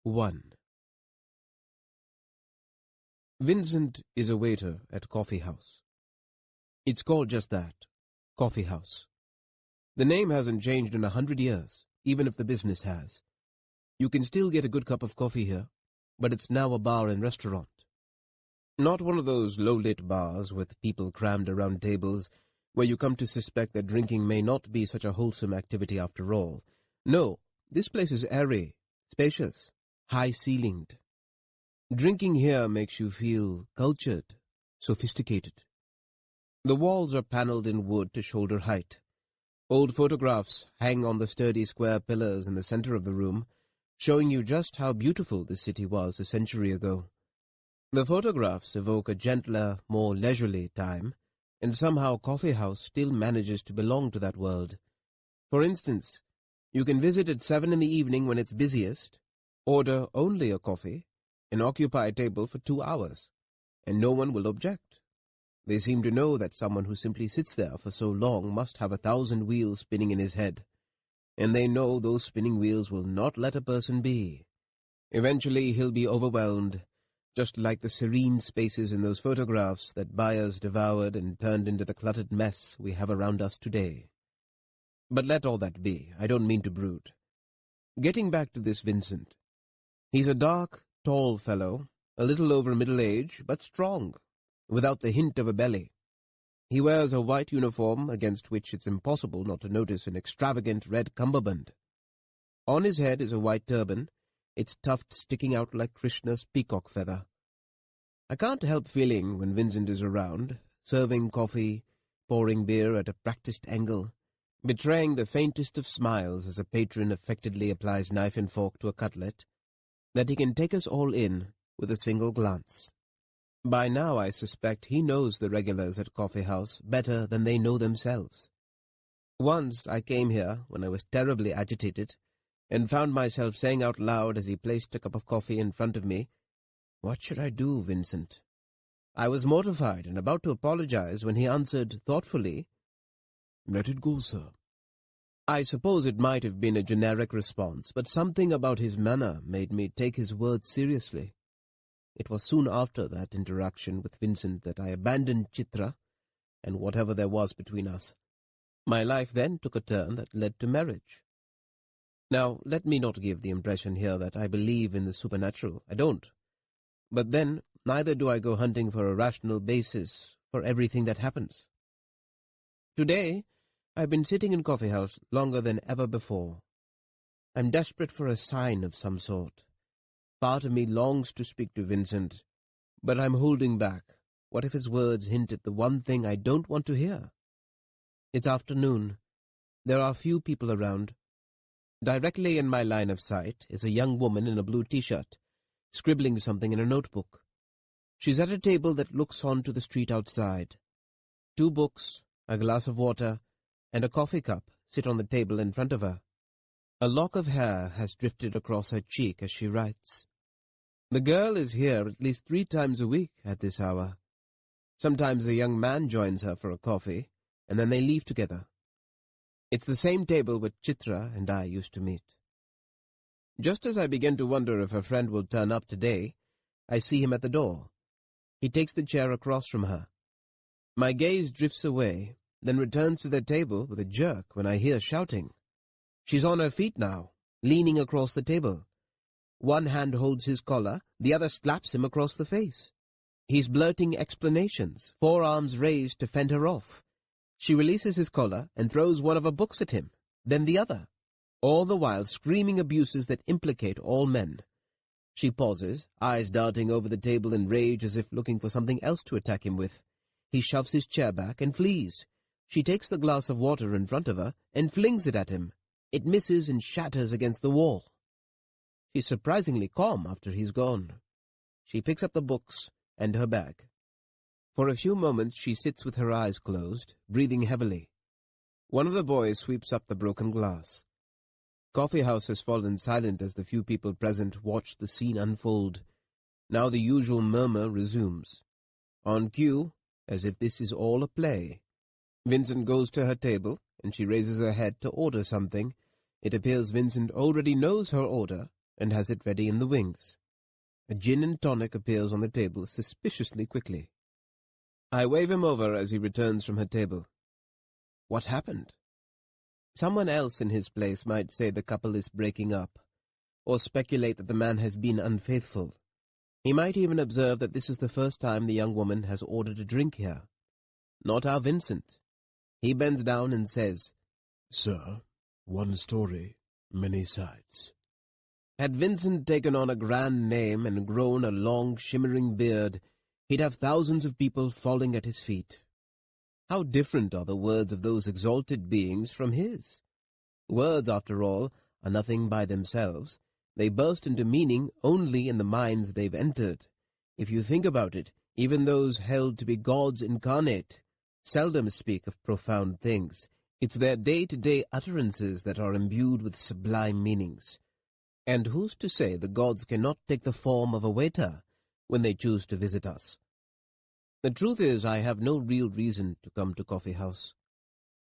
1. Vincent is a waiter at coffee house. It's called just that, coffee house. The name hasn't changed in 100 years, even if the business has. You can still get a good cup of coffee here, but it's now a bar and restaurant. Not one of those low-lit bars with people crammed around tables where you come to suspect that drinking may not be such a wholesome activity after all. No, this place is airy, spacious, high-ceilinged. Drinking here makes you feel cultured, sophisticated. The walls are panelled in wood to shoulder height. Old photographs hang on the sturdy square pillars in the center of the room, showing you just how beautiful this city was a century ago. The photographs evoke a gentler, more leisurely time, and somehow Coffee House still manages to belong to that world. For instance, you can visit at 7 in the evening when it's busiest, order only a coffee, and occupy a table for 2 hours, and no one will object. They seem to know that someone who simply sits there for so long must have 1,000 wheels spinning in his head, and they know those spinning wheels will not let a person be. Eventually he'll be overwhelmed, just like the serene spaces in those photographs that buyers devoured and turned into the cluttered mess we have around us today. But let all that be. I don't mean to brood. Getting back to this Vincent. He's a dark, tall fellow, a little over middle age, but strong, without the hint of a belly. He wears a white uniform against which it's impossible not to notice an extravagant red cummerbund. On his head is a white turban, its tuft sticking out like Krishna's peacock feather. I can't help feeling, when Vincent is around, serving coffee, pouring beer at a practiced angle, betraying the faintest of smiles as a patron affectedly applies knife and fork to a cutlet, that he can take us all in with a single glance. By now I suspect he knows the regulars at Coffee House better than they know themselves. Once I came here when I was terribly agitated, and found myself saying out loud as he placed a cup of coffee in front of me, "What should I do, Vincent?" I was mortified and about to apologize when he answered thoughtfully, "Let it go, sir." I suppose it might have been a generic response, but something about his manner made me take his words seriously. It was soon after that interaction with Vincent that I abandoned Chitra and whatever there was between us. My life then took a turn that led to marriage. Now, let me not give the impression here that I believe in the supernatural. I don't. But then, neither do I go hunting for a rational basis for everything that happens. Today, I've been sitting in Coffee House longer than ever before. I'm desperate for a sign of some sort. Part of me longs to speak to Vincent, but I'm holding back. What if his words hint at the one thing I don't want to hear? It's afternoon. There are few people around. Directly in my line of sight is a young woman in a blue t-shirt, scribbling something in a notebook. She's at a table that looks onto the street outside. 2 books, a glass of water, and a coffee cup sit on the table in front of her. A lock of hair has drifted across her cheek as she writes. The girl is here at least 3 times a week at this hour. Sometimes a young man joins her for a coffee, and then they leave together. It's the same table where Chitra and I used to meet. Just as I begin to wonder if her friend will turn up today, I see him at the door. He takes the chair across from her. My gaze drifts away, then returns to their table with a jerk when I hear shouting. She's on her feet now, leaning across the table. One hand holds his collar, the other slaps him across the face. He's blurting explanations, forearms raised to fend her off. She releases his collar and throws one of her books at him, then the other, all the while screaming abuses that implicate all men. She pauses, eyes darting over the table in rage as if looking for something else to attack him with. He shoves his chair back and flees. She takes the glass of water in front of her and flings it at him. It misses and shatters against the wall. She's surprisingly calm after he's gone. She picks up the books and her bag. For a few moments she sits with her eyes closed, breathing heavily. One of the boys sweeps up the broken glass. Coffee House has fallen silent as the few people present watch the scene unfold. Now the usual murmur resumes. On cue, as if this is all a play. Vincent goes to her table, and she raises her head to order something. It appears Vincent already knows her order, and has it ready in the wings. A gin and tonic appears on the table suspiciously quickly. I wave him over as he returns from her table. What happened? Someone else in his place might say the couple is breaking up, or speculate that the man has been unfaithful. He might even observe that this is the first time the young woman has ordered a drink here. Not our Vincent. He bends down and says, "Sir, one story, many sides." Had Vincent taken on a grand name and grown a long, shimmering beard, he'd have thousands of people falling at his feet. How different are the words of those exalted beings from his? Words, after all, are nothing by themselves. They burst into meaning only in the minds they've entered. If you think about it, even those held to be gods incarnate seldom speak of profound things. It's their day-to-day utterances that are imbued with sublime meanings. And who's to say the gods cannot take the form of a waiter when they choose to visit us? The truth is, I have no real reason to come to Coffee House.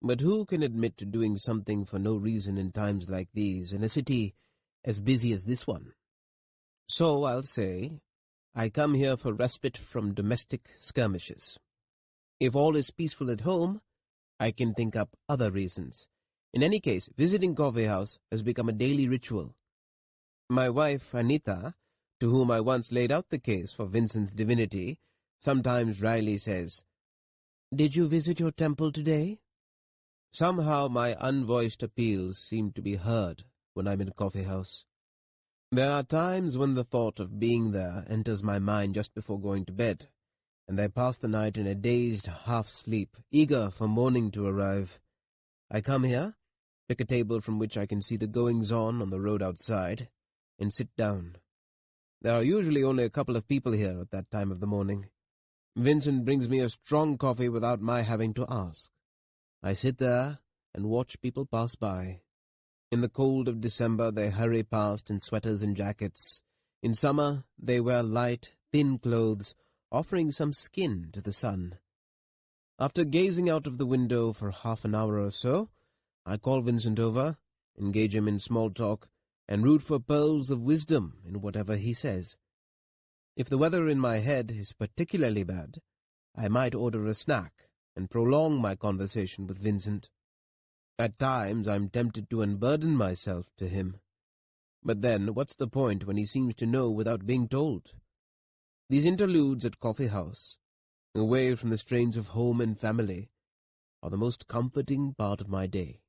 But who can admit to doing something for no reason in times like these, in a city as busy as this one? So I'll say, I come here for respite from domestic skirmishes. If all is peaceful at home, I can think up other reasons. In any case, visiting Coffee House has become a daily ritual. My wife, Anita, to whom I once laid out the case for Vincent's divinity, sometimes wryly says, "Did you visit your temple today?" Somehow my unvoiced appeals seem to be heard when I'm in Coffee House. There are times when the thought of being there enters my mind just before going to bed, and I pass the night in a dazed half-sleep, eager for morning to arrive. I come here, pick a table from which I can see the goings-on the road outside, and sit down. There are usually only a couple of people here at that time of the morning. Vincent brings me a strong coffee without my having to ask. I sit there and watch people pass by. In the cold of December they hurry past in sweaters and jackets. In summer they wear light, thin clothes, offering some skin to the sun. After gazing out of the window for half an hour or so, I call Vincent over, engage him in small talk, and root for pearls of wisdom in whatever he says. If the weather in my head is particularly bad, I might order a snack and prolong my conversation with Vincent. At times I'm tempted to unburden myself to him. But then, what's the point when he seems to know without being told? These interludes at Coffee House, away from the strains of home and family, are the most comforting part of my day.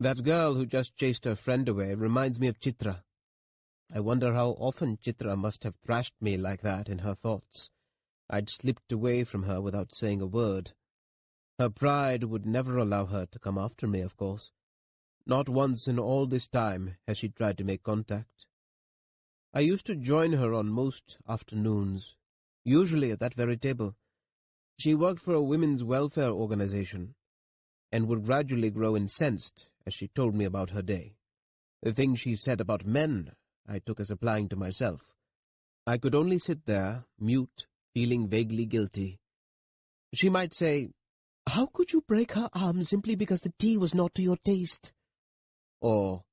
That girl who just chased her friend away reminds me of Chitra. I wonder how often Chitra must have thrashed me like that in her thoughts. I'd slipped away from her without saying a word. Her pride would never allow her to come after me, of course. Not once in all this time has she tried to make contact. I used to join her on most afternoons, usually at that very table. She worked for a women's welfare organization, and would gradually grow incensed as she told me about her day. The things she said about men I took as applying to myself. I could only sit there, mute, feeling vaguely guilty. She might say, "How could you break her arm simply because the tea was not to your taste?" Or,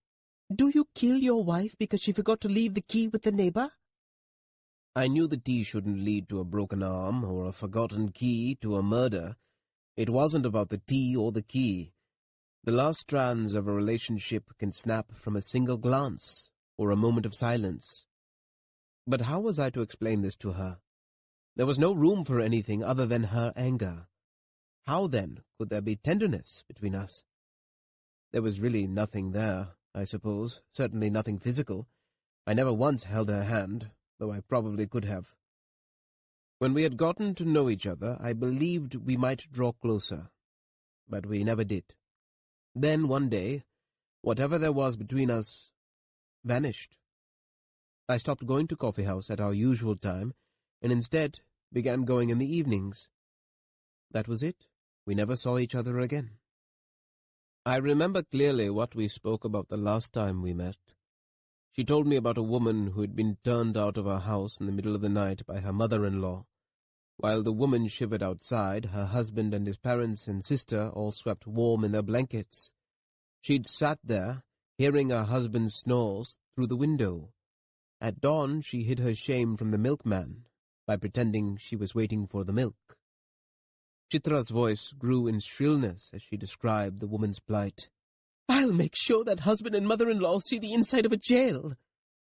"Do you kill your wife because she forgot to leave the key with the neighbor?" I knew the tea shouldn't lead to a broken arm or a forgotten key to a murder. It wasn't about the tea or the key. The last strands of a relationship can snap from a single glance or a moment of silence. But how was I to explain this to her? There was no room for anything other than her anger. How, then, could there be tenderness between us? There was really nothing there, I suppose, certainly nothing physical. I never once held her hand, though I probably could have. When we had gotten to know each other, I believed we might draw closer, but we never did. Then, one day, whatever there was between us vanished. I stopped going to Coffee House at our usual time, and instead began going in the evenings. That was it. We never saw each other again. I remember clearly what we spoke about the last time we met. She told me about a woman who had been turned out of her house in the middle of the night by her mother-in-law. While the woman shivered outside, her husband and his parents and sister all swept warm in their blankets. She'd sat there, hearing her husband's snores through the window. At dawn, she hid her shame from the milkman by pretending she was waiting for the milk. Chitra's voice grew in shrillness as she described the woman's plight. "I'll make sure that husband and mother-in-law see the inside of a jail,"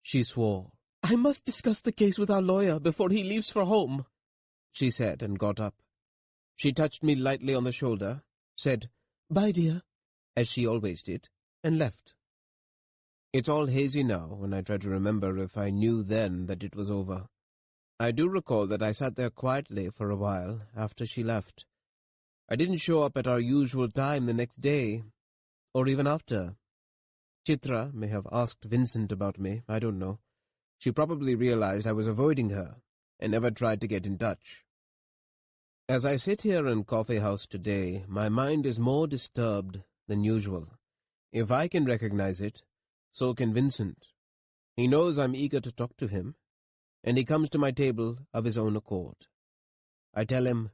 she swore. "I must discuss the case with our lawyer before he leaves for home," she said, and got up. She touched me lightly on the shoulder, said, "Bye, dear," as she always did, and left. It's all hazy now, and I try to remember if I knew then that it was over. I do recall that I sat there quietly for a while after she left. I didn't show up at our usual time the next day, or even after. Chitra may have asked Vincent about me, I don't know. She probably realized I was avoiding her, and never tried to get in touch. As I sit here in Coffee House today, my mind is more disturbed than usual. If I can recognize it, so can Vincent. He knows I'm eager to talk to him, and he comes to my table of his own accord. I tell him,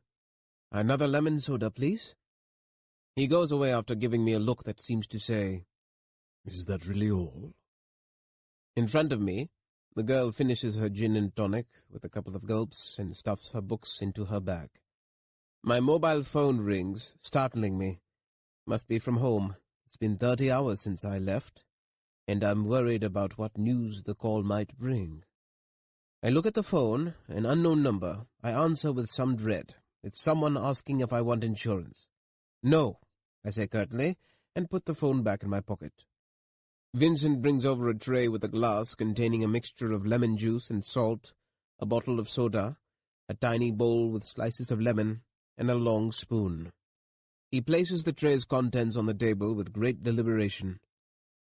"Another lemon soda, please?" He goes away after giving me a look that seems to say, "Is that really all?" In front of me, the girl finishes her gin and tonic with a couple of gulps and stuffs her books into her bag. My mobile phone rings, startling me. Must be from home. It's been 30 hours since I left, and I'm worried about what news the call might bring. I look at the phone, an unknown number. I answer with some dread. It's someone asking if I want insurance. "No," I say curtly, and put the phone back in my pocket. Vincent brings over a tray with a glass containing a mixture of lemon juice and salt, a bottle of soda, a tiny bowl with slices of lemon, and a long spoon. He places the tray's contents on the table with great deliberation.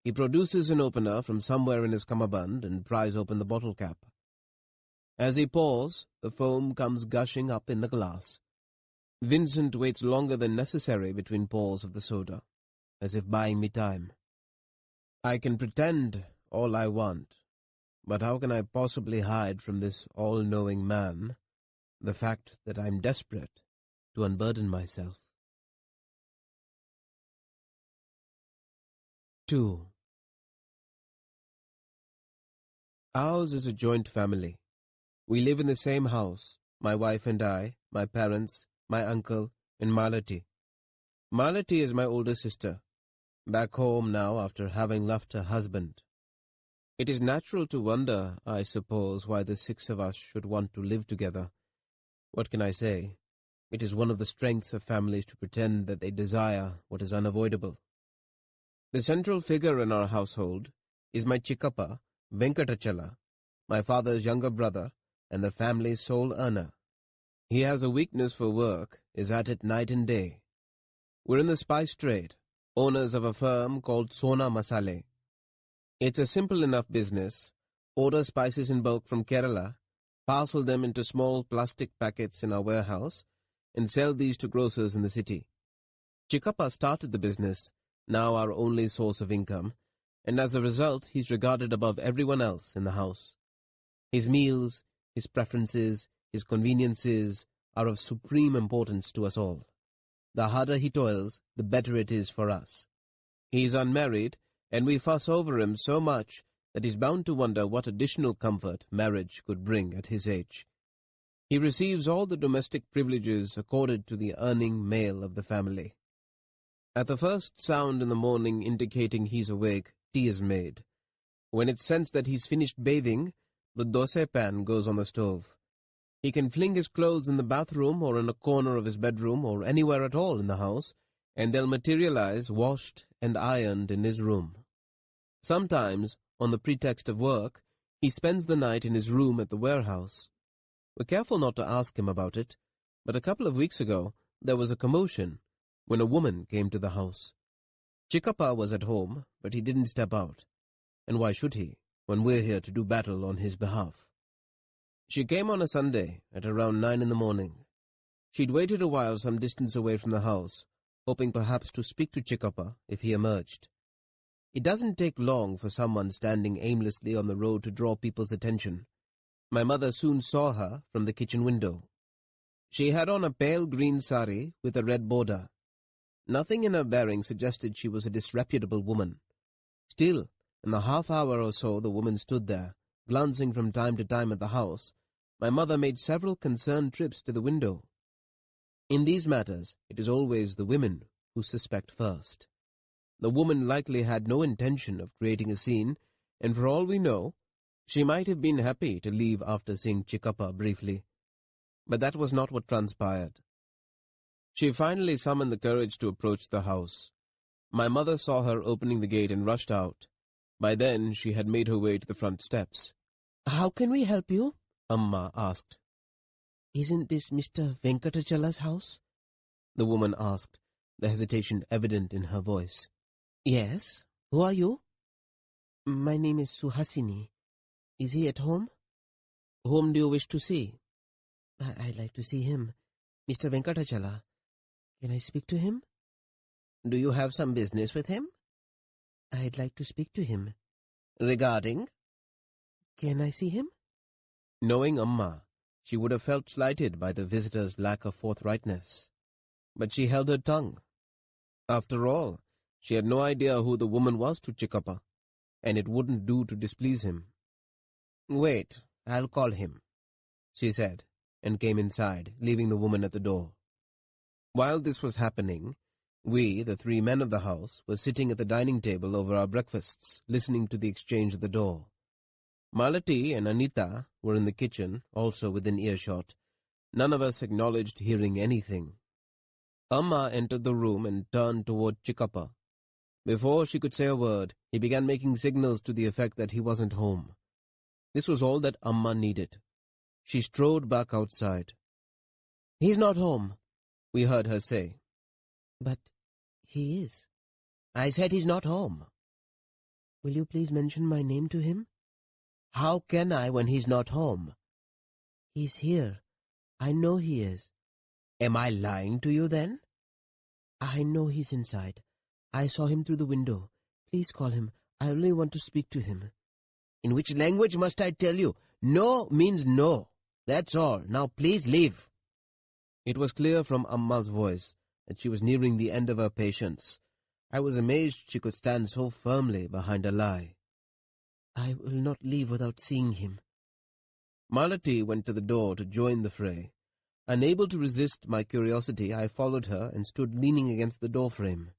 He produces an opener from somewhere in his cummerbund and pries open the bottle cap. As he pours, the foam comes gushing up in the glass. Vincent waits longer than necessary between pours of the soda, as if buying me time. I can pretend all I want, but how can I possibly hide from this all-knowing man the fact that I'm desperate to unburden myself? 2. Ours is a joint family. We live in the same house, my wife and I, my parents, my uncle, and Malati. Malati is my older sister, back home now after having left her husband. It is natural to wonder, I suppose, why the 6 of us should want to live together. What can I say? It is one of the strengths of families to pretend that they desire what is unavoidable. The central figure in our household is my Chikkappa, Venkatachala, my father's younger brother, and the family's sole earner. He has a weakness for work, is at it night and day. We're in the spice trade, owners of a firm called Sona Masale. It's a simple enough business. Order spices in bulk from Kerala, parcel them into small plastic packets in our warehouse, and sell these to grocers in the city. Chikkappa started the business, now our only source of income, and as a result he's regarded above everyone else in the house. His meals, his preferences, his conveniences are of supreme importance to us all. The harder he toils, the better it is for us. He is unmarried, and we fuss over him so much that he's bound to wonder what additional comfort marriage could bring at his age. He receives all the domestic privileges accorded to the earning male of the family. At the first sound in the morning indicating he's awake, tea is made. When it's sensed that he's finished bathing, the dosa pan goes on the stove. He can fling his clothes in the bathroom or in a corner of his bedroom or anywhere at all in the house, and they'll materialize washed and ironed in his room. Sometimes, on the pretext of work, he spends the night in his room at the warehouse. We're careful not to ask him about it, but a couple of weeks ago there was a commotion when a woman came to the house. Chikkappa was at home, but he didn't step out. And why should he, when we're here to do battle on his behalf? She came on a Sunday at around 9 in the morning. She'd waited a while some distance away from the house, hoping perhaps to speak to Chikkappa if he emerged. It doesn't take long for someone standing aimlessly on the road to draw people's attention. My mother soon saw her from the kitchen window. She had on a pale green sari with a red border. Nothing in her bearing suggested she was a disreputable woman. Still, In the half-hour or so the woman stood there, glancing from time to time at the house, my mother made several concerned trips to the window. In these matters, it is always the women who suspect first. The woman likely had no intention of creating a scene, and for all we know, she might have been happy to leave after seeing Chickappa briefly. But that was not what transpired. She finally summoned the courage to approach the house. My mother saw her opening the gate and rushed out. By then she had made her way to the front steps. "How can we help you?" Amma asked. "Isn't this Mr. Venkatachala's house?" the woman asked, the hesitation evident in her voice. "Yes. Who are you?" "My name is Suhasini. Is he at home?" "Whom do you wish to see?" "I'd like to see him, Mr. Venkatachala. Can I speak to him?" "Do you have some business with him?" "I'd like to speak to him." "Regarding?" "Can I see him?" Knowing Amma, she would have felt slighted by the visitor's lack of forthrightness. But she held her tongue. After all, she had no idea who the woman was to Chickappa, and it wouldn't do to displease him. "Wait, I'll call him," she said, and came inside, leaving the woman at the door. While this was happening, we, the three men of the house, were sitting at the dining table over our breakfasts, listening to the exchange at the door. Malati and Anita were in the kitchen, also within earshot. None of us acknowledged hearing anything. Amma entered the room and turned toward Chickappa. Before she could say a word, he began making signals to the effect that he wasn't home. This was all that Amma needed. She strode back outside. "He's not home," we heard her say. "But he is." "I said he's not home." "Will you please mention my name to him?" "How can I when he's not home?" "He's here. I know he is." "Am I lying to you then?" "I know he's inside. I saw him through the window. Please call him. I only want to speak to him." "In which language must I tell you? No means no. That's all. Now please leave." It was clear from Amma's voice that she was nearing the end of her patience. I was amazed she could stand so firmly behind a lie. "I will not leave without seeing him." Malati went to the door to join the fray. Unable to resist my curiosity, I followed her and stood leaning against the doorframe.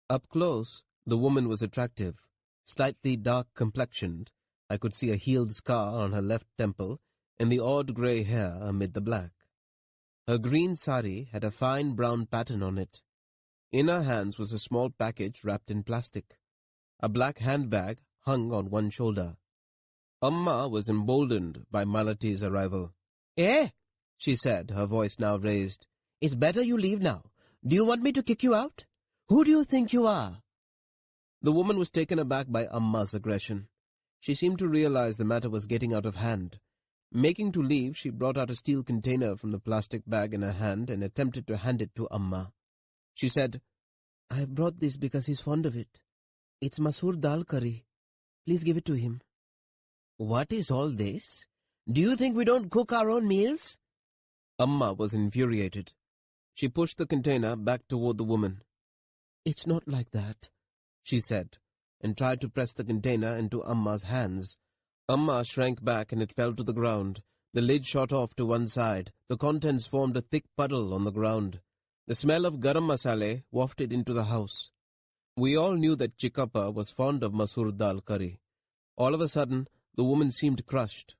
Up close, the woman was attractive, slightly dark-complexioned. I could see a healed scar on her left temple and the odd grey hair amid the black. Her green sari had a fine brown pattern on it. In her hands was a small package wrapped in plastic. A black handbag hung on one shoulder. Amma was emboldened by Malati's arrival. "Eh?" she said, her voice now raised. "It's better you leave now. Do you want me to kick you out? Who do you think you are?" The woman was taken aback by Amma's aggression. She seemed to realize the matter was getting out of hand. Making to leave, she brought out a steel container from the plastic bag in her hand and attempted to hand it to Amma. She said, "I brought this because he's fond of it. It's masoor dal curry. Please give it to him." "What is all this? Do you think we don't cook our own meals?" Amma was infuriated. She pushed the container back toward the woman. "It's not like that," she said, and tried to press the container into Amma's hands. Amma shrank back and it fell to the ground. The lid shot off to one side. The contents formed a thick puddle on the ground. The smell of garam masale wafted into the house. We all knew that Chickappa was fond of masoor dal curry. All of a sudden, the woman seemed crushed.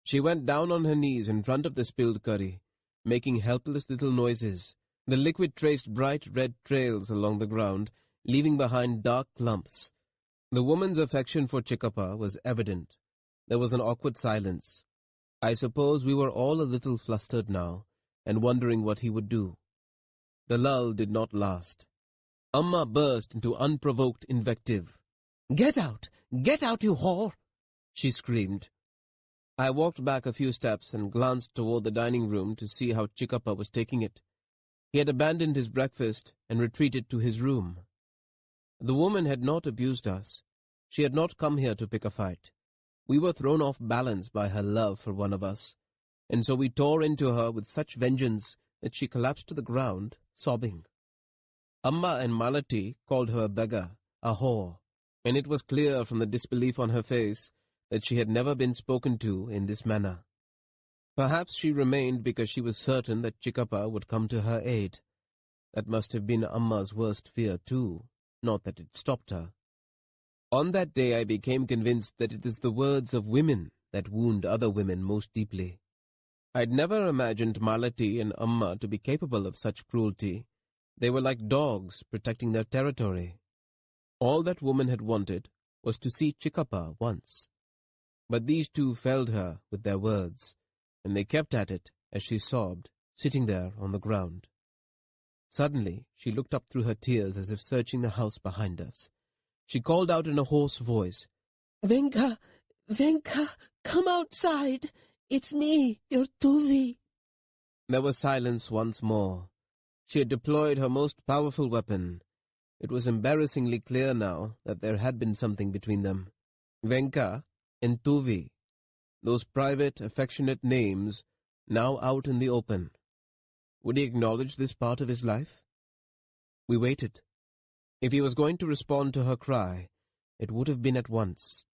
She went down on her knees in front of the spilled curry, making helpless little noises. The liquid traced bright red trails along the ground, leaving behind dark clumps. The woman's affection for Chickappa was evident. There was an awkward silence. I suppose we were all a little flustered now, and wondering what he would do. The lull did not last. Amma burst into unprovoked invective. Get out, you whore!" she screamed. I walked back a few steps and glanced toward the dining room to see how Chickappa was taking it. He had abandoned his breakfast and retreated to his room. The woman had not abused us. She had not come here to pick a fight. We were thrown off balance by her love for one of us, and so we tore into her with such vengeance that she collapsed to the ground, sobbing. Amma and Malati called her a beggar, a whore, and it was clear from the disbelief on her face that she had never been spoken to in this manner. Perhaps she remained because she was certain that Chikappa would come to her aid. That must have been Amma's worst fear too, not that it stopped her. On that day I became convinced that it is the words of women that wound other women most deeply. I'd never imagined Malati and Amma to be capable of such cruelty. They were like dogs protecting their territory. All that woman had wanted was to see Chikappa once. But these two failed her with their words, and they kept at it as she sobbed, sitting there on the ground. Suddenly, she looked up through her tears as if searching the house behind us. She called out in a hoarse voice, "Venka, Venka, come outside! It's me, your Tuvi." There was silence once more. She had deployed her most powerful weapon. It was embarrassingly clear now that there had been something between them. Venka and Tuvi, those private, affectionate names, now out in the open. Would he acknowledge this part of his life? We waited. If he was going to respond to her cry, it would have been at once.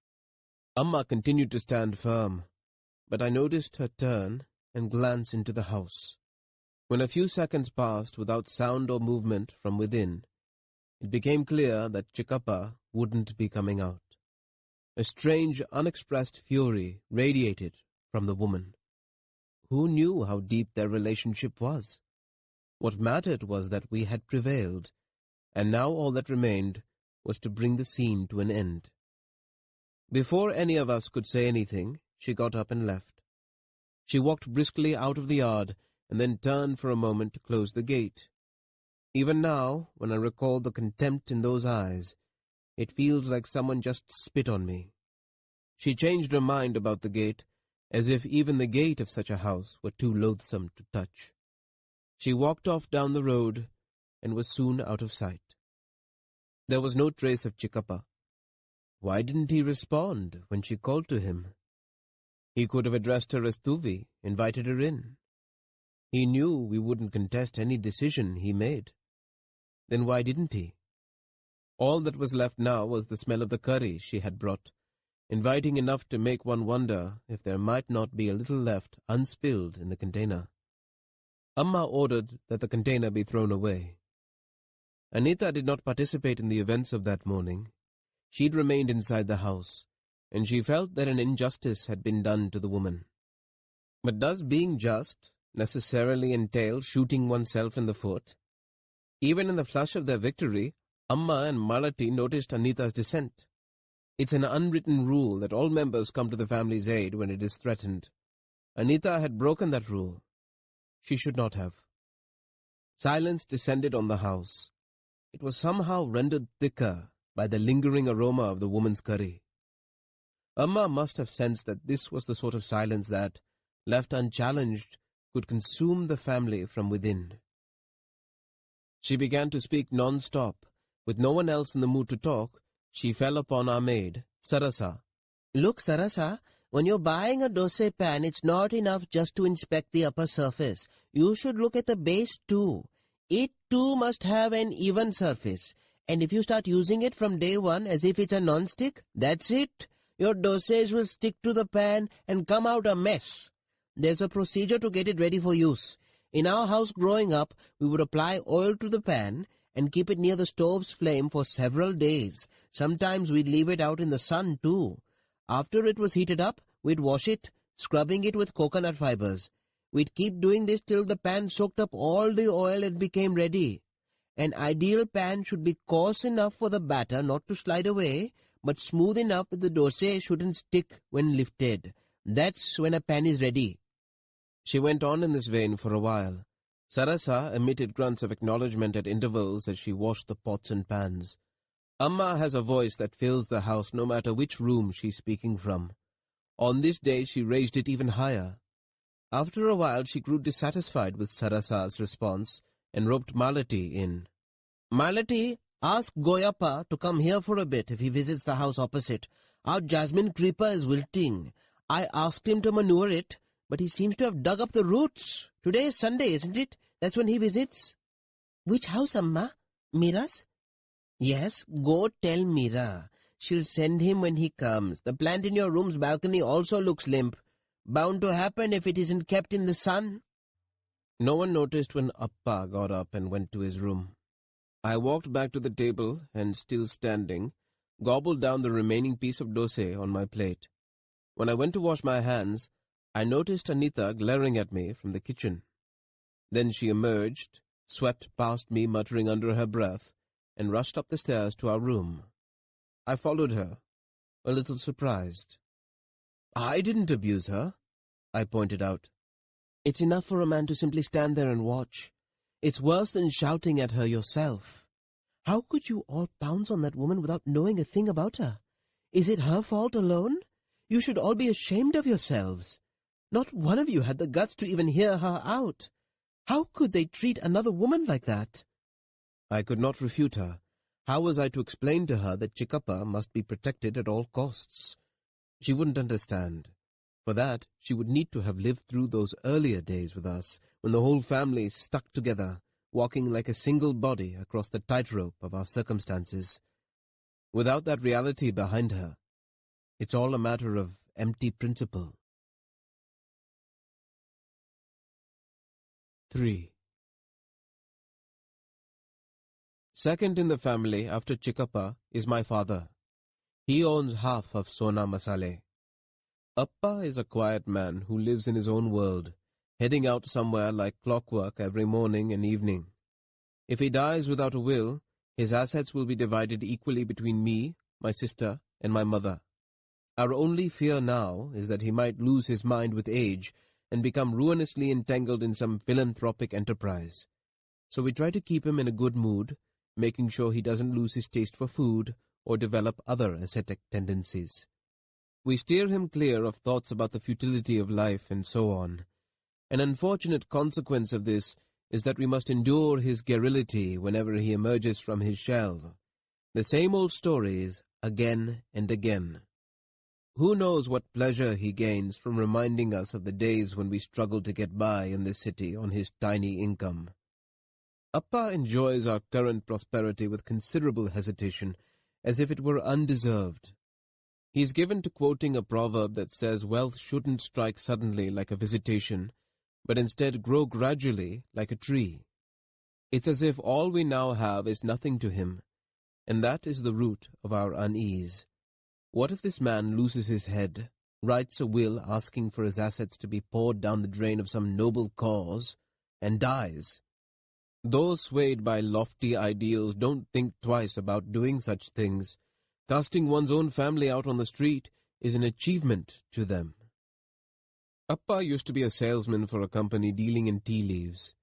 Amma continued to stand firm, but I noticed her turn and glance into the house. When a few seconds passed without sound or movement from within, it became clear that Chikappa wouldn't be coming out. A strange, unexpressed fury radiated from the woman. Who knew how deep their relationship was? What mattered was that we had prevailed, and now all that remained was to bring the scene to an end. Before any of us could say anything, she got up and left. She walked briskly out of the yard and then turned for a moment to close the gate. Even now, when I recall the contempt in those eyes, it feels like someone just spit on me. She changed her mind about the gate, as if even the gate of such a house were too loathsome to touch. She walked off down the road and was soon out of sight. There was no trace of Chikappa. Why didn't he respond when she called to him? He could have addressed her as Tuvi, invited her in. He knew we wouldn't contest any decision he made. Then why didn't he? All that was left now was the smell of the curry she had brought, inviting enough to make one wonder if there might not be a little left unspilled in the container. Amma ordered that the container be thrown away. Anita did not participate in the events of that morning. She'd remained inside the house, and she felt that an injustice had been done to the woman. But does being just necessarily entail shooting oneself in the foot? Even in the flush of their victory, Amma and Malati noticed Anita's dissent. It's an unwritten rule that all members come to the family's aid when it is threatened. Anita had broken that rule. She should not have. Silence descended on the house. It was somehow rendered thicker by the lingering aroma of the woman's curry. Amma must have sensed that this was the sort of silence that, left unchallenged, could consume the family from within. She began to speak non-stop. With no one else in the mood to talk, she fell upon our maid, Sarasa. "Look, Sarasa, when you're buying a dosa pan, it's not enough just to inspect the upper surface. You should look at the base too. It too must have an even surface. And if you start using it from day one as if it's a non-stick, that's it. Your dosas will stick to the pan and come out a mess. There's a procedure to get it ready for use. In our house growing up, we would apply oil to the pan and keep it near the stove's flame for several days. Sometimes we'd leave it out in the sun too. After it was heated up, we'd wash it, scrubbing it with coconut fibers. We'd keep doing this till the pan soaked up all the oil and became ready. An ideal pan should be coarse enough for the batter not to slide away, but smooth enough that the dosa shouldn't stick when lifted. That's when a pan is ready." She went on in this vein for a while. Sarasa emitted grunts of acknowledgement at intervals as she washed the pots and pans. Amma has a voice that fills the house no matter which room she's speaking from. On this day she raised it even higher. After a while she grew dissatisfied with Sarasa's response and roped Malati in. "Malati, ask Goyappa to come here for a bit if he visits the house opposite. Our jasmine creeper is wilting. I asked him to manure it, but he seems to have dug up the roots. Today is Sunday, isn't it? That's when he visits." "Which house, Amma? Mira's?" "Yes, go tell Mira. She'll send him when he comes. The plant in your room's balcony also looks limp. Bound to happen if it isn't kept in the sun." No one noticed when Appa got up and went to his room. I walked back to the table and, still standing, gobbled down the remaining piece of dosai on my plate. When I went to wash my hands, I noticed Anita glaring at me from the kitchen. Then she emerged, swept past me muttering under her breath, and rushed up the stairs to our room. I followed her, a little surprised. "I didn't abuse her," I pointed out. "It's enough for a man to simply stand there and watch. It's worse than shouting at her yourself. How could you all pounce on that woman without knowing a thing about her? Is it her fault alone? You should all be ashamed of yourselves. Not one of you had the guts to even hear her out. How could they treat another woman like that?" I could not refute her. How was I to explain to her that Chikappa must be protected at all costs? She wouldn't understand. For that, she would need to have lived through those earlier days with us, when the whole family stuck together, walking like a single body across the tightrope of our circumstances. Without that reality behind her, it's all a matter of empty principle. 3. Second in the family after Chikappa is my father. He owns half of Sona Masale. Appa is a quiet man who lives in his own world, heading out somewhere like clockwork every morning and evening. If he dies without a will, his assets will be divided equally between me, my sister, and my mother. Our only fear now is that he might lose his mind with age and become ruinously entangled in some philanthropic enterprise. So we try to keep him in a good mood, making sure he doesn't lose his taste for food or develop other ascetic tendencies. We steer him clear of thoughts about the futility of life and so on. An unfortunate consequence of this is that we must endure his garrulity whenever he emerges from his shell. The same old stories, again and again. Who knows what pleasure he gains from reminding us of the days when we struggled to get by in this city on his tiny income. Appa enjoys our current prosperity with considerable hesitation, as if it were undeserved. He is given to quoting a proverb that says wealth shouldn't strike suddenly like a visitation, but instead grow gradually like a tree. It's as if all we now have is nothing to him, and that is the root of our unease. What if this man loses his head, writes a will asking for his assets to be poured down the drain of some noble cause, and dies? Those swayed by lofty ideals don't think twice about doing such things. Casting one's own family out on the street is an achievement to them. Appa used to be a salesman for a company dealing in tea leaves.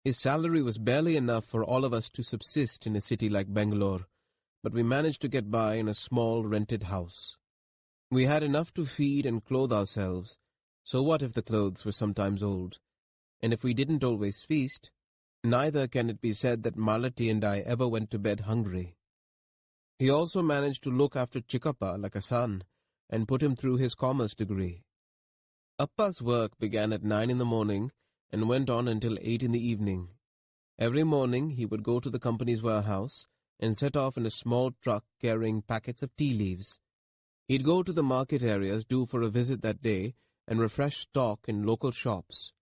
His salary was barely enough for all of us to subsist in a city like Bangalore, but we managed to get by in a small rented house. We had enough to feed and clothe ourselves, so what if the clothes were sometimes old? And if we didn't always feast, neither can it be said that Malati and I ever went to bed hungry. He also managed to look after Chikappa like a son, and put him through his commerce degree. Appa's work began at 9 in the morning and went on until 8 in the evening. Every morning he would go to the company's warehouse and set off in a small truck carrying packets of tea leaves. He'd go to the market areas due for a visit that day and refresh stock in local shops.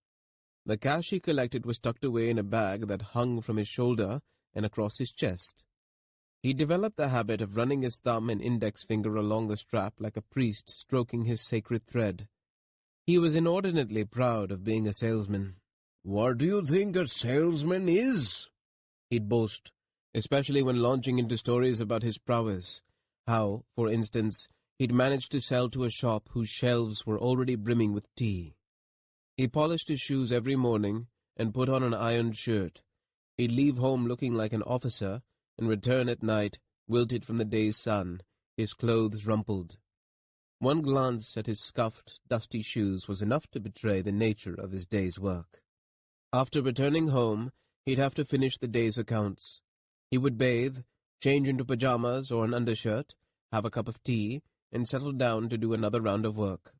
The cash he collected was tucked away in a bag that hung from his shoulder and across his chest. He developed the habit of running his thumb and index finger along the strap like a priest stroking his sacred thread. He was inordinately proud of being a salesman. "What do you think a salesman is?" he'd boast, especially when launching into stories about his prowess. How, for instance, he'd managed to sell to a shop whose shelves were already brimming with tea. He polished his shoes every morning and put on an ironed shirt. He'd leave home looking like an officer and return at night, wilted from the day's sun, his clothes rumpled. One glance at his scuffed, dusty shoes was enough to betray the nature of his day's work. After returning home, he'd have to finish the day's accounts. He would bathe, change into pajamas or an undershirt, have a cup of tea, and settle down to do another round of work.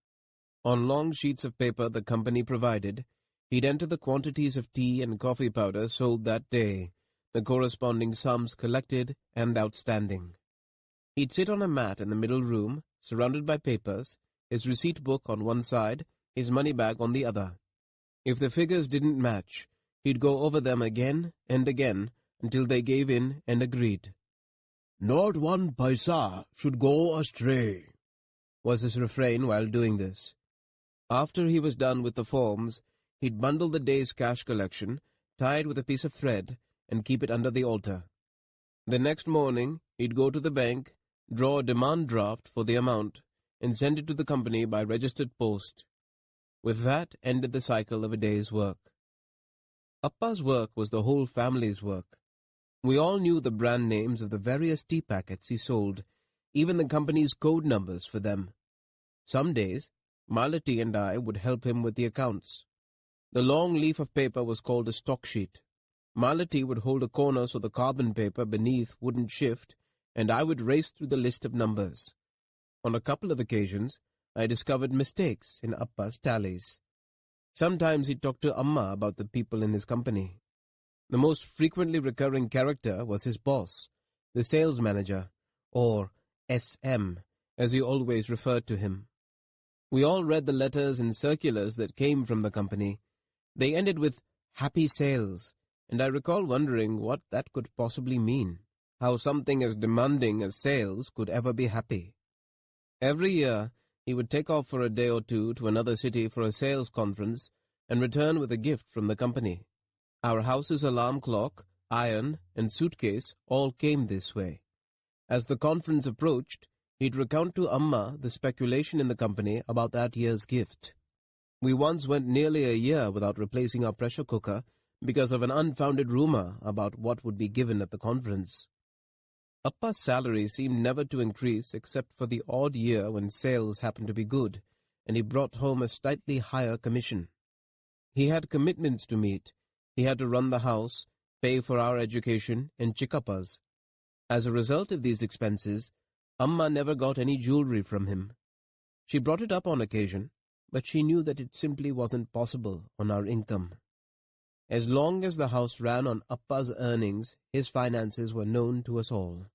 On long sheets of paper the company provided, he'd enter the quantities of tea and coffee powder sold that day, the corresponding sums collected and outstanding. He'd sit on a mat in the middle room, surrounded by papers, his receipt book on one side, his money bag on the other. If the figures didn't match, he'd go over them again and again until they gave in and agreed. "Not one paisa should go astray," was his refrain while doing this. After he was done with the forms, he'd bundle the day's cash collection, tie it with a piece of thread, and keep it under the altar. The next morning, he'd go to the bank, draw a demand draft for the amount, and send it to the company by registered post. With that ended the cycle of a day's work. Appa's work was the whole family's work. We all knew the brand names of the various tea packets he sold, even the company's code numbers for them. Some days, Malati and I would help him with the accounts. The long leaf of paper was called a stock sheet. Malati would hold a corner so the carbon paper beneath wouldn't shift, and I would race through the list of numbers. On a couple of occasions, I discovered mistakes in Appa's tallies. Sometimes he'd talk to Amma about the people in his company. The most frequently recurring character was his boss, the sales manager, or SM, as he always referred to him. We all read the letters and circulars that came from the company. They ended with "happy sales," and I recall wondering what that could possibly mean, how something as demanding as sales could ever be happy. Every year, he would take off for a day or two to another city for a sales conference and return with a gift from the company. Our house's alarm clock, iron, and suitcase all came this way. As the conference approached, he'd recount to Amma the speculation in the company about that year's gift. We once went nearly a year without replacing our pressure cooker because of an unfounded rumor about what would be given at the conference. Appa's salary seemed never to increase except for the odd year when sales happened to be good, and he brought home a slightly higher commission. He had commitments to meet. He had to run the house, pay for our education, and Chikappa's. As a result of these expenses, Amma never got any jewelry from him. She brought it up on occasion, but she knew that it simply wasn't possible on our income. As long as the house ran on Appa's earnings, his finances were known to us all.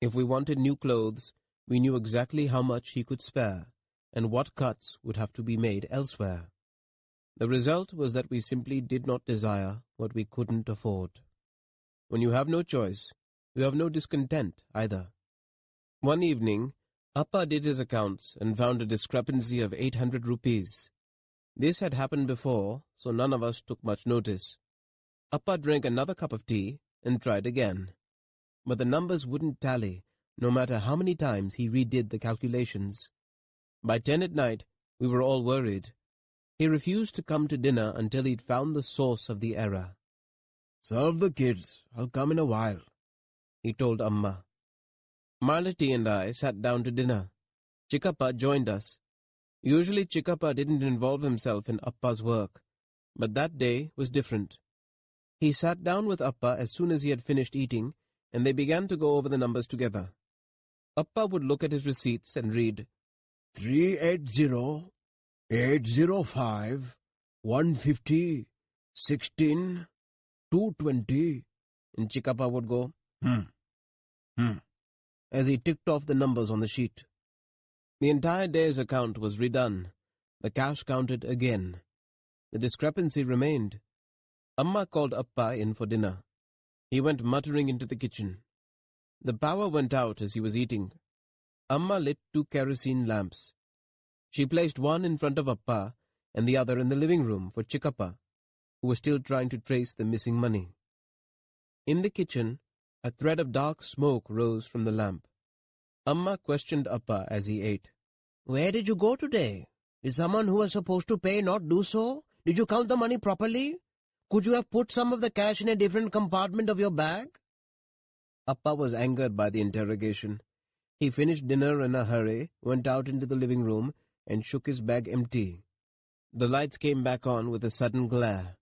If we wanted new clothes, we knew exactly how much he could spare, and what cuts would have to be made elsewhere. The result was that we simply did not desire what we couldn't afford. When you have no choice, you have no discontent either. One evening, Appa did his accounts and found a discrepancy of 800 rupees. This had happened before, so none of us took much notice. Appa drank another cup of tea and tried again. But the numbers wouldn't tally, no matter how many times he redid the calculations. By 10 at night, we were all worried. He refused to come to dinner until he'd found the source of the error. "Serve the kids. I'll come in a while," he told Amma. Malati and I sat down to dinner. Chikappa joined us. Usually Chikappa didn't involve himself in Appa's work, but that day was different. He sat down with Appa as soon as he had finished eating, and they began to go over the numbers together. Appa would look at his receipts and read, 380, 805, 150, 16, 220, and Chikappa would go, as he ticked off the numbers on the sheet. The entire day's account was redone, the cash counted again. The discrepancy remained. Amma called Appa in for dinner. He went muttering into the kitchen. The power went out as he was eating. Amma lit 2 kerosene lamps. She placed one in front of Appa and the other in the living room for Chikappa, who was still trying to trace the missing money. In the kitchen, a thread of dark smoke rose from the lamp. Amma questioned Appa as he ate. "Where did you go today? Did someone who was supposed to pay not do so? Did you count the money properly? Could you have put some of the cash in a different compartment of your bag?" Appa was angered by the interrogation. He finished dinner in a hurry, went out into the living room, and shook his bag empty. The lights came back on with a sudden glare.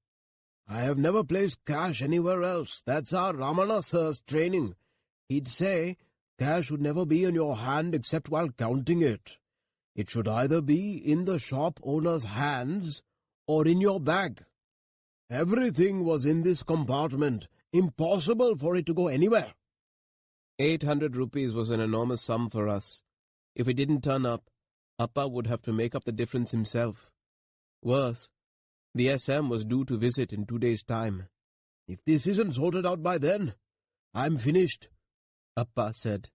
"I have never placed cash anywhere else. That's our Ramana sir's training. He'd say, cash would never be in your hand except while counting it. It should either be in the shop owner's hands or in your bag. Everything was in this compartment. Impossible for it to go anywhere." 800 rupees was an enormous sum for us. If he didn't turn up, Appa would have to make up the difference himself. Worse, the SM was due to visit in 2 days' time. If this isn't sorted out by then, I'm finished, Appa said.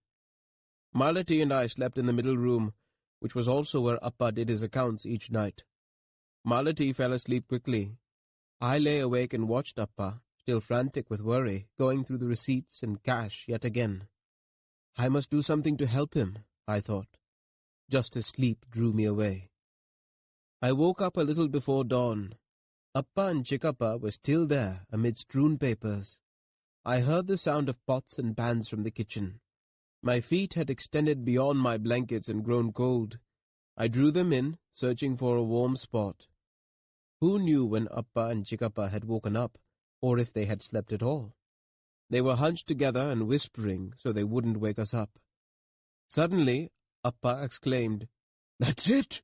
Malati and I slept in the middle room, which was also where Appa did his accounts each night. Malati fell asleep quickly. I lay awake and watched Appa, still frantic with worry, going through the receipts and cash yet again. I must do something to help him, I thought, just as sleep drew me away. I woke up a little before dawn. Appa and Chikkappa were still there amid strewn papers. I heard the sound of pots and pans from the kitchen. My feet had extended beyond my blankets and grown cold. I drew them in, searching for a warm spot. Who knew when Appa and Chikkappa had woken up, or if they had slept at all? They were hunched together and whispering so they wouldn't wake us up. Suddenly, Appa exclaimed, "That's it!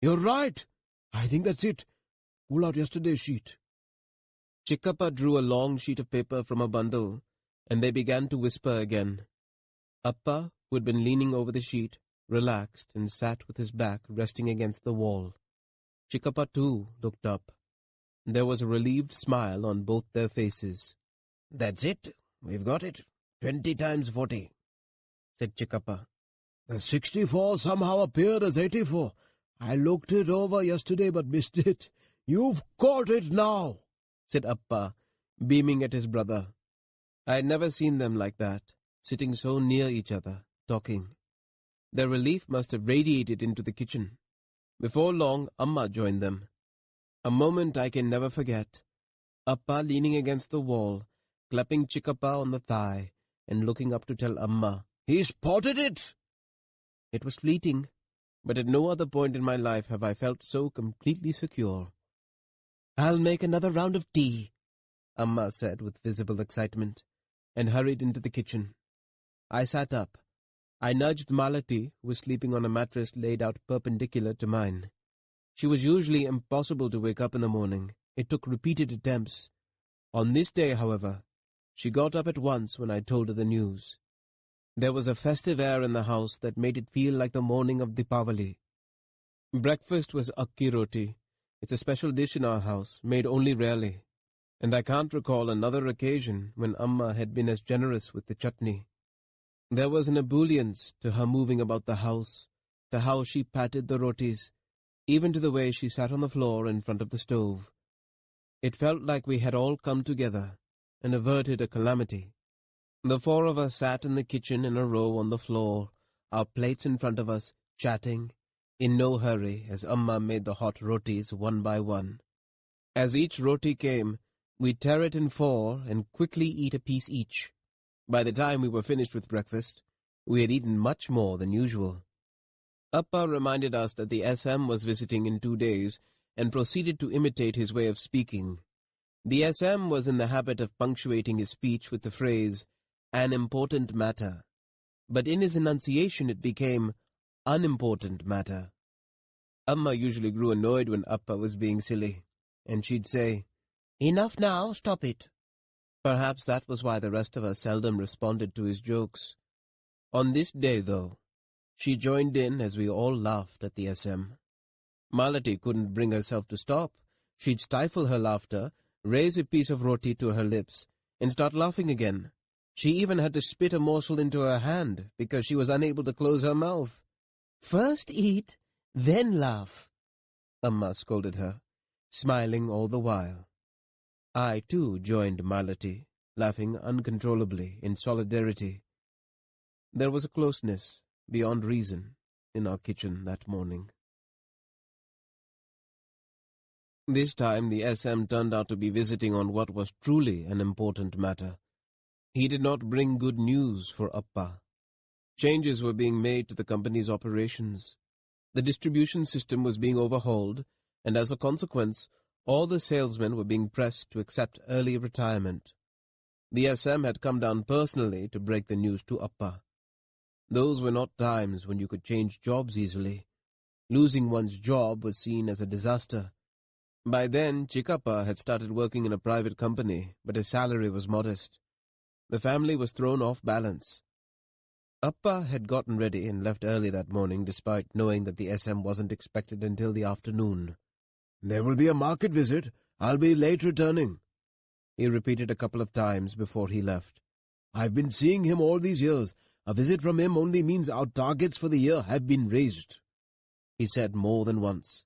You're right! I think that's it. Pull out yesterday's sheet." Chikkappa drew a long sheet of paper from a bundle, and they began to whisper again. Appa, who had been leaning over the sheet, relaxed and sat with his back resting against the wall. Chikkappa, too, looked up. There was a relieved smile on both their faces. "That's it. We've got it. 20 times 40, said Chikkappa. The 64 somehow appeared as 84. I looked it over yesterday but missed it. You've got it now, said Appa, beaming at his brother. I had never seen them like that, sitting so near each other, talking. Their relief must have radiated into the kitchen. Before long, Amma joined them. A moment I can never forget. Appa leaning against the wall, clapping Chikkappa on the thigh, and looking up to tell Amma, "He spotted it!" It was fleeting, but at no other point in my life have I felt so completely secure. "I'll make another round of tea," Amma said with visible excitement, and hurried into the kitchen. I sat up. I nudged Malati, who was sleeping on a mattress laid out perpendicular to mine. She was usually impossible to wake up in the morning. It took repeated attempts. On this day, however, she got up at once when I told her the news. There was a festive air in the house that made it feel like the morning of Deepavali. Breakfast was akki roti. It's a special dish in our house, made only rarely, and I can't recall another occasion when Amma had been as generous with the chutney. There was an ebullience to her moving about the house, to how she patted the rotis, even to the way she sat on the floor in front of the stove. It felt like we had all come together and averted a calamity. The four of us sat in the kitchen in a row on the floor, our plates in front of us, chatting, in no hurry as Amma made the hot rotis one by one. As each roti came, we'd tear it in four and quickly eat a piece each. By the time we were finished with breakfast, we had eaten much more than usual. Appa reminded us that the SM was visiting in 2 days and proceeded to imitate his way of speaking. The SM was in the habit of punctuating his speech with the phrase, "an important matter," but in his enunciation it became, "unimportant matter." Amma usually grew annoyed when Appa was being silly, and she'd say, "Enough now, stop it." Perhaps that was why the rest of us seldom responded to his jokes. On this day, though, she joined in as we all laughed at the SM. Malati couldn't bring herself to stop. She'd stifle her laughter, raise a piece of roti to her lips, and start laughing again. She even had to spit a morsel into her hand because she was unable to close her mouth. "First eat, then laugh," Amma scolded her, smiling all the while. I, too, joined Malati, laughing uncontrollably in solidarity. There was a closeness, beyond reason, in our kitchen that morning. This time the SM turned out to be visiting on what was truly an important matter. He did not bring good news for Appa. Changes were being made to the company's operations. The distribution system was being overhauled, and as a consequence, all the salesmen were being pressed to accept early retirement. The SM had come down personally to break the news to Appa. Those were not times when you could change jobs easily. Losing one's job was seen as a disaster. By then, Chikkappa had started working in a private company, but his salary was modest. The family was thrown off balance. Appa had gotten ready and left early that morning despite knowing that the SM wasn't expected until the afternoon. "There will be a market visit. I'll be late returning," he repeated a couple of times before he left. "I've been seeing him all these years. A visit from him only means our targets for the year have been raised," he said more than once.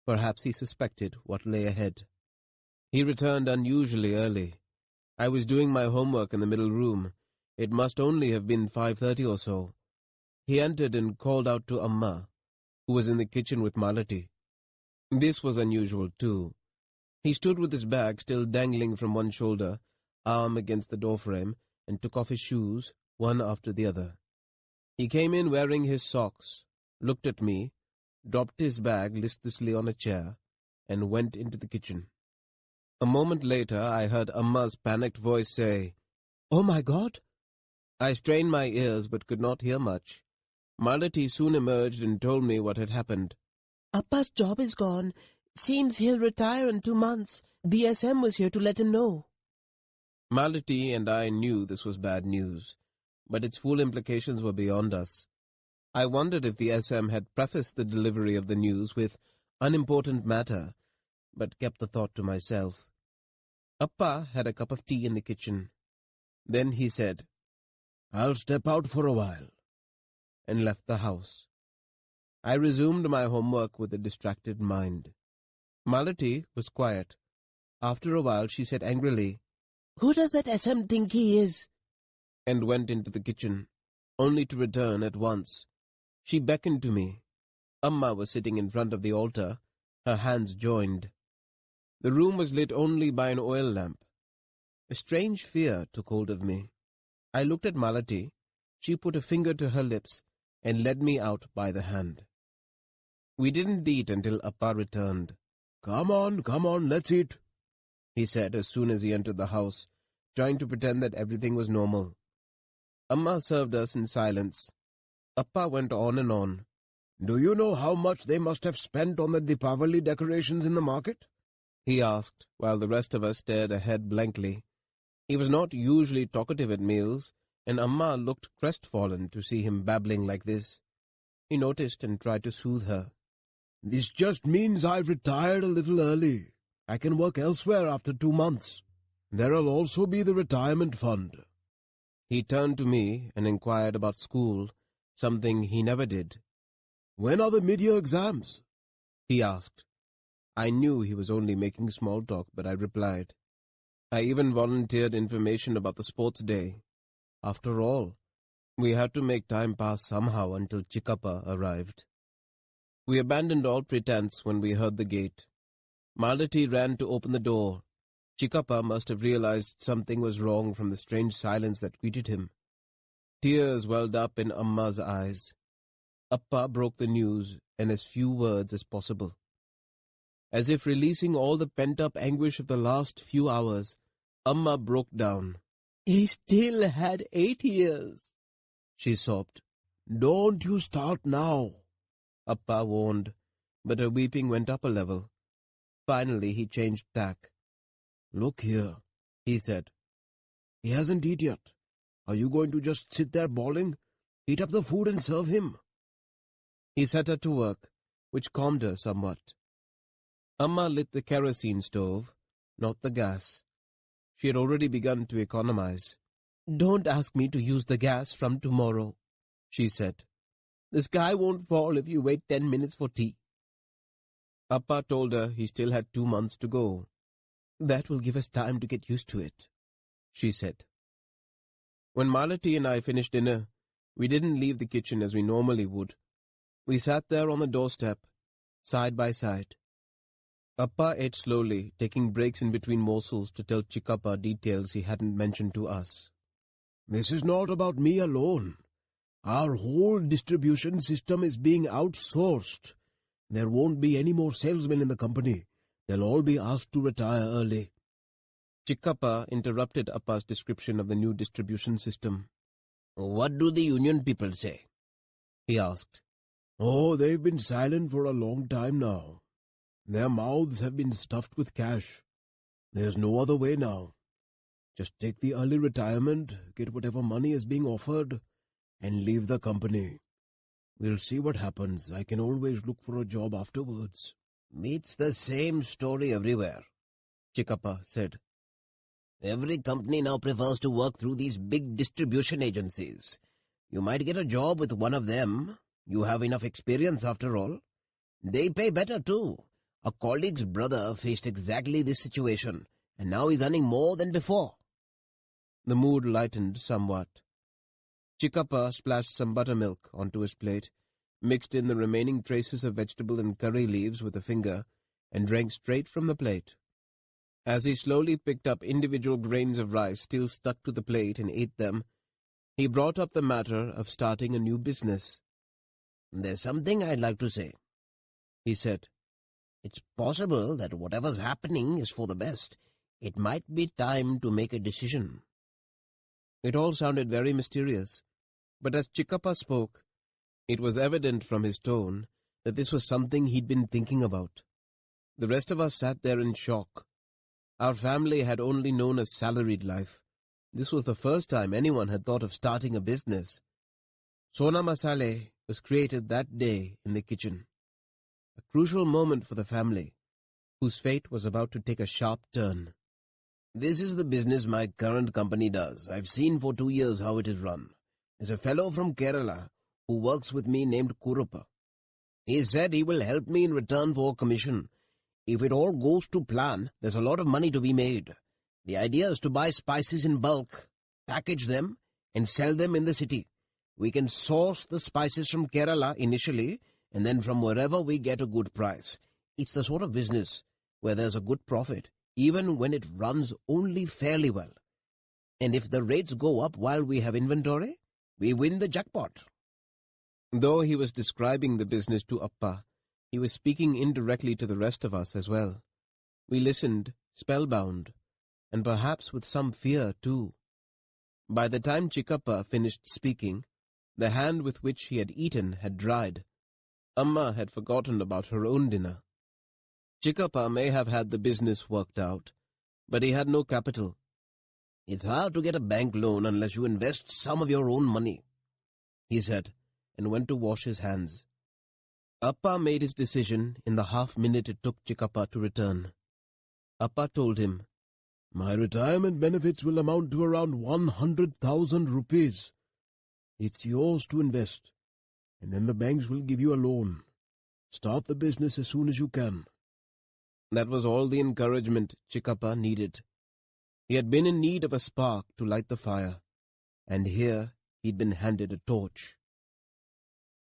Perhaps he suspected what lay ahead. He returned unusually early. I was doing my homework in the middle room. It must only have been 5:30 or so. He entered and called out to Amma, who was in the kitchen with Malati. This was unusual too. He stood with his bag still dangling from one shoulder, arm against the doorframe, and took off his shoes, one after the other. He came in wearing his socks, looked at me, dropped his bag listlessly on a chair, and went into the kitchen. A moment later I heard Amma's panicked voice say, "Oh my God!" I strained my ears but could not hear much. Malati soon emerged and told me what had happened. "Appa's job is gone. Seems he'll retire in 2 months. The SM was here to let him know." Malati and I knew this was bad news, but its full implications were beyond us. I wondered if the SM had prefaced the delivery of the news with unimportant matter, but kept the thought to myself. Appa had a cup of tea in the kitchen. Then he said, "I'll step out for a while," and left the house. I resumed my homework with a distracted mind. Malati was quiet. After a while she said angrily, "Who does that SM think he is?" and went into the kitchen, only to return at once. She beckoned to me. Amma was sitting in front of the altar, her hands joined. The room was lit only by an oil lamp. A strange fear took hold of me. I looked at Malati. She put a finger to her lips and led me out by the hand. We didn't eat until Appa returned. Come on, let's eat," he said as soon as he entered the house, trying to pretend that everything was normal. Amma served us in silence. Appa went on and on. "Do you know how much they must have spent on the Deepavali decorations in the market?" he asked, while the rest of us stared ahead blankly. He was not usually talkative at meals, and Amma looked crestfallen to see him babbling like this. He noticed and tried to soothe her. "This just means I've retired a little early. I can work elsewhere after 2 months. There'll also be the retirement fund." He turned to me and inquired about school, something he never did. "When are the mid-year exams?" he asked. I knew he was only making small talk, but I replied. I even volunteered information about the sports day. After all, we had to make time pass somehow until Chikkappa arrived. We abandoned all pretense when we heard the gate. Malati ran to open the door. Chikkappa must have realized something was wrong from the strange silence that greeted him. Tears welled up in Amma's eyes. Appa broke the news in as few words as possible. As if releasing all the pent-up anguish of the last few hours, Amma broke down. "He still had 8 years," she sobbed. "Don't you start now," Appa warned, but her weeping went up a level. Finally he changed tack. "Look here," he said. "He hasn't eaten yet. Are you going to just sit there bawling? Heat up the food and serve him." He set her to work, which calmed her somewhat. Amma lit the kerosene stove, not the gas. She had already begun to economize. "Don't ask me to use the gas from tomorrow," she said. "The sky won't fall if you wait 10 minutes for tea." Appa told her he still had 2 months to go. "That will give us time to get used to it," she said. When Malati and I finished dinner, we didn't leave the kitchen as we normally would. We sat there on the doorstep, side by side. Appa ate slowly, taking breaks in between morsels to tell Chikkappa details he hadn't mentioned to us. "This is not about me alone. Our whole distribution system is being outsourced. There won't be any more salesmen in the company. They'll all be asked to retire early." Chikkappa interrupted Appa's description of the new distribution system. "What do the union people say?" he asked. "Oh, they've been silent for a long time now. Their mouths have been stuffed with cash. There's no other way now. Just take the early retirement, get whatever money is being offered, and leave the company. We'll see what happens. I can always look for a job afterwards." "It's the same story everywhere," Chickappa said. "Every company now prefers to work through these big distribution agencies. You might get a job with one of them. You have enough experience after all. They pay better too. A colleague's brother faced exactly this situation, and now he's earning more than before." The mood lightened somewhat. Chickappa splashed some buttermilk onto his plate, mixed in the remaining traces of vegetable and curry leaves with a finger, and drank straight from the plate. As he slowly picked up individual grains of rice still stuck to the plate and ate them, he brought up the matter of starting a new business. "There's something I'd like to say," he said. "It's possible that whatever's happening is for the best. It might be time to make a decision." It all sounded very mysterious, but as Chickappa spoke, it was evident from his tone that this was something he'd been thinking about. The rest of us sat there in shock. Our family had only known a salaried life. This was the first time anyone had thought of starting a business. Sona Masale was created that day in the kitchen. A crucial moment for the family, whose fate was about to take a sharp turn. "This is the business my current company does. I've seen for 2 years how it is run. There's a fellow from Kerala who works with me named Kuruppa. He said he will help me in return for a commission. If it all goes to plan, there's a lot of money to be made. The idea is to buy spices in bulk, package them, and sell them in the city. We can source the spices from Kerala initially, and then from wherever we get a good price. It's the sort of business where there's a good profit, even when it runs only fairly well. And if the rates go up while we have inventory, we win the jackpot." Though he was describing the business to Appa, he was speaking indirectly to the rest of us as well. We listened, spellbound, and perhaps with some fear too. By the time Chickappa finished speaking, the hand with which he had eaten had dried. Amma had forgotten about her own dinner. Chickappa may have had the business worked out, but he had no capital. "It's hard to get a bank loan unless you invest some of your own money," he said, and went to wash his hands. Appa made his decision in the half-minute it took Chickappa to return. Appa told him, "My retirement benefits will amount to around 100,000 rupees. It's yours to invest, and then the banks will give you a loan. Start the business as soon as you can." That was all the encouragement Chickappa needed. He had been in need of a spark to light the fire, and here he'd been handed a torch.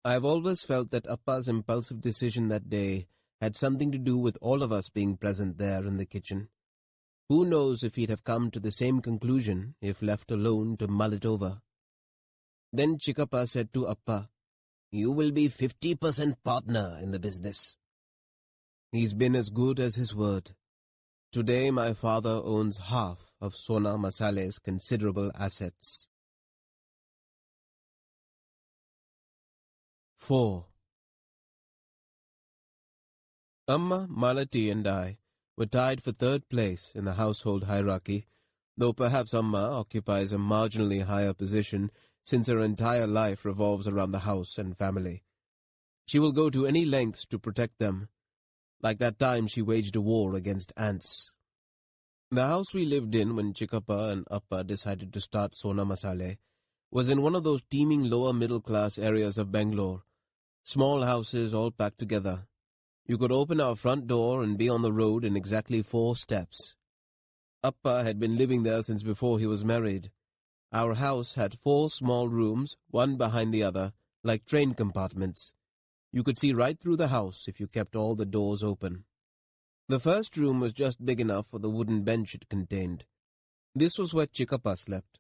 I have always felt that Appa's impulsive decision that day had something to do with all of us being present there in the kitchen. Who knows if he'd have come to the same conclusion if left alone to mull it over. Then Chickappa said to Appa, "You will be 50% partner in the business." "He's been as good as his word. Today my father owns half of Sona Masale's considerable assets." 4. Amma, Malati and I were tied for third place in the household hierarchy, though perhaps Amma occupies a marginally higher position since her entire life revolves around the house and family. She will go to any lengths to protect them, like that time she waged a war against ants. The house we lived in when Chickappa and Appa decided to start Sona Masale was in one of those teeming lower-middle-class areas of Bangalore. Small houses all packed together. You could open our front door and be on the road in exactly 4 steps. Appa had been living there since before he was married. Our house had 4 small rooms, one behind the other, like train compartments. You could see right through the house if you kept all the doors open. The first room was just big enough for the wooden bench it contained. This was where Chickappa slept.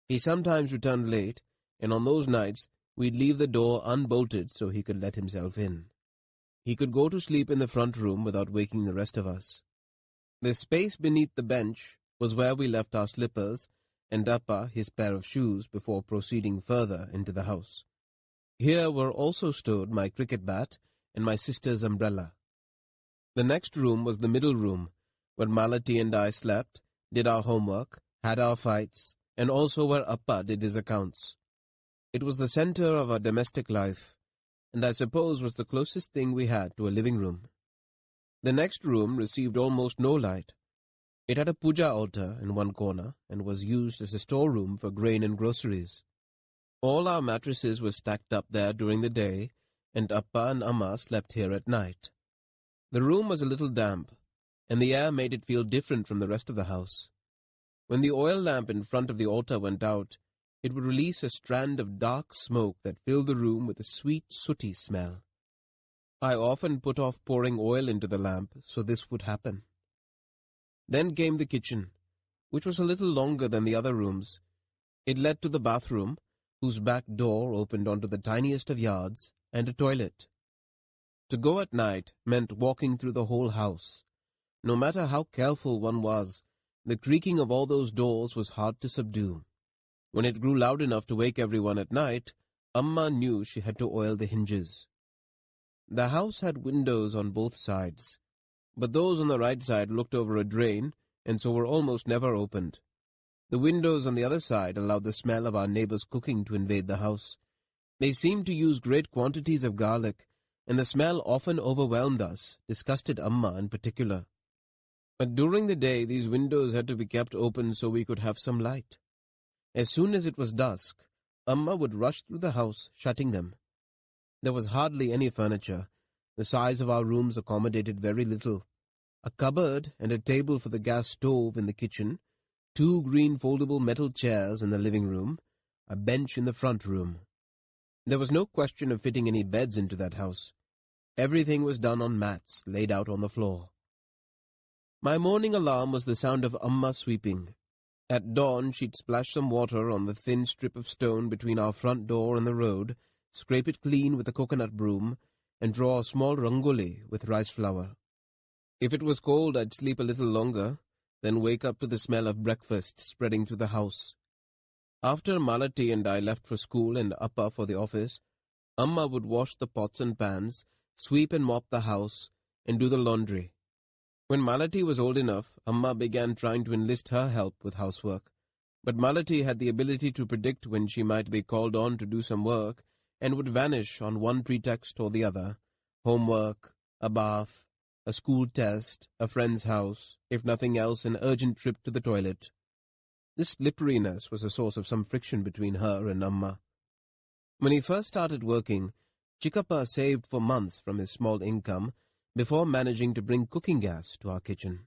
He sometimes returned late, and on those nights we'd leave the door unbolted so he could let himself in. He could go to sleep in the front room without waking the rest of us. The space beneath the bench was where we left our slippers, and Appa his pair of shoes before proceeding further into the house. Here were also stored my cricket bat and my sister's umbrella. The next room was the middle room, where Malati and I slept, did our homework, had our fights, and also where Appa did his accounts. It was the center of our domestic life, and I suppose was the closest thing we had to a living room. The next room received almost no light. It had a puja altar in one corner and was used as a storeroom for grain and groceries. All our mattresses were stacked up there during the day, and Appa and Amma slept here at night. The room was a little damp, and the air made it feel different from the rest of the house. When the oil lamp in front of the altar went out, it would release a strand of dark smoke that filled the room with a sweet, sooty smell. I often put off pouring oil into the lamp so this would happen. Then came the kitchen, which was a little longer than the other rooms. It led to the bathroom, whose back door opened onto the tiniest of yards, and a toilet. To go at night meant walking through the whole house. No matter how careful one was, the creaking of all those doors was hard to subdue. When it grew loud enough to wake everyone at night, Amma knew she had to oil the hinges. The house had windows on both sides, but those on the right side looked over a drain and so were almost never opened. The windows on the other side allowed the smell of our neighbors' cooking to invade the house. They seemed to use great quantities of garlic, and the smell often overwhelmed us, disgusted Amma in particular. But during the day these windows had to be kept open so we could have some light. As soon as it was dusk, Amma would rush through the house, shutting them. There was hardly any furniture. The size of our rooms accommodated very little. A cupboard and a table for the gas stove in the kitchen, 2 green foldable metal chairs in the living room, a bench in the front room. There was no question of fitting any beds into that house. Everything was done on mats laid out on the floor. My morning alarm was the sound of Amma sweeping. At dawn she'd splash some water on the thin strip of stone between our front door and the road, scrape it clean with a coconut broom, and draw a small rangoli with rice flour. If it was cold, I'd sleep a little longer, then wake up to the smell of breakfast spreading through the house. After Malati and I left for school and Appa for the office, Amma would wash the pots and pans, sweep and mop the house, and do the laundry. When Malati was old enough, Amma began trying to enlist her help with housework. But Malati had the ability to predict when she might be called on to do some work, and would vanish on one pretext or the other: homework, a bath, a school test, a friend's house, if nothing else an urgent trip to the toilet. This slipperiness was a source of some friction between her and Amma. When he first started working, Chikkappa saved for months from his small income before managing to bring cooking gas to our kitchen.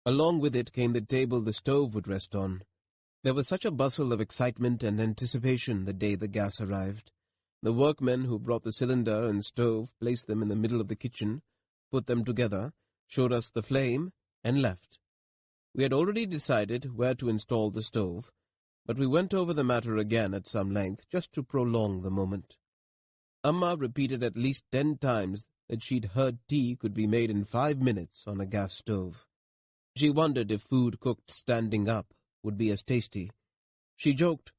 Along with it came the table the stove would rest on. There was such a bustle of excitement and anticipation the day the gas arrived. The workmen who brought the cylinder and stove placed them in the middle of the kitchen, put them together, showed us the flame, and left. We had already decided where to install the stove, but we went over the matter again at some length just to prolong the moment. Amma repeated at least 10 times that she'd heard tea could be made in 5 minutes on a gas stove. She wondered if food cooked standing up would be as tasty. She joked,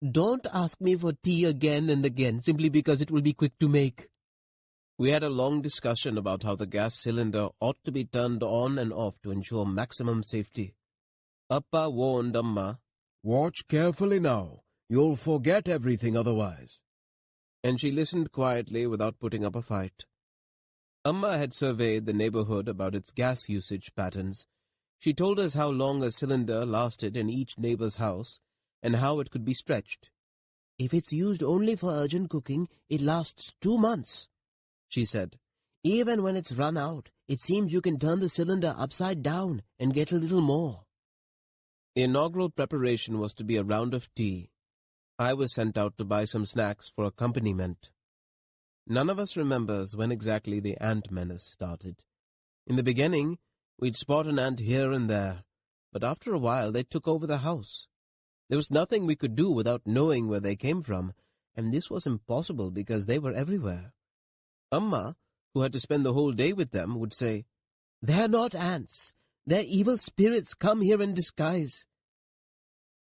"Don't ask me for tea again and again simply because it will be quick to make." We had a long discussion about how the gas cylinder ought to be turned on and off to ensure maximum safety. Appa warned Amma, "Watch carefully now. You'll forget everything otherwise." And she listened quietly without putting up a fight. Amma had surveyed the neighborhood about its gas usage patterns. She told us how long a cylinder lasted in each neighbor's house, and how it could be stretched. "If it's used only for urgent cooking, it lasts 2 months, she said. "Even when it's run out, it seems you can turn the cylinder upside down and get a little more." The inaugural preparation was to be a round of tea. I was sent out to buy some snacks for accompaniment. None of us remembers when exactly the ant menace started. In the beginning, we'd spot an ant here and there, but after a while they took over the house. There was nothing we could do without knowing where they came from, and this was impossible because they were everywhere. Amma, who had to spend the whole day with them, would say, "They're not ants. They're evil spirits come here in disguise."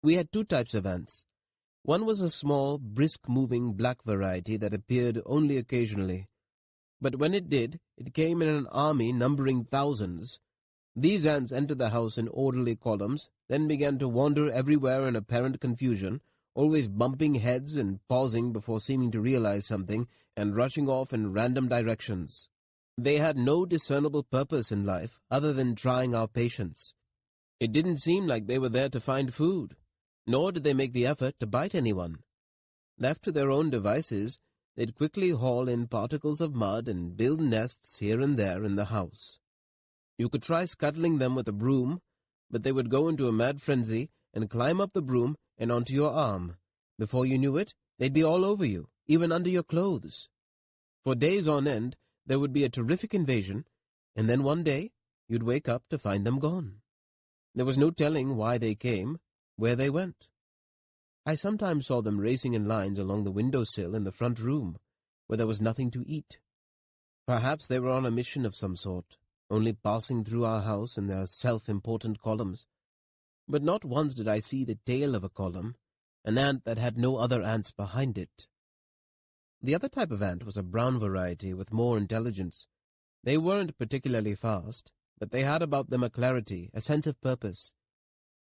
We had 2 types of ants. One was a small, brisk-moving black variety that appeared only occasionally. But when it did, it came in an army numbering thousands. These ants entered the house in orderly columns, then began to wander everywhere in apparent confusion, always bumping heads and pausing before seeming to realize something, and rushing off in random directions. They had no discernible purpose in life other than trying our patience. It didn't seem like they were there to find food, nor did they make the effort to bite anyone. Left to their own devices, they'd quickly haul in particles of mud and build nests here and there in the house. You could try scuttling them with a broom, but they would go into a mad frenzy and climb up the broom and onto your arm. Before you knew it, they'd be all over you, even under your clothes. For days on end, there would be a terrific invasion, and then one day you'd wake up to find them gone. There was no telling why they came, where they went. I sometimes saw them racing in lines along the window-sill in the front room, where there was nothing to eat. Perhaps they were on a mission of some sort, only passing through our house in their self-important columns. But not once did I see the tail of a column, an ant that had no other ants behind it. The other type of ant was a brown variety with more intelligence. They weren't particularly fast, but they had about them a clarity, a sense of purpose.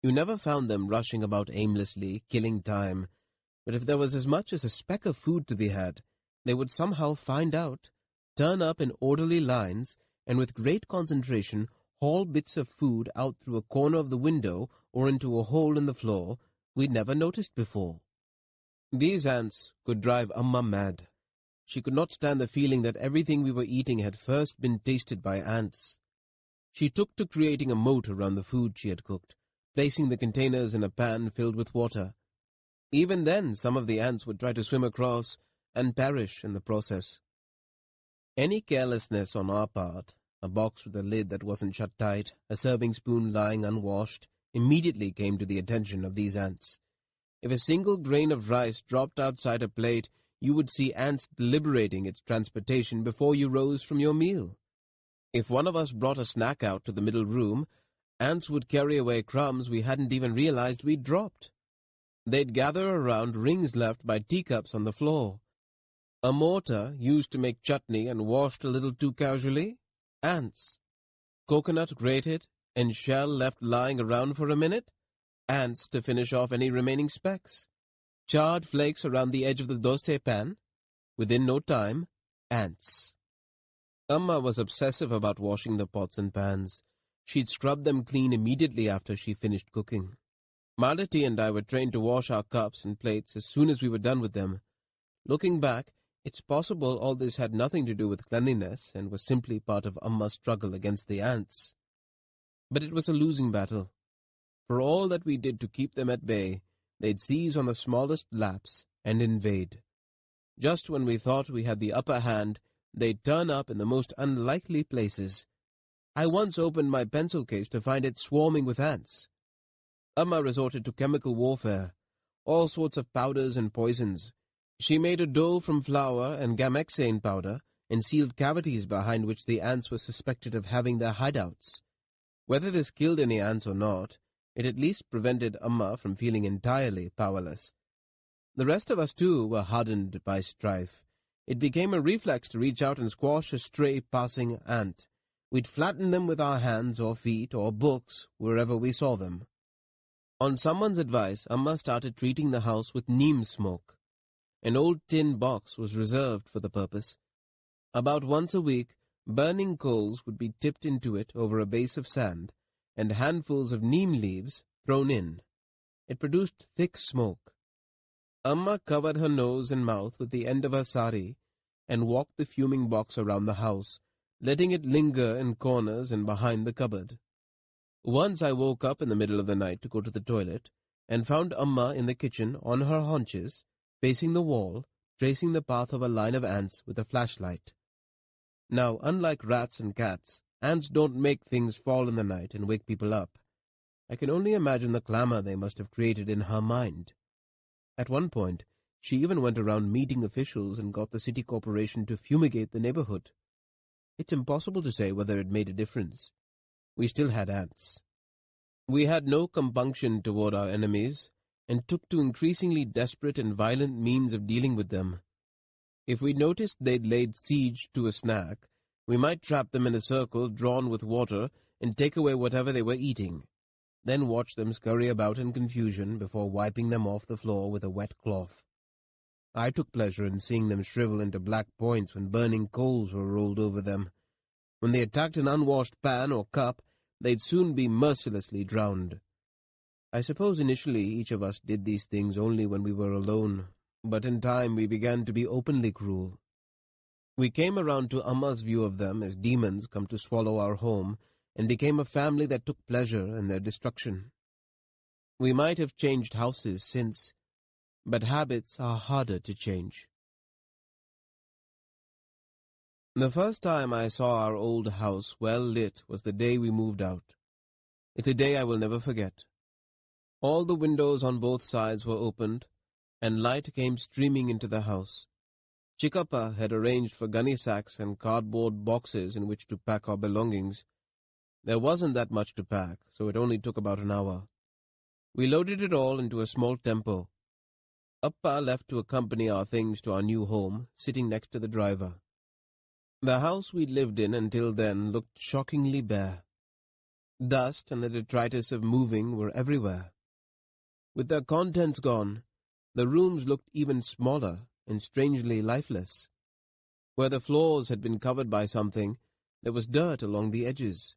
You never found them rushing about aimlessly, killing time, but if there was as much as a speck of food to be had, they would somehow find out, turn up in orderly lines, and with great concentration haul bits of food out through a corner of the window or into a hole in the floor we'd never noticed before. These ants could drive Amma mad. She could not stand the feeling that everything we were eating had first been tasted by ants. She took to creating a moat around the food she had cooked, placing the containers in a pan filled with water. Even then, some of the ants would try to swim across and perish in the process. Any carelessness on our part, a box with a lid that wasn't shut tight, a serving spoon lying unwashed, immediately came to the attention of these ants. If a single grain of rice dropped outside a plate, you would see ants deliberating its transportation before you rose from your meal. If one of us brought a snack out to the middle room, ants would carry away crumbs we hadn't even realized we'd dropped. They'd gather around rings left by teacups on the floor. A mortar used to make chutney and washed a little too casually? Ants. Coconut grated and shell left lying around for a minute? Ants to finish off any remaining specks. Charred flakes around the edge of the dosa pan? Within no time, ants. Amma was obsessive about washing the pots and pans. She'd scrub them clean immediately after she finished cooking. Malati and I were trained to wash our cups and plates as soon as we were done with them. Looking back, it's possible all this had nothing to do with cleanliness and was simply part of Amma's struggle against the ants. But it was a losing battle. For all that we did to keep them at bay, they'd seize on the smallest lapse and invade. Just when we thought we had the upper hand, they'd turn up in the most unlikely places. I once opened my pencil case to find it swarming with ants. Amma resorted to chemical warfare, all sorts of powders and poisons. She made a dough from flour and gamexane powder and sealed cavities behind which the ants were suspected of having their hideouts. Whether this killed any ants or not, it at least prevented Amma from feeling entirely powerless. The rest of us, too, were hardened by strife. It became a reflex to reach out and squash a stray passing ant. We'd flatten them with our hands or feet or books wherever we saw them. On someone's advice, Amma started treating the house with neem smoke. An old tin box was reserved for the purpose. About once a week, burning coals would be tipped into it over a base of sand, and handfuls of neem leaves thrown in. It produced thick smoke. Amma covered her nose and mouth with the end of her sari and walked the fuming box around the house, letting it linger in corners and behind the cupboard. Once I woke up in the middle of the night to go to the toilet and found Amma in the kitchen on her haunches, facing the wall, tracing the path of a line of ants with a flashlight. Now, unlike rats and cats, ants don't make things fall in the night and wake people up. I can only imagine the clamor they must have created in her mind. At one point, she even went around meeting officials and got the city corporation to fumigate the neighborhood. It's impossible to say whether it made a difference. We still had ants. We had no compunction toward our enemies, and took to increasingly desperate and violent means of dealing with them. If we noticed they'd laid siege to a snack, we might trap them in a circle drawn with water and take away whatever they were eating, then watch them scurry about in confusion before wiping them off the floor with a wet cloth. I took pleasure in seeing them shrivel into black points when burning coals were rolled over them. When they attacked an unwashed pan or cup, they'd soon be mercilessly drowned. I suppose initially each of us did these things only when we were alone, but in time we began to be openly cruel. We came around to Amma's view of them as demons come to swallow our home, and became a family that took pleasure in their destruction. We might have changed houses since, but habits are harder to change. The first time I saw our old house well lit was the day we moved out. It's a day I will never forget. All the windows on both sides were opened, and light came streaming into the house. Chikappa had arranged for gunny sacks and cardboard boxes in which to pack our belongings. There wasn't that much to pack, so it only took about an hour. We loaded it all into a small tempo. Appa left to accompany our things to our new home, sitting next to the driver. The house we'd lived in until then looked shockingly bare. Dust and the detritus of moving were everywhere. With their contents gone, the rooms looked even smaller and strangely lifeless. Where the floors had been covered by something, there was dirt along the edges.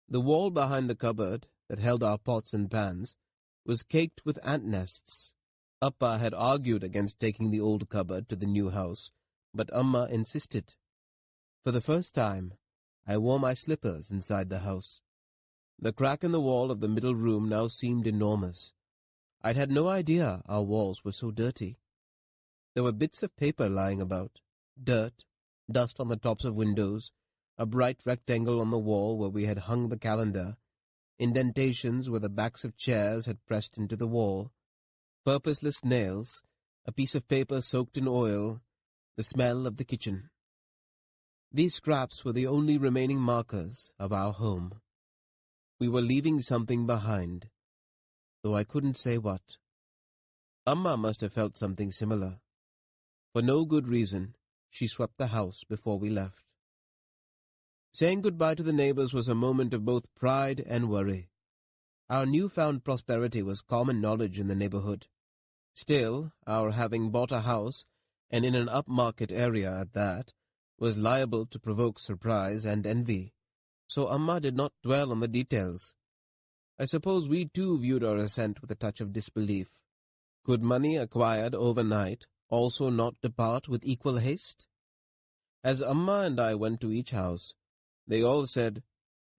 The wall behind the cupboard, that held our pots and pans, was caked with ant nests. Appa had argued against taking the old cupboard to the new house, but Amma insisted. For the first time, I wore my slippers inside the house. The crack in the wall of the middle room now seemed enormous. I'd had no idea our walls were so dirty. There were bits of paper lying about, dirt, dust on the tops of windows, a bright rectangle on the wall where we had hung the calendar, indentations where the backs of chairs had pressed into the wall, purposeless nails, a piece of paper soaked in oil, the smell of the kitchen. These scraps were the only remaining markers of our home. We were leaving something behind, though I couldn't say what. Amma must have felt something similar. For no good reason, she swept the house before we left. Saying goodbye to the neighbors was a moment of both pride and worry. Our newfound prosperity was common knowledge in the neighborhood. Still, our having bought a house, and in an upmarket area at that, was liable to provoke surprise and envy, so Amma did not dwell on the details. I suppose we too viewed our ascent with a touch of disbelief. Could money acquired overnight also not depart with equal haste? As Amma and I went to each house, they all said,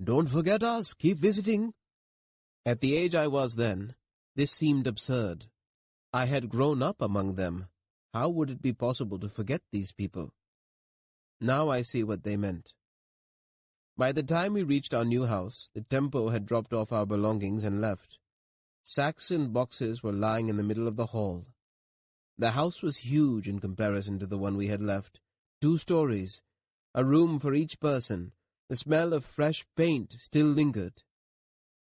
"Don't forget us, keep visiting." At the age I was then, this seemed absurd. I had grown up among them. How would it be possible to forget these people? Now I see what they meant. By the time we reached our new house, the tempo had dropped off our belongings and left. Sacks and boxes were lying in the middle of the hall. The house was huge in comparison to the one we had left. 2 stories, a room for each person. The smell of fresh paint still lingered.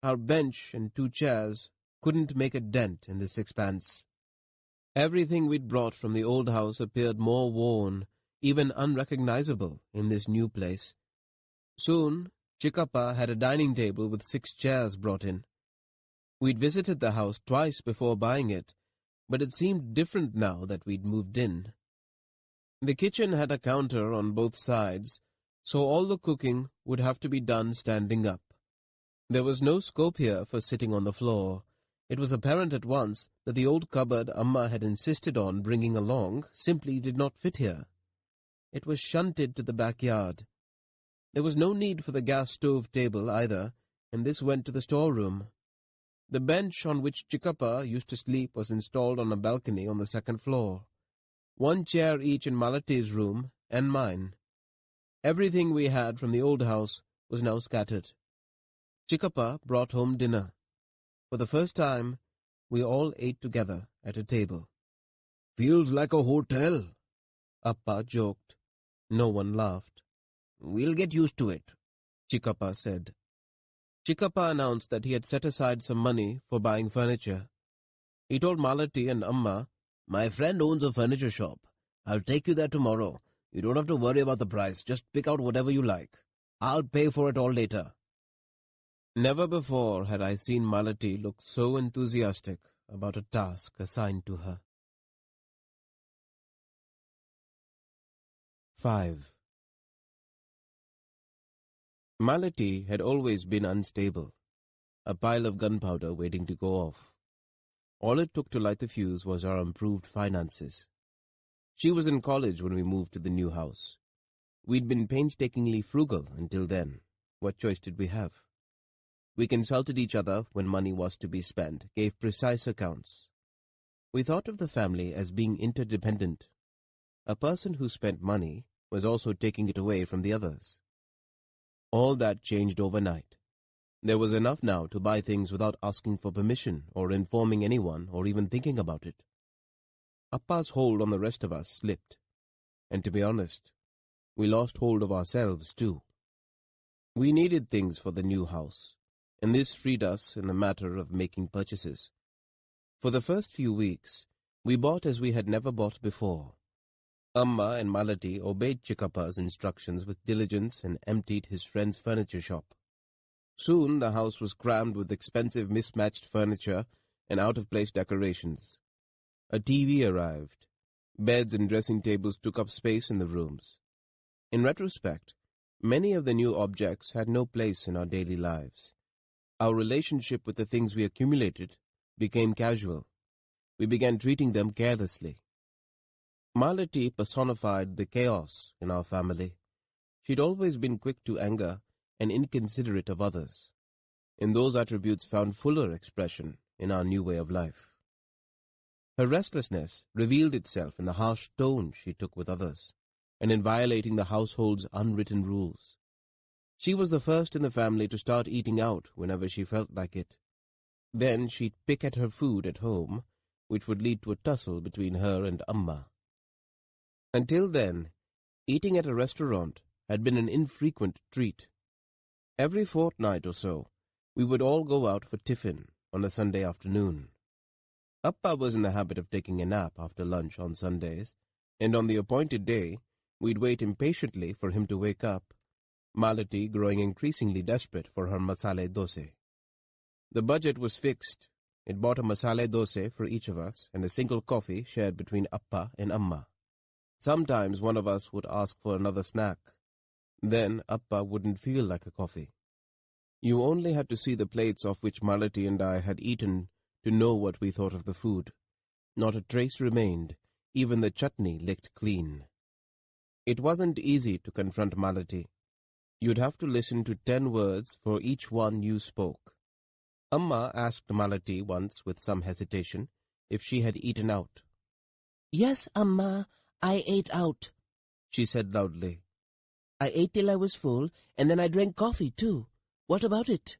Our bench and 2 chairs couldn't make a dent in this expanse. Everything we'd brought from the old house appeared more worn, even unrecognizable, in this new place. Soon, Chikappa had a dining table with 6 chairs brought in. We'd visited the house twice before buying it, but it seemed different now that we'd moved in. The kitchen had a counter on both sides, so all the cooking would have to be done standing up. There was no scope here for sitting on the floor. It was apparent at once that the old cupboard Amma had insisted on bringing along simply did not fit here. It was shunted to the backyard. There was no need for the gas stove table either, and this went to the storeroom. The bench on which Chikappa used to sleep was installed on a balcony on the 2nd floor. 1 chair each in Malati's room and mine. Everything we had from the old house was now scattered. Chikappa brought home dinner. For the first time, we all ate together at a table. "Feels like a hotel," Appa joked. No one laughed. "We'll get used to it," Chikappa said. Chikappa announced that he had set aside some money for buying furniture. He told Malati and Amma, "My friend owns a furniture shop. I'll take you there tomorrow. You don't have to worry about the price. Just pick out whatever you like. I'll pay for it all later." Never before had I seen Malati look so enthusiastic about a task assigned to her. 5. Malati had always been unstable, a pile of gunpowder waiting to go off. All it took to light the fuse was our improved finances. She was in college when we moved to the new house. We'd been painstakingly frugal until then. What choice did we have? We consulted each other when money was to be spent, gave precise accounts. We thought of the family as being interdependent. A person who spent money was also taking it away from the others. All that changed overnight. There was enough now to buy things without asking for permission or informing anyone or even thinking about it. Appa's hold on the rest of us slipped. And to be honest, we lost hold of ourselves too. We needed things for the new house, and this freed us in the matter of making purchases. For the first few weeks, we bought as we had never bought before. Amma and Malati obeyed Chikkappa's instructions with diligence and emptied his friend's furniture shop. Soon the house was crammed with expensive mismatched furniture and out-of-place decorations. A TV arrived. Beds and dressing tables took up space in the rooms. In retrospect, many of the new objects had no place in our daily lives. Our relationship with the things we accumulated became casual. We began treating them carelessly. Malati personified the chaos in our family. She'd always been quick to anger and inconsiderate of others, and those attributes found fuller expression in our new way of life. Her restlessness revealed itself in the harsh tone she took with others, and in violating the household's unwritten rules. She was the first in the family to start eating out whenever she felt like it. Then she'd pick at her food at home, which would lead to a tussle between her and Amma. Until then, eating at a restaurant had been an infrequent treat. Every fortnight or so, we would all go out for tiffin on a Sunday afternoon. Appa was in the habit of taking a nap after lunch on Sundays, and on the appointed day, we'd wait impatiently for him to wake up, Malati growing increasingly desperate for her masale dosa. The budget was fixed. It bought a masale dosa for each of us and a single coffee shared between Appa and Amma. Sometimes one of us would ask for another snack. Then Appa wouldn't feel like a coffee. You only had to see the plates off which Malati and I had eaten to know what we thought of the food. Not a trace remained, even the chutney licked clean. It wasn't easy to confront Malati. You'd have to listen to 10 words for each one you spoke. Amma asked Malati once with some hesitation if she had eaten out. "Yes, Amma, I ate out," she said loudly. "I ate till I was full, and then I drank coffee too. What about it?"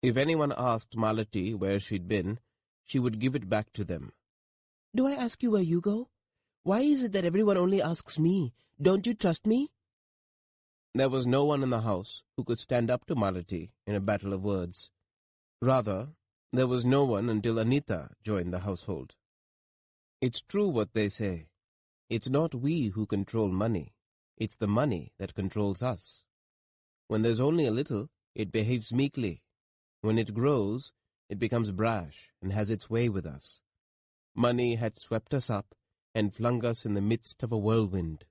If anyone asked Malati where she'd been, she would give it back to them. "Do I ask you where you go? Why is it that everyone only asks me? Don't you trust me?" There was no one in the house who could stand up to Malati in a battle of words. Rather, there was no one until Anita joined the household. It's true what they say. It's not we who control money. It's the money that controls us. When there's only a little, it behaves meekly. When it grows, it becomes brash and has its way with us. Money had swept us up and flung us in the midst of a whirlwind.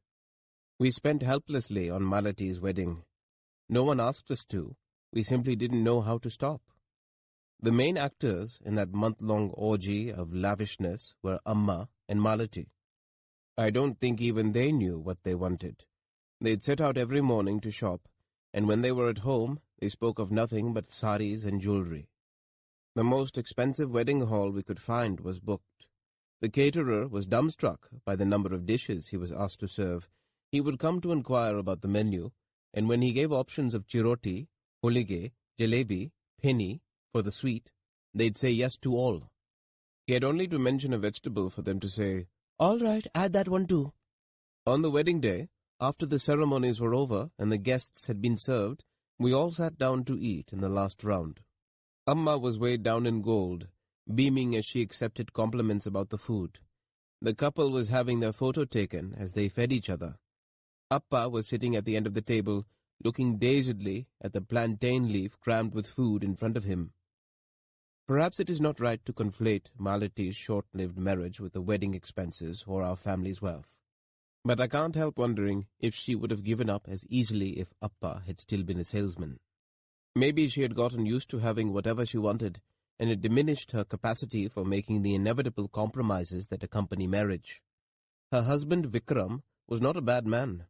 We spent helplessly on Malati's wedding. No one asked us to. We simply didn't know how to stop. The main actors in that month-long orgy of lavishness were Amma and Malati. I don't think even they knew what they wanted. They'd set out every morning to shop, and when they were at home, they spoke of nothing but saris and jewelry. The most expensive wedding hall we could find was booked. The caterer was dumbstruck by the number of dishes he was asked to serve. He would come to inquire about the menu, and when he gave options of chiroti, holige, jalebi, penny for the sweet, they'd say yes to all. He had only to mention a vegetable for them to say, "All right, add that one too." On the wedding day, after the ceremonies were over and the guests had been served, we all sat down to eat in the last round. Amma was weighed down in gold, beaming as she accepted compliments about the food. The couple was having their photo taken as they fed each other. Appa was sitting at the end of the table, looking dazedly at the plantain leaf crammed with food in front of him. Perhaps it is not right to conflate Malati's short-lived marriage with the wedding expenses or our family's wealth. But I can't help wondering if she would have given up as easily if Appa had still been a salesman. Maybe she had gotten used to having whatever she wanted, and it diminished her capacity for making the inevitable compromises that accompany marriage. Her husband Vikram was not a bad man.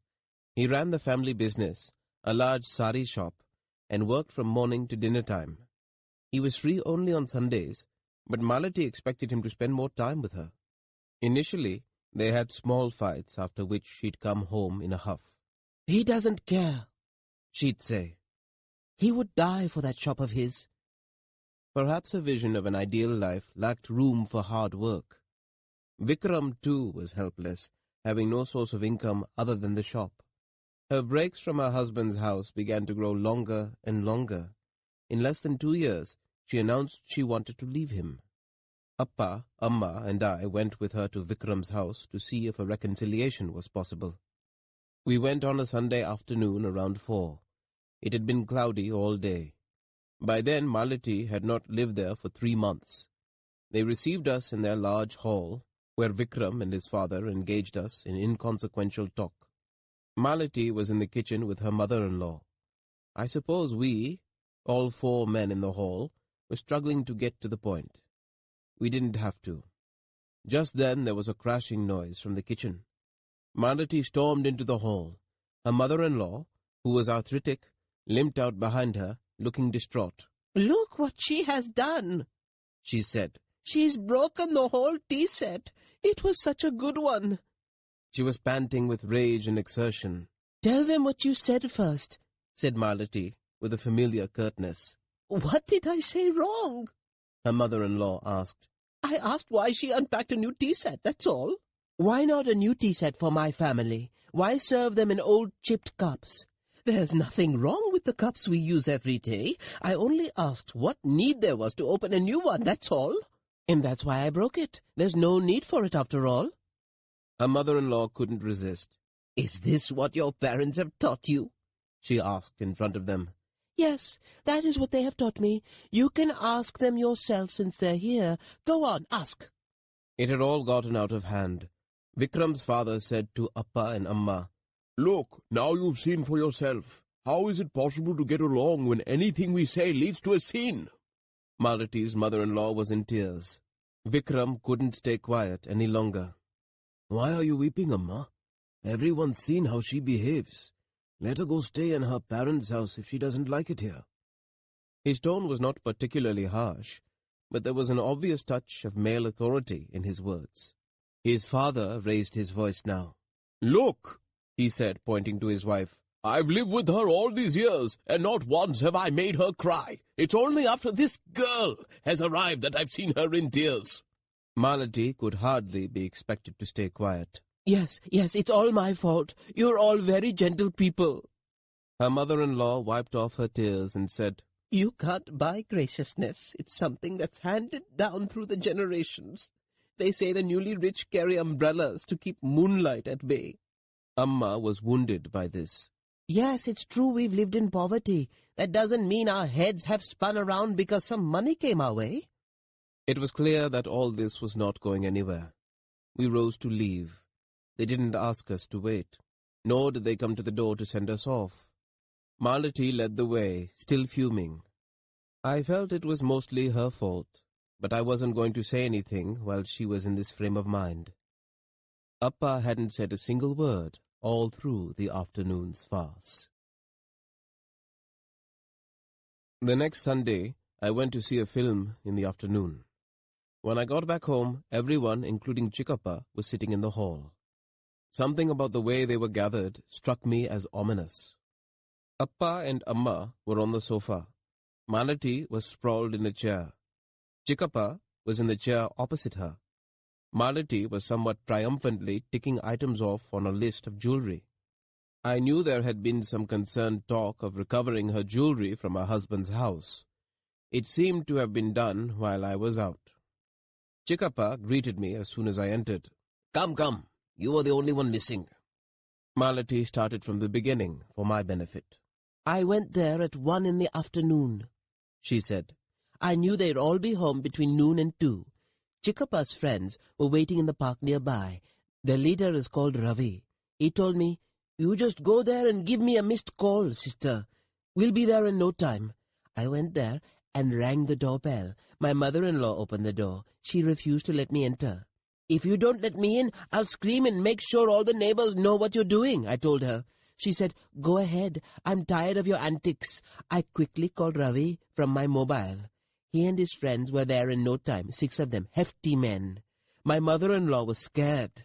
He ran the family business, a large sari shop, and worked from morning to dinner time. He was free only on Sundays, but Malati expected him to spend more time with her. Initially, they had small fights, after which she'd come home in a huff. "He doesn't care," she'd say. "He would die for that shop of his." Perhaps her vision of an ideal life lacked room for hard work. Vikram, too, was helpless, having no source of income other than the shop. Her breaks from her husband's house began to grow longer and longer. In less than 2 years, she announced she wanted to leave him. Appa, Amma, and I went with her to Vikram's house to see if a reconciliation was possible. We went on a Sunday afternoon around 4. It had been cloudy all day. By then, Malati had not lived there for 3 months. They received us in their large hall, where Vikram and his father engaged us in inconsequential talk. Malati was in the kitchen with her mother-in-law. I suppose we, all 4 men in the hall, were struggling to get to the point. We didn't have to. Just then there was a crashing noise from the kitchen. Malati stormed into the hall. Her mother-in-law, who was arthritic, limped out behind her, looking distraught. "Look what she has done," she said. "She's broken the whole tea set. It was such a good one." She was panting with rage and exertion. "Tell them what you said first," said Malati, with a familiar curtness. "What did I say wrong?" her mother-in-law asked. "I asked why she unpacked a new tea set, that's all." "Why not a new tea set for my family? Why serve them in old chipped cups?" "There's nothing wrong with the cups we use every day. I only asked what need there was to open a new one, that's all. And that's why I broke it. There's no need for it after all." Her mother-in-law couldn't resist. "Is this what your parents have taught you?" she asked in front of them. "Yes, that is what they have taught me. You can ask them yourself since they're here. Go on, ask." It had all gotten out of hand. Vikram's father said to Appa and Amma, "Look, now you've seen for yourself. How is it possible to get along when anything we say leads to a scene?" Malati's mother-in-law was in tears. Vikram couldn't stay quiet any longer. "Why are you weeping, Amma? Everyone's seen how she behaves. Let her go stay in her parents' house if she doesn't like it here." His tone was not particularly harsh, but there was an obvious touch of male authority in his words. His father raised his voice now. "Look," he said, pointing to his wife. "I've lived with her all these years, and not once have I made her cry. It's only after this girl has arrived that I've seen her in tears." Malati could hardly be expected to stay quiet. Yes, it's all my fault. You're all very gentle people." Her mother-in-law wiped off her tears and said, "You can't buy graciousness. It's something that's handed down through the generations. They say the newly rich carry umbrellas to keep moonlight at bay." Amma was wounded by this. "Yes, it's true we've lived in poverty. That doesn't mean our heads have spun around because some money came our way." It was clear that all this was not going anywhere. We rose to leave. They didn't ask us to wait, nor did they come to the door to send us off. Malati led the way, still fuming. I felt it was mostly her fault, but I wasn't going to say anything while she was in this frame of mind. Appa hadn't said a single word all through the afternoon's farce. The next Sunday, I went to see a film in the afternoon. When I got back home, everyone, including Chikkappa, was sitting in the hall. Something about the way they were gathered struck me as ominous. Appa and Amma were on the sofa. Malati was sprawled in a chair. Chikkappa was in the chair opposite her. Malati was somewhat triumphantly ticking items off on a list of jewelry. I knew there had been some concerned talk of recovering her jewelry from her husband's house. It seemed to have been done while I was out. Chikkappa greeted me as soon as I entered. Come, you were the only one missing." Malati started from the beginning for my benefit. "I went there at 1 in the afternoon," she said. "I knew they'd all be home between noon and 2. Chikappa's friends were waiting in the park nearby. Their leader is called Ravi. He told me, 'You just go there and give me a missed call, sister. We'll be there in no time.' I went there and rang the doorbell. My mother-in-law opened the door. She refused to let me enter. 'If you don't let me in, I'll scream and make sure all the neighbors know what you're doing,' I told her. She said, 'Go ahead. I'm tired of your antics.' I quickly called Ravi from my mobile. He and his friends were there in no time, 6 of them, hefty men. My mother-in-law was scared.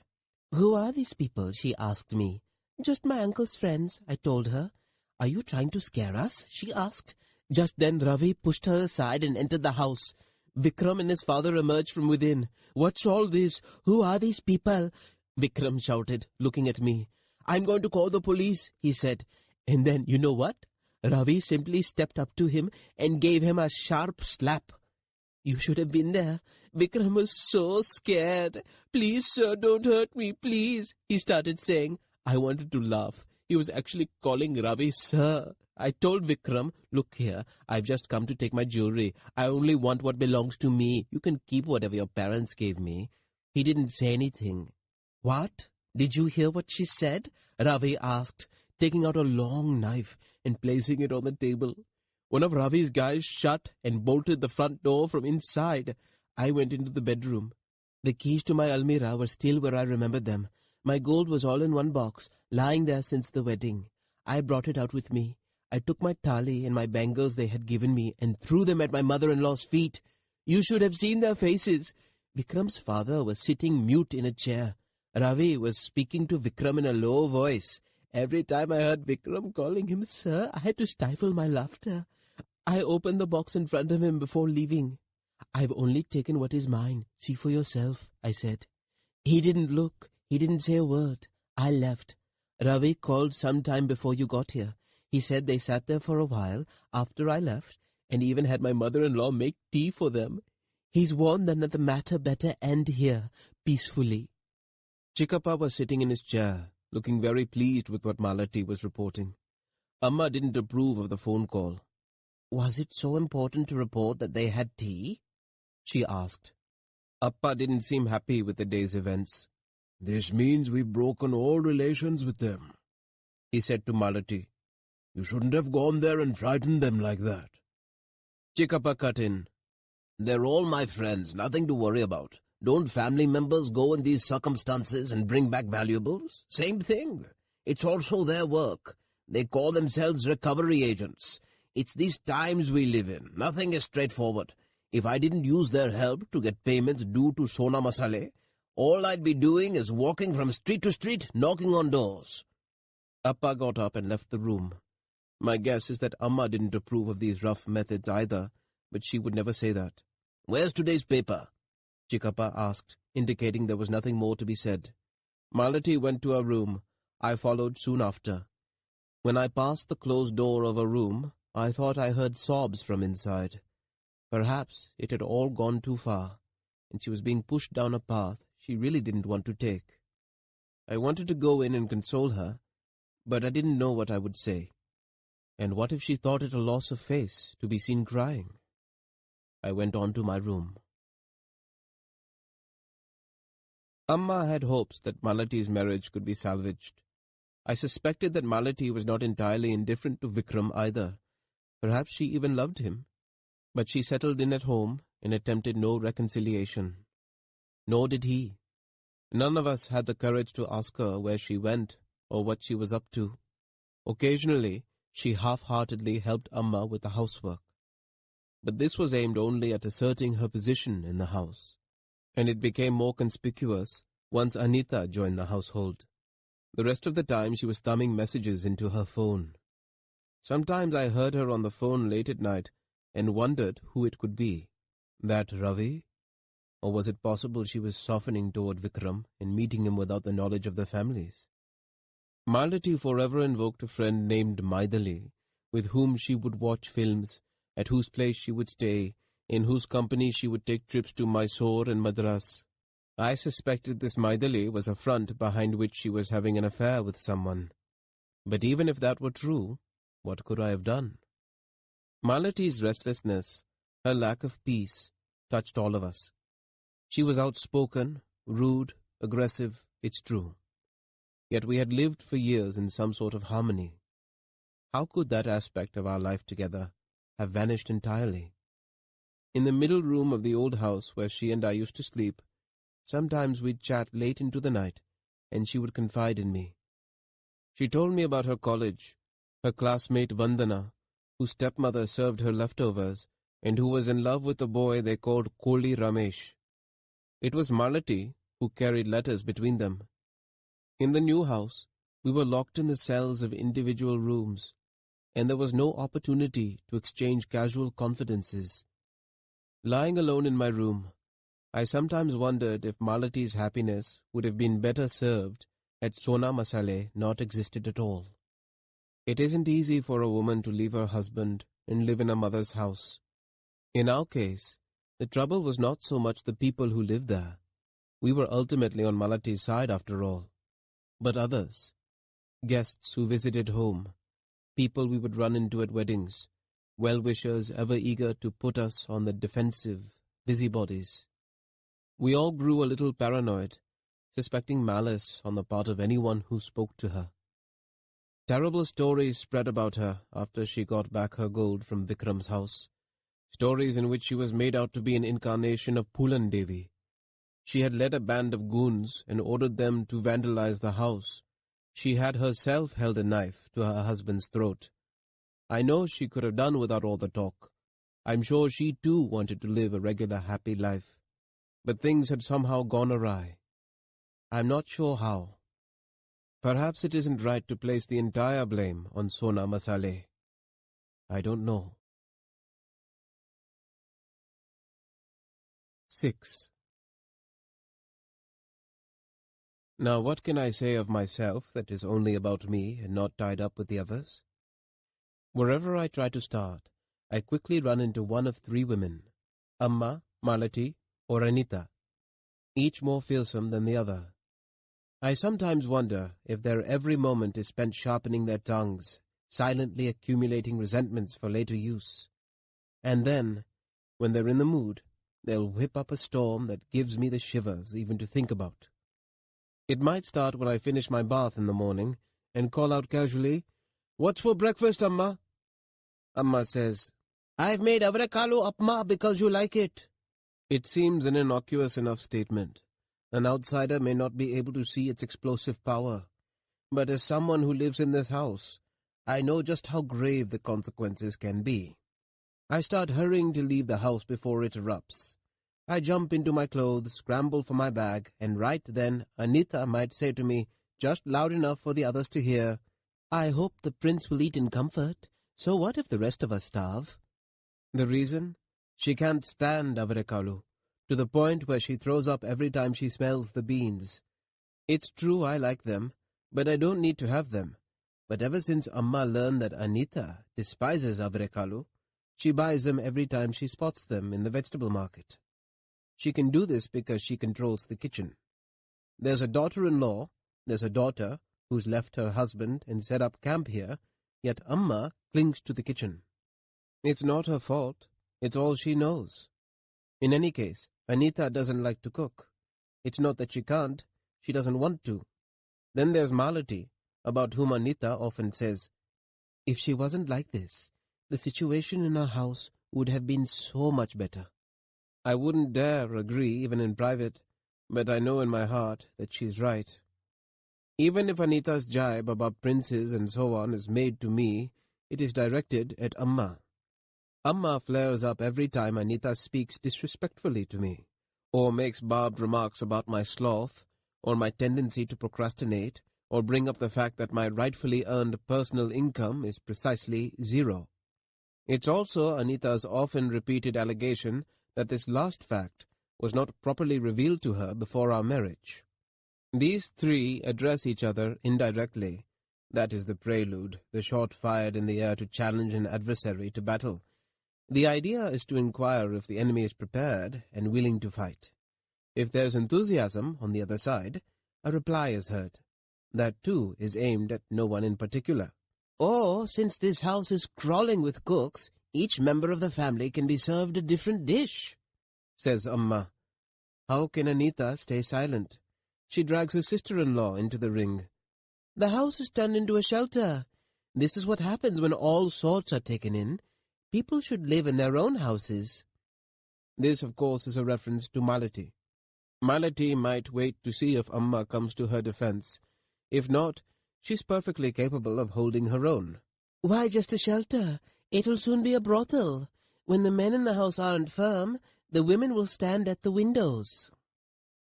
'Who are these people?' she asked me. 'Just my uncle's friends,' I told her. 'Are you trying to scare us?' she asked. Just then Ravi pushed her aside and entered the house. Vikram and his father emerged from within. 'What's all this? Who are these people?' Vikram shouted, looking at me. 'I'm going to call the police,' he said. And then, you know what? Ravi simply stepped up to him and gave him a sharp slap. You should have been there. Vikram was so scared. 'Please, sir, don't hurt me, please,' he started saying. I wanted to laugh. He was actually calling Ravi sir. I told Vikram, 'Look here, I've just come to take my jewelry. I only want what belongs to me. You can keep whatever your parents gave me.' He didn't say anything. 'What? Did you hear what she said?' Ravi asked, taking out a long knife and placing it on the table. One of Ravi's guys shut and bolted the front door from inside. I went into the bedroom. The keys to my almirah were still where I remembered them. My gold was all in one box, lying there since the wedding. I brought it out with me. I took my thali and my bangles they had given me and threw them at my mother-in-law's feet. You should have seen their faces. Vikram's father was sitting mute in a chair. Ravi was speaking to Vikram in a low voice. Every time I heard Vikram calling him sir, I had to stifle my laughter. I opened the box in front of him before leaving. 'I've only taken what is mine. See for yourself,' I said. He didn't look. He didn't say a word. I left. Ravi called some time before you got here. He said they sat there for a while after I left and even had my mother-in-law make tea for them. He's warned them that the matter better end here, peacefully." Chikappa was sitting in his chair, looking very pleased with what Malati was reporting. Amma didn't approve of the phone call. "Was it so important to report that they had tea?" she asked. Appa didn't seem happy with the day's events. "This means we've broken all relations with them," he said to Malati. "You shouldn't have gone there and frightened them like that." Chikappa cut in. "They're all my friends, nothing to worry about. Don't family members go in these circumstances and bring back valuables? Same thing. It's also their work. They call themselves recovery agents. It's these times we live in. Nothing is straightforward. If I didn't use their help to get payments due to Sona Masale, all I'd be doing is walking from street to street, knocking on doors." Appa got up and left the room. My guess is that Amma didn't approve of these rough methods either, but she would never say that. "Where's today's paper?" Chikappa asked, indicating there was nothing more to be said. Malati went to her room. I followed soon after. When I passed the closed door of her room, I thought I heard sobs from inside. Perhaps it had all gone too far, and she was being pushed down a path she really didn't want to take. I wanted to go in and console her, but I didn't know what I would say. And what if she thought it a loss of face to be seen crying? I went on to my room. Amma had hopes that Malati's marriage could be salvaged. I suspected that Malati was not entirely indifferent to Vikram either. Perhaps she even loved him. But she settled in at home and attempted no reconciliation. Nor did he. None of us had the courage to ask her where she went or what she was up to. Occasionally, she half-heartedly helped Amma with the housework. But this was aimed only at asserting her position in the house, and it became more conspicuous once Anita joined the household. The rest of the time she was thumbing messages into her phone. Sometimes I heard her on the phone late at night and wondered who it could be. That Ravi? Or was it possible she was softening toward Vikram and meeting him without the knowledge of their families? Malati forever invoked a friend named Maidali, with whom she would watch films, at whose place she would stay, in whose company she would take trips to Mysore and Madras. I suspected this Maidali was a front behind which she was having an affair with someone. But even if that were true, What could I have done? Malati's restlessness, her lack of peace, touched all of us. She was outspoken, rude, aggressive, it's true. Yet we had lived for years in some sort of harmony. How could that aspect of our life together have vanished entirely? In the middle room of the old house where she and I used to sleep, sometimes we'd chat late into the night, and she would confide in me. She told me about her college, her classmate Vandana, whose stepmother served her leftovers, and who was in love with a boy they called Koli Ramesh. It was Malati who carried letters between them. In the new house, we were locked in the cells of individual rooms, and there was no opportunity to exchange casual confidences. Lying alone in my room, I sometimes wondered if Malati's happiness would have been better served had Sona Masale not existed at all. It isn't easy for a woman to leave her husband and live in a mother's house. In our case, the trouble was not so much the people who lived there. We were ultimately on Malati's side after all. But others, guests who visited home, people we would run into at weddings, well-wishers ever eager to put us on the defensive, busybodies. We all grew a little paranoid, suspecting malice on the part of anyone who spoke to her. Terrible stories spread about her after she got back her gold from Vikram's house, stories in which she was made out to be an incarnation of Poolan Devi. She had led a band of goons and ordered them to vandalize the house. She had herself held a knife to her husband's throat. I know she could have done without all the talk. I'm sure she too wanted to live a regular happy life. But things had somehow gone awry. I'm not sure how. Perhaps it isn't right to place the entire blame on Sona Masale. I don't know. 6. Now what can I say of myself that is only about me and not tied up with the others? Wherever I try to start, I quickly run into one of 3 women, Amma, Malati, or Anita, each more fearsome than the other. I sometimes wonder if their every moment is spent sharpening their tongues, silently accumulating resentments for later use. And then, when they're in the mood, they'll whip up a storm that gives me the shivers even to think about. It might start when I finish my bath in the morning and call out casually, "What's for breakfast, Amma?" Amma says, "I've made avocado upma because you like it." It seems an innocuous enough statement. An outsider may not be able to see its explosive power. But as someone who lives in this house, I know just how grave the consequences can be. I start hurrying to leave the house before it erupts. I jump into my clothes, scramble for my bag, and right then Anita might say to me, just loud enough for the others to hear, "I hope the prince will eat in comfort. So what if the rest of us starve?" The reason? She can't stand avocado, to the point where she throws up every time she smells the beans. It's true I like them, but I don't need to have them. But ever since Amma learned that Anita despises avocado, she buys them every time she spots them in the vegetable market. She can do this because she controls the kitchen. There's a daughter-in-law, there's a daughter who's left her husband and set up camp here, yet Amma clings to the kitchen. It's not her fault. It's all she knows. In any case, Anita doesn't like to cook. It's not that she can't, she doesn't want to. Then there's Malati, about whom Anita often says, "If she wasn't like this, the situation in our house would have been so much better." I wouldn't dare agree even in private, but I know in my heart that she's right. Even if Anita's jibe about princes and so on is made to me, it is directed at Amma. Amma flares up every time Anita speaks disrespectfully to me, or makes barbed remarks about my sloth, or my tendency to procrastinate, or bring up the fact that my rightfully earned personal income is precisely 0. It's also Anita's often repeated allegation that this last fact was not properly revealed to her before our marriage. These 3 address each other indirectly. That is the prelude, the shot fired in the air to challenge an adversary to battle. The idea is to inquire if the enemy is prepared and willing to fight. If there's enthusiasm on the other side, a reply is heard. That too is aimed at no one in particular. Or, since this house is crawling with cooks, each member of the family can be served a different dish, says Amma. How can Anita stay silent? She drags her sister-in-law into the ring. The house is turned into a shelter. This is what happens when all sorts are taken in. People should live in their own houses. This, of course, is a reference to Malati. Malati might wait to see if Amma comes to her defense. If not, she's perfectly capable of holding her own. Why just a shelter? It'll soon be a brothel. When the men in the house aren't firm, the women will stand at the windows.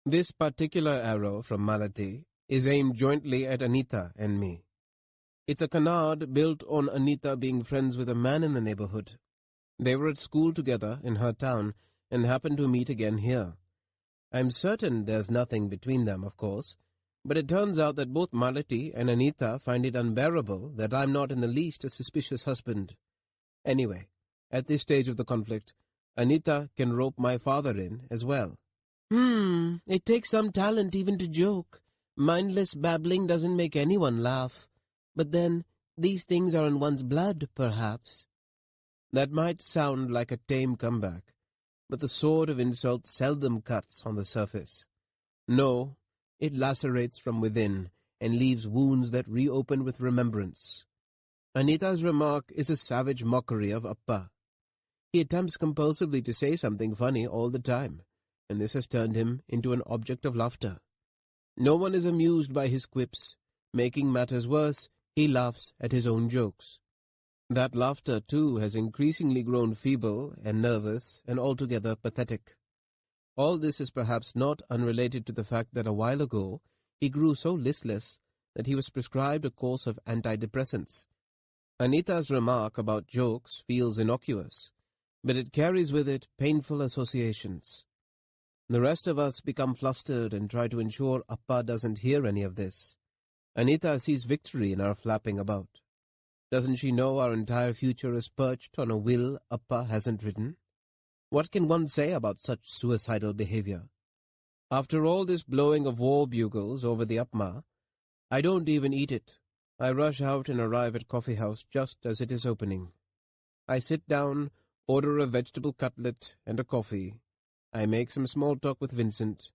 This particular arrow from Malati is aimed jointly at Anita and me. It's a canard built on Anita being friends with a man in the neighborhood. They were at school together in her town and happened to meet again here. I'm certain there's nothing between them, of course, but it turns out that both Malati and Anita find it unbearable that I'm not in the least a suspicious husband. Anyway, at this stage of the conflict, Anita can rope my father in as well. It takes some talent even to joke. Mindless babbling doesn't make anyone laugh. But then, these things are in one's blood, perhaps. That might sound like a tame comeback, but the sword of insult seldom cuts on the surface. No, it lacerates from within and leaves wounds that reopen with remembrance. Anita's remark is a savage mockery of Appa. He attempts compulsively to say something funny all the time, and this has turned him into an object of laughter. No one is amused by his quips. Making matters worse, he laughs at his own jokes. That laughter, too, has increasingly grown feeble and nervous and altogether pathetic. All this is perhaps not unrelated to the fact that a while ago he grew so listless that he was prescribed a course of antidepressants. Anita's remark about jokes feels innocuous, but it carries with it painful associations. The rest of us become flustered and try to ensure Appa doesn't hear any of this. Anita sees victory in our flapping about. Doesn't she know our entire future is perched on a will Appa hasn't written? What can one say about such suicidal behavior? After all this blowing of war bugles over the Upma, I don't even eat it. I rush out and arrive at coffee house just as it is opening. I sit down, order a vegetable cutlet and a coffee. I make some small talk with Vincent.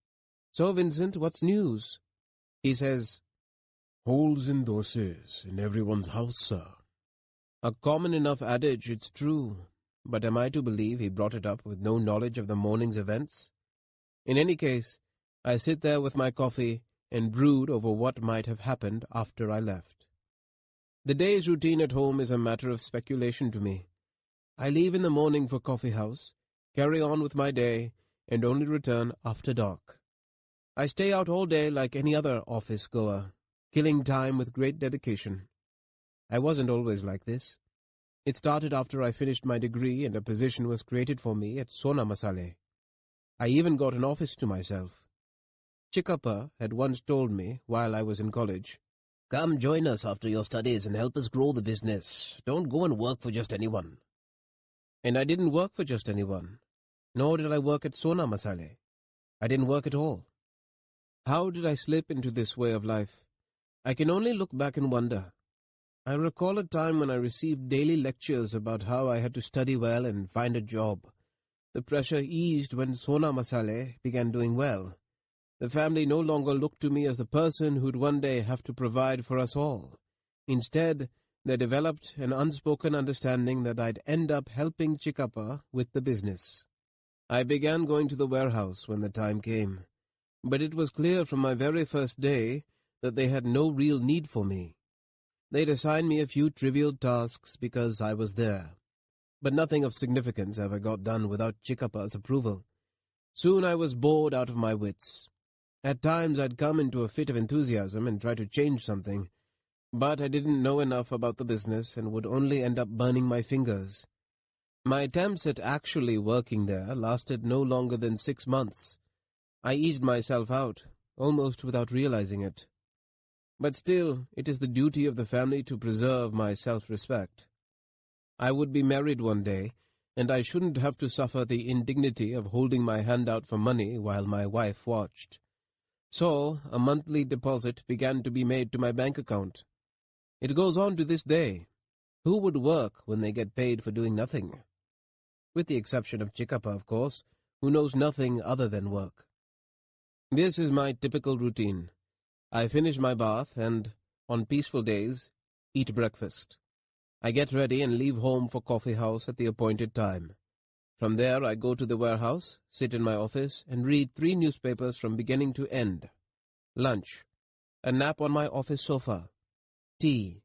So, Vincent, what's news? He says, "Holes in doses in everyone's house, sir." A common enough adage, it's true, but am I to believe he brought it up with no knowledge of the morning's events? In any case, I sit there with my coffee and brood over what might have happened after I left. The day's routine at home is a matter of speculation to me. I leave in the morning for coffee house, carry on with my day, and only return after dark. I stay out all day like any other office-goer, killing time with great dedication. I wasn't always like this. It started after I finished my degree and a position was created for me at Sona Masale. I even got an office to myself. Chickappa had once told me, while I was in college, "Come join us after your studies and help us grow the business. Don't go and work for just anyone." And I didn't work for just anyone. Nor did I work at Sona Masale. I didn't work at all. How did I slip into this way of life? I can only look back and wonder. I recall a time when I received daily lectures about how I had to study well and find a job. The pressure eased when Sona Masale began doing well. The family no longer looked to me as the person who'd one day have to provide for us all. Instead, there developed an unspoken understanding that I'd end up helping Chickappa with the business. I began going to the warehouse when the time came, but it was clear from my very first day that they had no real need for me. They'd assign me a few trivial tasks because I was there, but nothing of significance ever got done without Chickappa's approval. Soon I was bored out of my wits. At times I'd come into a fit of enthusiasm and try to change something, but I didn't know enough about the business and would only end up burning my fingers. My attempts at actually working there lasted no longer than 6 months. I eased myself out, almost without realizing it. But still, it is the duty of the family to preserve my self-respect. I would be married one day, and I shouldn't have to suffer the indignity of holding my hand out for money while my wife watched. So, a monthly deposit began to be made to my bank account. It goes on to this day. Who would work when they get paid for doing nothing? With the exception of Chikapa, of course, who knows nothing other than work. This is my typical routine. I finish my bath and, on peaceful days, eat breakfast. I get ready and leave home for coffee house at the appointed time. From there I go to the warehouse, sit in my office, and read 3 newspapers from beginning to end. Lunch. A nap on my office sofa. Tea.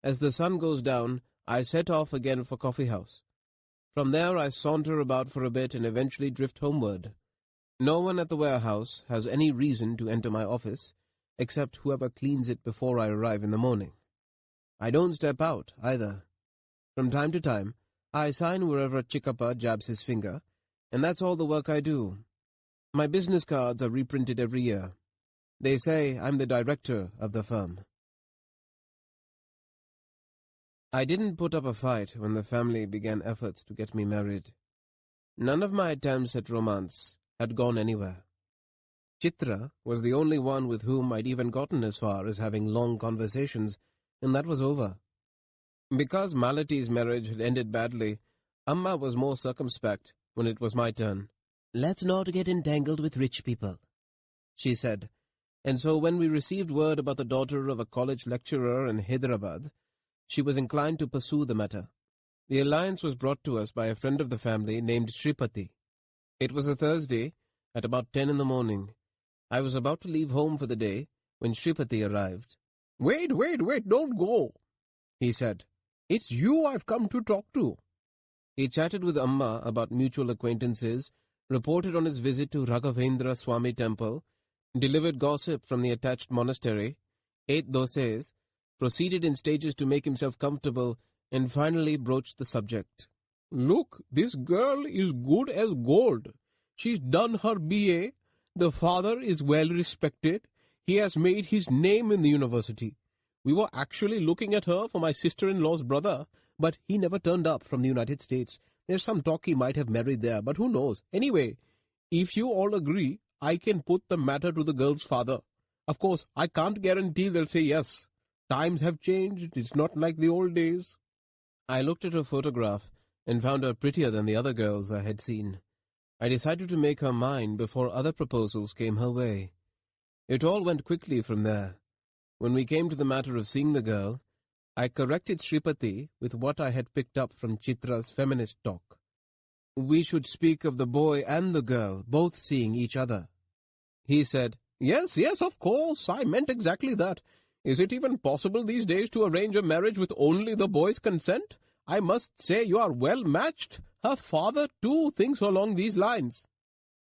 As the sun goes down, I set off again for coffee house. From there I saunter about for a bit and eventually drift homeward. No one at the warehouse has any reason to enter my office, except whoever cleans it before I arrive in the morning. I don't step out, either. From time to time, I sign wherever Chikapa jabs his finger, and that's all the work I do. My business cards are reprinted every year. They say I'm the director of the firm. I didn't put up a fight when the family began efforts to get me married. None of my attempts at romance had gone anywhere. Chitra was the only one with whom I'd even gotten as far as having long conversations, and that was over. Because Malati's marriage had ended badly, Amma was more circumspect when it was my turn. "Let's not get entangled with rich people," she said, and so when we received word about the daughter of a college lecturer in Hyderabad, she was inclined to pursue the matter. The alliance was brought to us by a friend of the family named Shripati. It was a Thursday, at about 10 in the morning. I was about to leave home for the day when Shripati arrived. Wait, don't go," he said. "It's you I've come to talk to." He chatted with Amma about mutual acquaintances, reported on his visit to Raghavendra Swami temple, delivered gossip from the attached monastery, ate doses, proceeded in stages to make himself comfortable, and finally broached the subject. "Look, this girl is good as gold. She's done her BA. The father is well respected. He has made his name in the university. We were actually looking at her for my sister-in-law's brother, but he never turned up from the United States. There's some talk he might have married there, but who knows? Anyway, if you all agree, I can put the matter to the girl's father. Of course, I can't guarantee they'll say yes. Times have changed. It's not like the old days." I looked at her photograph and found her prettier than the other girls I had seen. I decided to make her mine before other proposals came her way. It all went quickly from there. When we came to the matter of seeing the girl, I corrected Shripati with what I had picked up from Chitra's feminist talk. We should speak of the boy and the girl both seeing each other. He said, Yes, of course. I meant exactly that. Is it even possible these days to arrange a marriage with only the boy's consent? I must say you are well matched. Her father, too, thinks along these lines."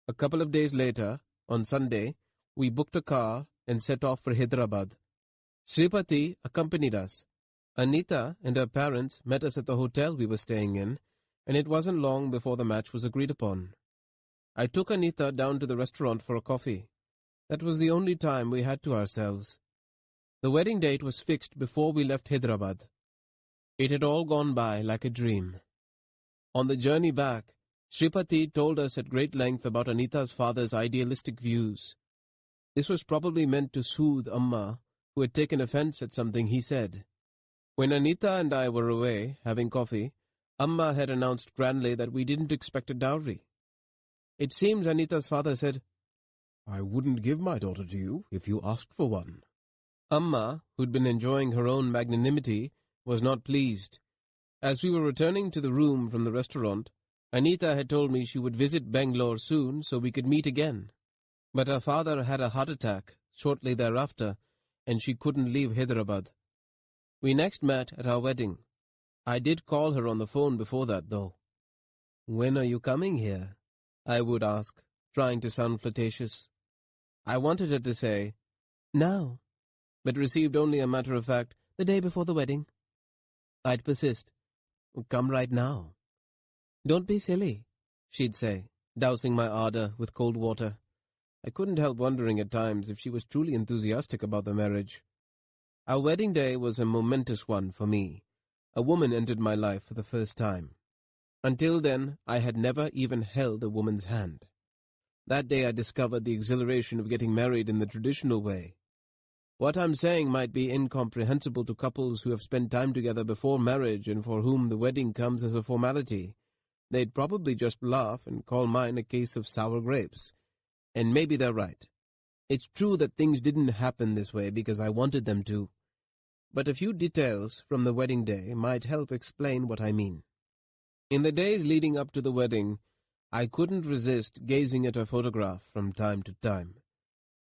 A couple of days later, on Sunday, we booked a car and set off for Hyderabad. Shripati accompanied us. Anita and her parents met us at the hotel we were staying in, and it wasn't long before the match was agreed upon. I took Anita down to the restaurant for a coffee. That was the only time we had to ourselves. The wedding date was fixed before we left Hyderabad. It had all gone by like a dream. On the journey back, Shripati told us at great length about Anita's father's idealistic views. This was probably meant to soothe Amma, who had taken offense at something he said. When Anita and I were away, having coffee, Amma had announced grandly that we didn't expect a dowry. It seems Anita's father said, "I wouldn't give my daughter to you if you asked for one." Amma, who'd been enjoying her own magnanimity, was not pleased. As we were returning to the room from the restaurant, Anita had told me she would visit Bangalore soon so we could meet again. But her father had a heart attack shortly thereafter, and she couldn't leave Hyderabad. We next met at our wedding. I did call her on the phone before that, though. "When are you coming here?" I would ask, trying to sound flirtatious. I wanted her to say, "Now," but received only a matter-of-fact, "The day before the wedding." I'd persist, "Come right now." "Don't be silly," she'd say, dousing my ardor with cold water. I couldn't help wondering at times if she was truly enthusiastic about the marriage. Our wedding day was a momentous one for me. A woman entered my life for the first time. Until then, I had never even held a woman's hand. That day I discovered the exhilaration of getting married in the traditional way. What I'm saying might be incomprehensible to couples who have spent time together before marriage and for whom the wedding comes as a formality. They'd probably just laugh and call mine a case of sour grapes. And maybe they're right. It's true that things didn't happen this way because I wanted them to. But a few details from the wedding day might help explain what I mean. In the days leading up to the wedding, I couldn't resist gazing at her photograph from time to time.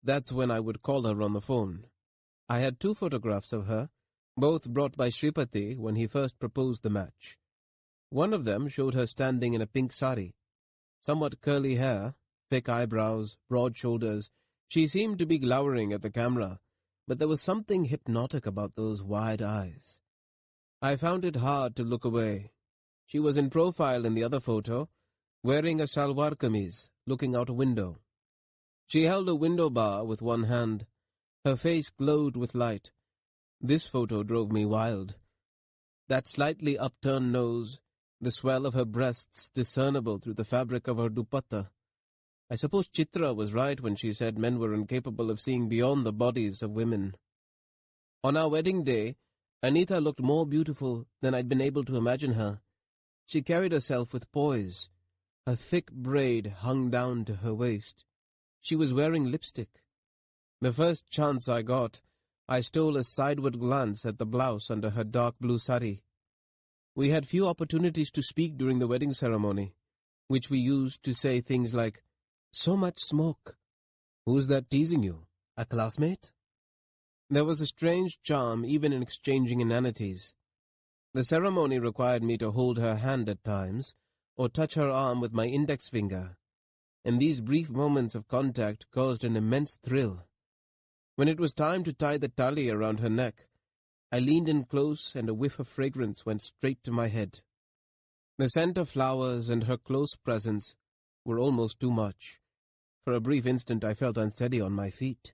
That's when I would call her on the phone. I had 2 photographs of her, both brought by Shripati when he first proposed the match. One of them showed her standing in a pink sari. Somewhat curly hair, thick eyebrows, broad shoulders. She seemed to be glowering at the camera, but there was something hypnotic about those wide eyes. I found it hard to look away. She was in profile in the other photo, wearing a salwar kameez, looking out a window. She held a window bar with one hand. Her face glowed with light. This photo drove me wild. That slightly upturned nose, the swell of her breasts discernible through the fabric of her dupatta. I suppose Chitra was right when she said men were incapable of seeing beyond the bodies of women. On our wedding day, Anita looked more beautiful than I'd been able to imagine her. She carried herself with poise. Her thick braid hung down to her waist. She was wearing lipstick. The first chance I got, I stole a sideward glance at the blouse under her dark blue sari. We had few opportunities to speak during the wedding ceremony, which we used to say things like, "So much smoke." "Who's that teasing you? A classmate?" There was a strange charm even in exchanging inanities. The ceremony required me to hold her hand at times, or touch her arm with my index finger, and these brief moments of contact caused an immense thrill. When it was time to tie the tali around her neck, I leaned in close and a whiff of fragrance went straight to my head. The scent of flowers and her close presence were almost too much. For a brief instant I felt unsteady on my feet.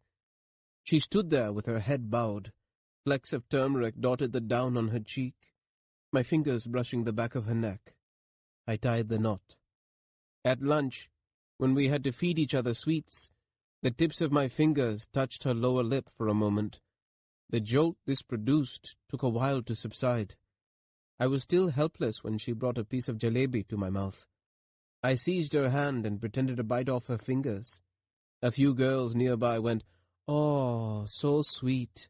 She stood there with her head bowed. Flecks of turmeric dotted the down on her cheek, my fingers brushing the back of her neck. I tied the knot. At lunch, when we had to feed each other sweets, the tips of my fingers touched her lower lip for a moment. The jolt this produced took a while to subside. I was still helpless when she brought a piece of jalebi to my mouth. I seized her hand and pretended to bite off her fingers. A few girls nearby went, "Oh, so sweet,"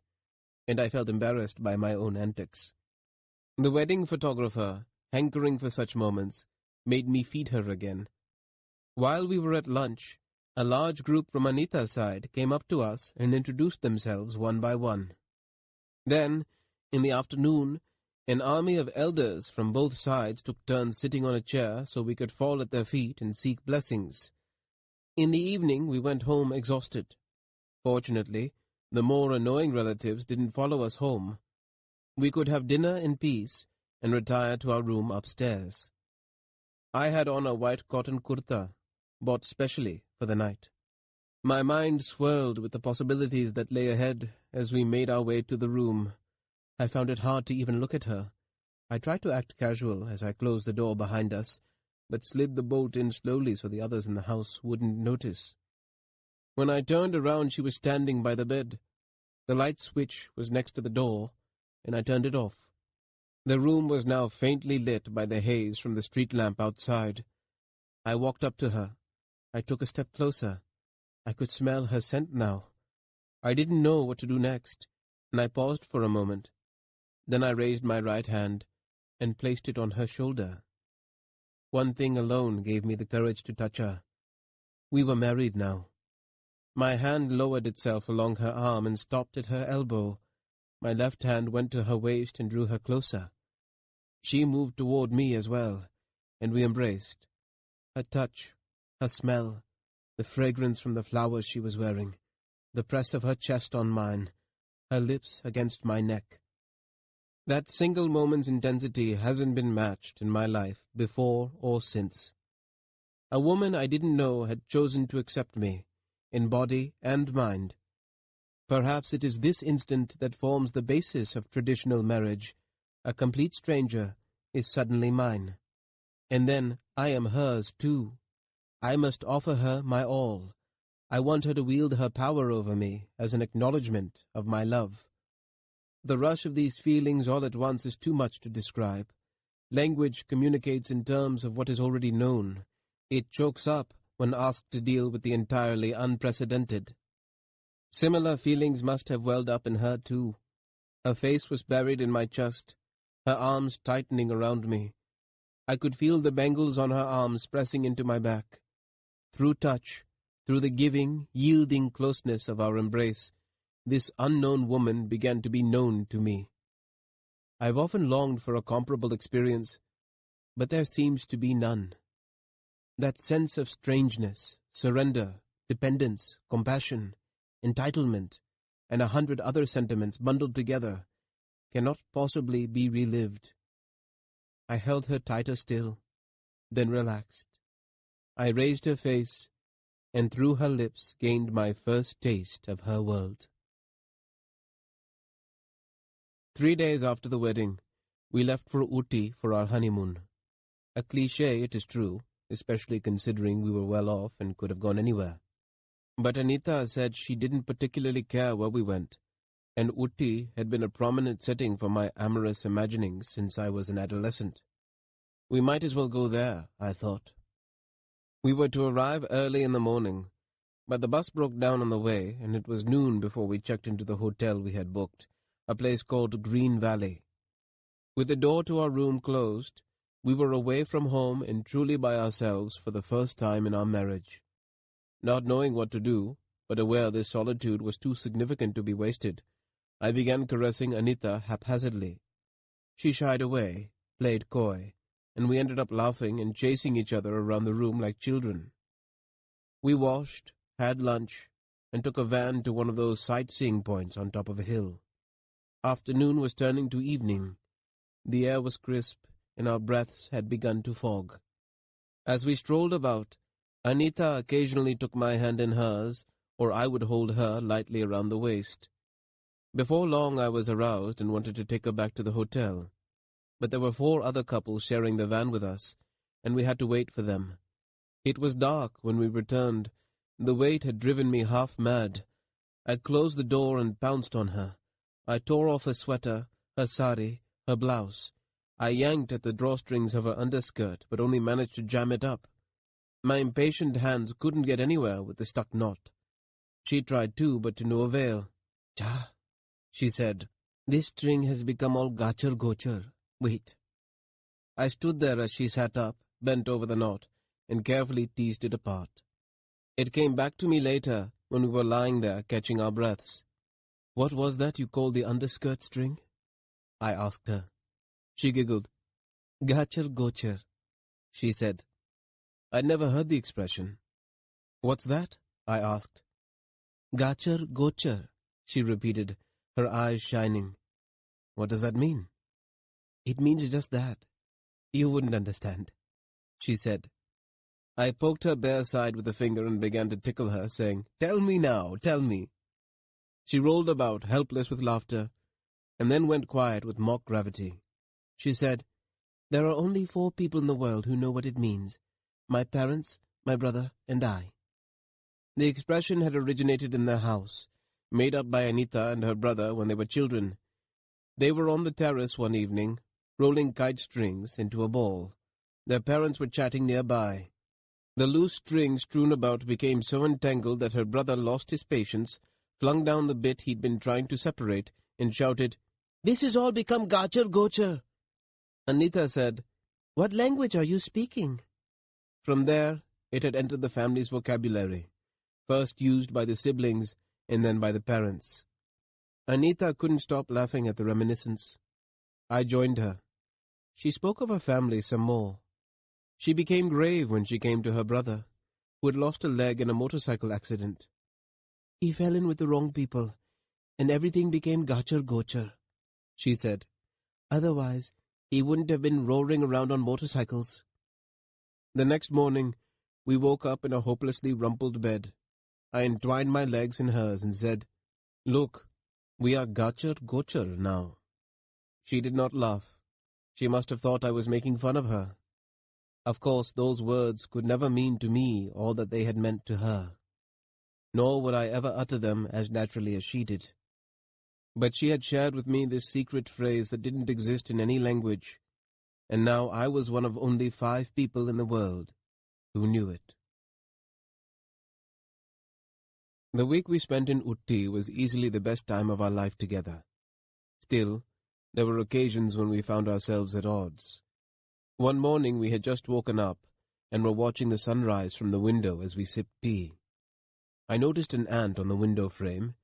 and I felt embarrassed by my own antics. The wedding photographer, hankering for such moments, made me feed her again. While we were at lunch, a large group from Anita's side came up to us and introduced themselves one by one. Then, in the afternoon, an army of elders from both sides took turns sitting on a chair so we could fall at their feet and seek blessings. In the evening we went home exhausted. Fortunately, the more annoying relatives didn't follow us home. We could have dinner in peace and retire to our room upstairs. I had on a white cotton kurta, bought specially for the night. My mind swirled with the possibilities that lay ahead as we made our way to the room. I found it hard to even look at her. I tried to act casual as I closed the door behind us, but slid the bolt in slowly so the others in the house wouldn't notice. When I turned around, she was standing by the bed. The light switch was next to the door, and I turned it off. The room was now faintly lit by the haze from the street lamp outside. I walked up to her. I took a step closer. I could smell her scent now. I didn't know what to do next, and I paused for a moment. Then I raised my right hand and placed it on her shoulder. One thing alone gave me the courage to touch her. We were married now. My hand lowered itself along her arm and stopped at her elbow. My left hand went to her waist and drew her closer. She moved toward me as well, and we embraced. Her touch, her smell, the fragrance from the flowers she was wearing, the press of her chest on mine, her lips against my neck. That single moment's intensity hasn't been matched in my life before or since. A woman I didn't know had chosen to accept me, in body and mind. Perhaps it is this instant that forms the basis of traditional marriage. A complete stranger is suddenly mine. And then I am hers too. I must offer her my all. I want her to wield her power over me as an acknowledgement of my love. The rush of these feelings all at once is too much to describe. Language communicates in terms of what is already known. It chokes up when asked to deal with the entirely unprecedented. Similar feelings must have welled up in her too. Her face was buried in my chest, her arms tightening around me. I could feel the bangles on her arms pressing into my back. Through touch, through the giving, yielding closeness of our embrace, this unknown woman began to be known to me. I've often longed for a comparable experience, but there seems to be none. That sense of strangeness, surrender, dependence, compassion, entitlement, and 100 other sentiments bundled together cannot possibly be relived. I held her tighter still, then relaxed. I raised her face, and through her lips gained my first taste of her world. 3 days after the wedding, we left for Ooty for our honeymoon. A cliché, it is true, especially considering we were well off and could have gone anywhere. But Anita said she didn't particularly care where we went, and Ooty had been a prominent setting for my amorous imaginings since I was an adolescent. We might as well go there, I thought. We were to arrive early in the morning, but the bus broke down on the way, and it was noon before we checked into the hotel we had booked, a place called Green Valley. With the door to our room closed, we were away from home and truly by ourselves for the first time in our marriage. Not knowing what to do, but aware this solitude was too significant to be wasted, I began caressing Anita haphazardly. She shied away, played coy, and we ended up laughing and chasing each other around the room like children. We washed, had lunch, and took a van to one of those sightseeing points on top of a hill. Afternoon was turning to evening. The air was crisp, and our breaths had begun to fog. As we strolled about, Anita occasionally took my hand in hers, or I would hold her lightly around the waist. Before long I was aroused and wanted to take her back to the hotel. But there were 4 other couples sharing the van with us, and we had to wait for them. It was dark when we returned. The wait had driven me half mad. I closed the door and pounced on her. I tore off her sweater, her sari, her blouse. I yanked at the drawstrings of her underskirt, but only managed to jam it up. My impatient hands couldn't get anywhere with the stuck knot. She tried too, but to no avail. "Cha," she said, "this string has become all gachar-gochar. Wait." I stood there as she sat up, bent over the knot, and carefully teased it apart. It came back to me later, when we were lying there catching our breaths. "What was that you called the underskirt string?" I asked her. She giggled. "Gachar-gochar," she said. I'd never heard the expression. "What's that?" I asked. "Gachar-gochar," she repeated, her eyes shining. "What does that mean?" "It means just that. You wouldn't understand," she said. I poked her bare side with a finger and began to tickle her, saying, "Tell me now, tell me." She rolled about, helpless with laughter, and then went quiet with mock gravity. She said, "There are only 4 people in the world who know what it means. My parents, my brother, and I." The expression had originated in their house, made up by Anita and her brother when they were children. They were on the terrace one evening, rolling kite strings into a ball. Their parents were chatting nearby. The loose string strewn about became so entangled that her brother lost his patience, flung down the bit he'd been trying to separate, and shouted, "This has all become gachar-gochar." Anita said, "What language are you speaking?" From there, it had entered the family's vocabulary, first used by the siblings and then by the parents. Anita couldn't stop laughing at the reminiscence. I joined her. She spoke of her family some more. She became grave when she came to her brother, who had lost a leg in a motorcycle accident. "He fell in with the wrong people, and everything became gachar-gochar," she said. "Otherwise, he wouldn't have been roaring around on motorcycles." The next morning, we woke up in a hopelessly rumpled bed. I entwined my legs in hers and said, "Look, we are gachar-gochar now." She did not laugh. She must have thought I was making fun of her. Of course, those words could never mean to me all that they had meant to her. nor would I ever utter them as naturally as she did. But she had shared with me this secret phrase that didn't exist in any language, and now I was one of only 5 people in the world who knew it. The week we spent in Utti was easily the best time of our life together. Still, there were occasions when we found ourselves at odds. One morning we had just woken up and were watching the sunrise from the window as we sipped tea. I noticed an ant on the window frame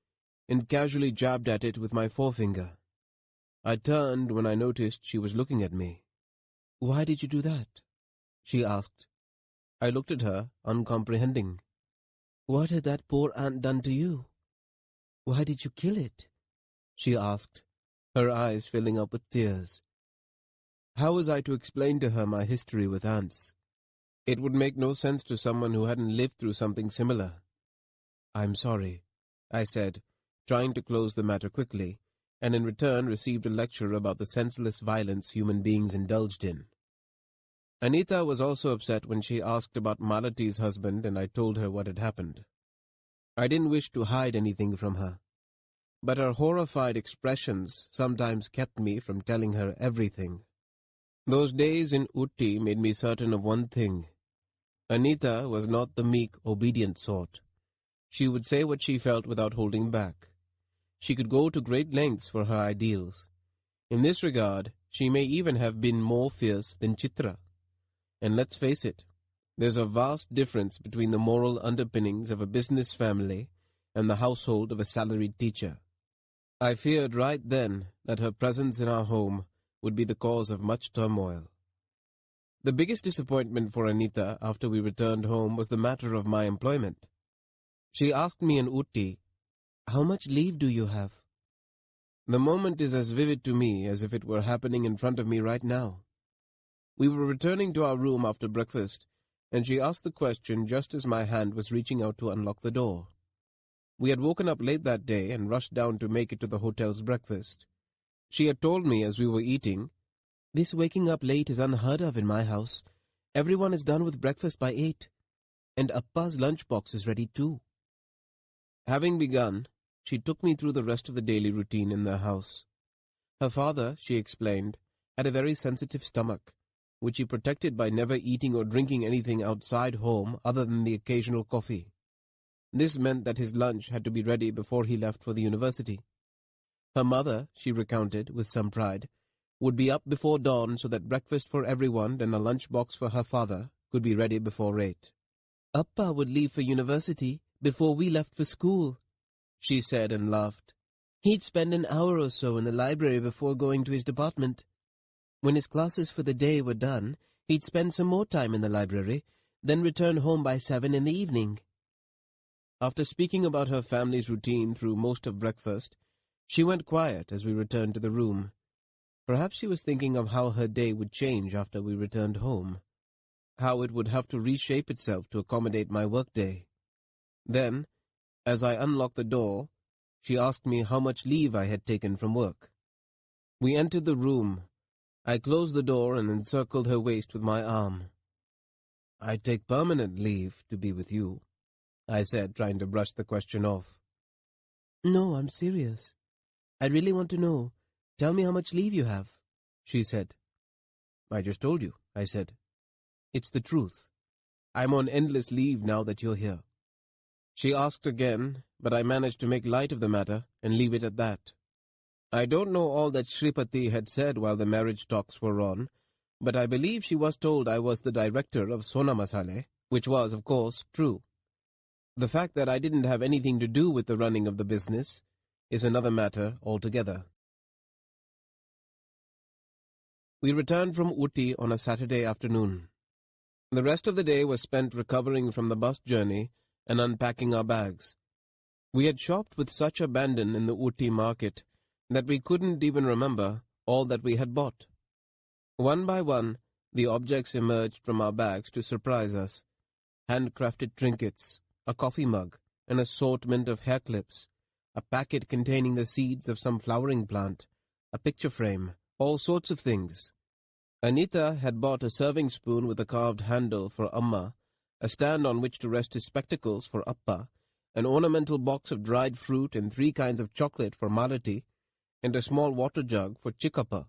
and casually jabbed at it with my forefinger. I turned when I noticed she was looking at me. "Why did you do that?" she asked. I looked at her, uncomprehending. "What had that poor ant done to you? Why did you kill it?" she asked, her eyes filling up with tears. How was I to explain to her my history with ants? It would make no sense to someone who hadn't lived through something similar. "I'm sorry," I said, trying to close the matter quickly, and in return received a lecture about the senseless violence human beings indulged in. Anita was also upset when she asked about Malati's husband, and I told her what had happened. I didn't wish to hide anything from her, but her horrified expressions sometimes kept me from telling her everything. Those days in Utti made me certain of one thing. Anita was not the meek, obedient sort. She would say what she felt without holding back. She could go to great lengths for her ideals. In this regard, she may even have been more fierce than Chitra. And let's face it, there's a vast difference between the moral underpinnings of a business family and the household of a salaried teacher. I feared right then that her presence in our home would be the cause of much turmoil. The biggest disappointment for Anita after we returned home was the matter of my employment. She asked me in Utti, "How much leave do you have?" The moment is as vivid to me as if it were happening in front of me right now. We were returning to our room after breakfast, and she asked the question just as my hand was reaching out to unlock the door. We had woken up late that day and rushed down to make it to the hotel's breakfast. She had told me as we were eating, "This waking up late is unheard of in my house. Everyone is done with breakfast by 8, and Appa's lunchbox is ready too." Having begun, she took me through the rest of the daily routine in their house. Her father, she explained, had a very sensitive stomach, which he protected by never eating or drinking anything outside home other than the occasional coffee. This meant that his lunch had to be ready before he left for the university. Her mother, she recounted with some pride, would be up before dawn so that breakfast for everyone and a lunchbox for her father could be ready before 8. "Appa would leave for university before we left for school," she said and laughed. "He'd spend an hour or so in the library before going to his department. When his classes for the day were done, he'd spend some more time in the library, then return home by 7 in the evening." After speaking about her family's routine through most of breakfast, she went quiet as we returned to the room. Perhaps she was thinking of how her day would change after we returned home, how it would have to reshape itself to accommodate my workday. Then, as I unlocked the door, she asked me how much leave I had taken from work. We entered the room. I closed the door and encircled her waist with my arm. "I take permanent leave to be with you," I said, trying to brush the question off. "No, I'm serious. I really want to know. Tell me how much leave you have," she said. "I just told you," I said. "It's the truth. I'm on endless leave now that you're here." She asked again, but I managed to make light of the matter and leave it at that. I don't know all that Shripati had said while the marriage talks were on, but I believe she was told I was the director of Sona Masale, which was, of course, true. The fact that I didn't have anything to do with the running of the business is another matter altogether. We returned from Utti on a Saturday afternoon. The rest of the day was spent recovering from the bus journey and unpacking our bags. We had shopped with such abandon in the Utti market that we couldn't even remember all that we had bought. One by one, the objects emerged from our bags to surprise us. Handcrafted trinkets, a coffee mug, an assortment of hair clips, a packet containing the seeds of some flowering plant, a picture frame, all sorts of things. Anita had bought a serving spoon with a carved handle for Amma, a stand on which to rest his spectacles for Appa, an ornamental box of dried fruit and 3 kinds of chocolate for Malati, and a small water jug for Chikappa.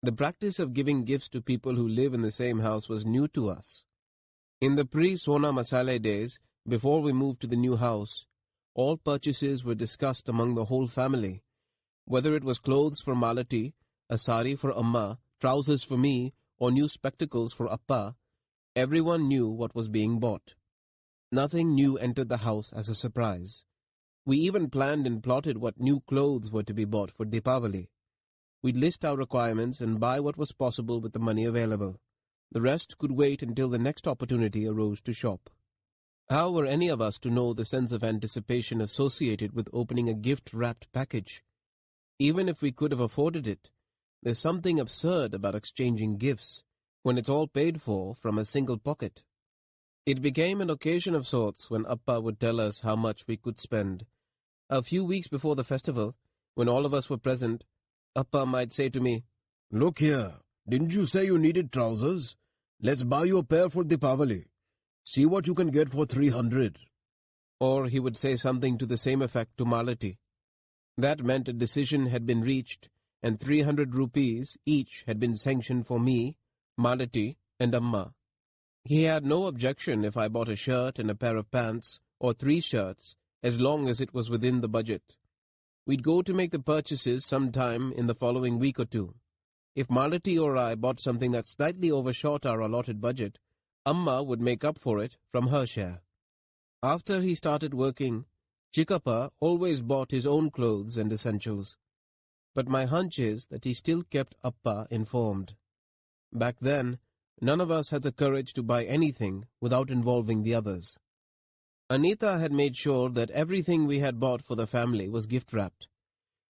The practice of giving gifts to people who live in the same house was new to us. In the pre-Sona Masale days, before we moved to the new house, all purchases were discussed among the whole family. Whether it was clothes for Malati, a sari for Amma, trousers for me, or new spectacles for Appa, everyone knew what was being bought. Nothing new entered the house as a surprise. We even planned and plotted what new clothes were to be bought for Deepavali. We'd list our requirements and buy what was possible with the money available. The rest could wait until the next opportunity arose to shop. How were any of us to know the sense of anticipation associated with opening a gift-wrapped package? Even if we could have afforded it, there's something absurd about exchanging gifts when it's all paid for from a single pocket. It became an occasion of sorts when Appa would tell us how much we could spend. A few weeks before the festival, when all of us were present, Appa might say to me, "Look here, didn't you say you needed trousers? Let's buy you a pair for Deepavali. See what you can get for 300. Or he would say something to the same effect to Malati. That meant a decision had been reached, and 300 rupees each had been sanctioned for me, Malati, and Amma. He had no objection if I bought a shirt and a pair of pants, or 3 shirts, as long as it was within the budget. We'd go to make the purchases sometime in the following week or 2. If Malati or I bought something that slightly overshot our allotted budget, Amma would make up for it from her share. After he started working, Chikappa always bought his own clothes and essentials. But my hunch is that he still kept Appa informed. Back then, none of us had the courage to buy anything without involving the others. Anita had made sure that everything we had bought for the family was gift-wrapped.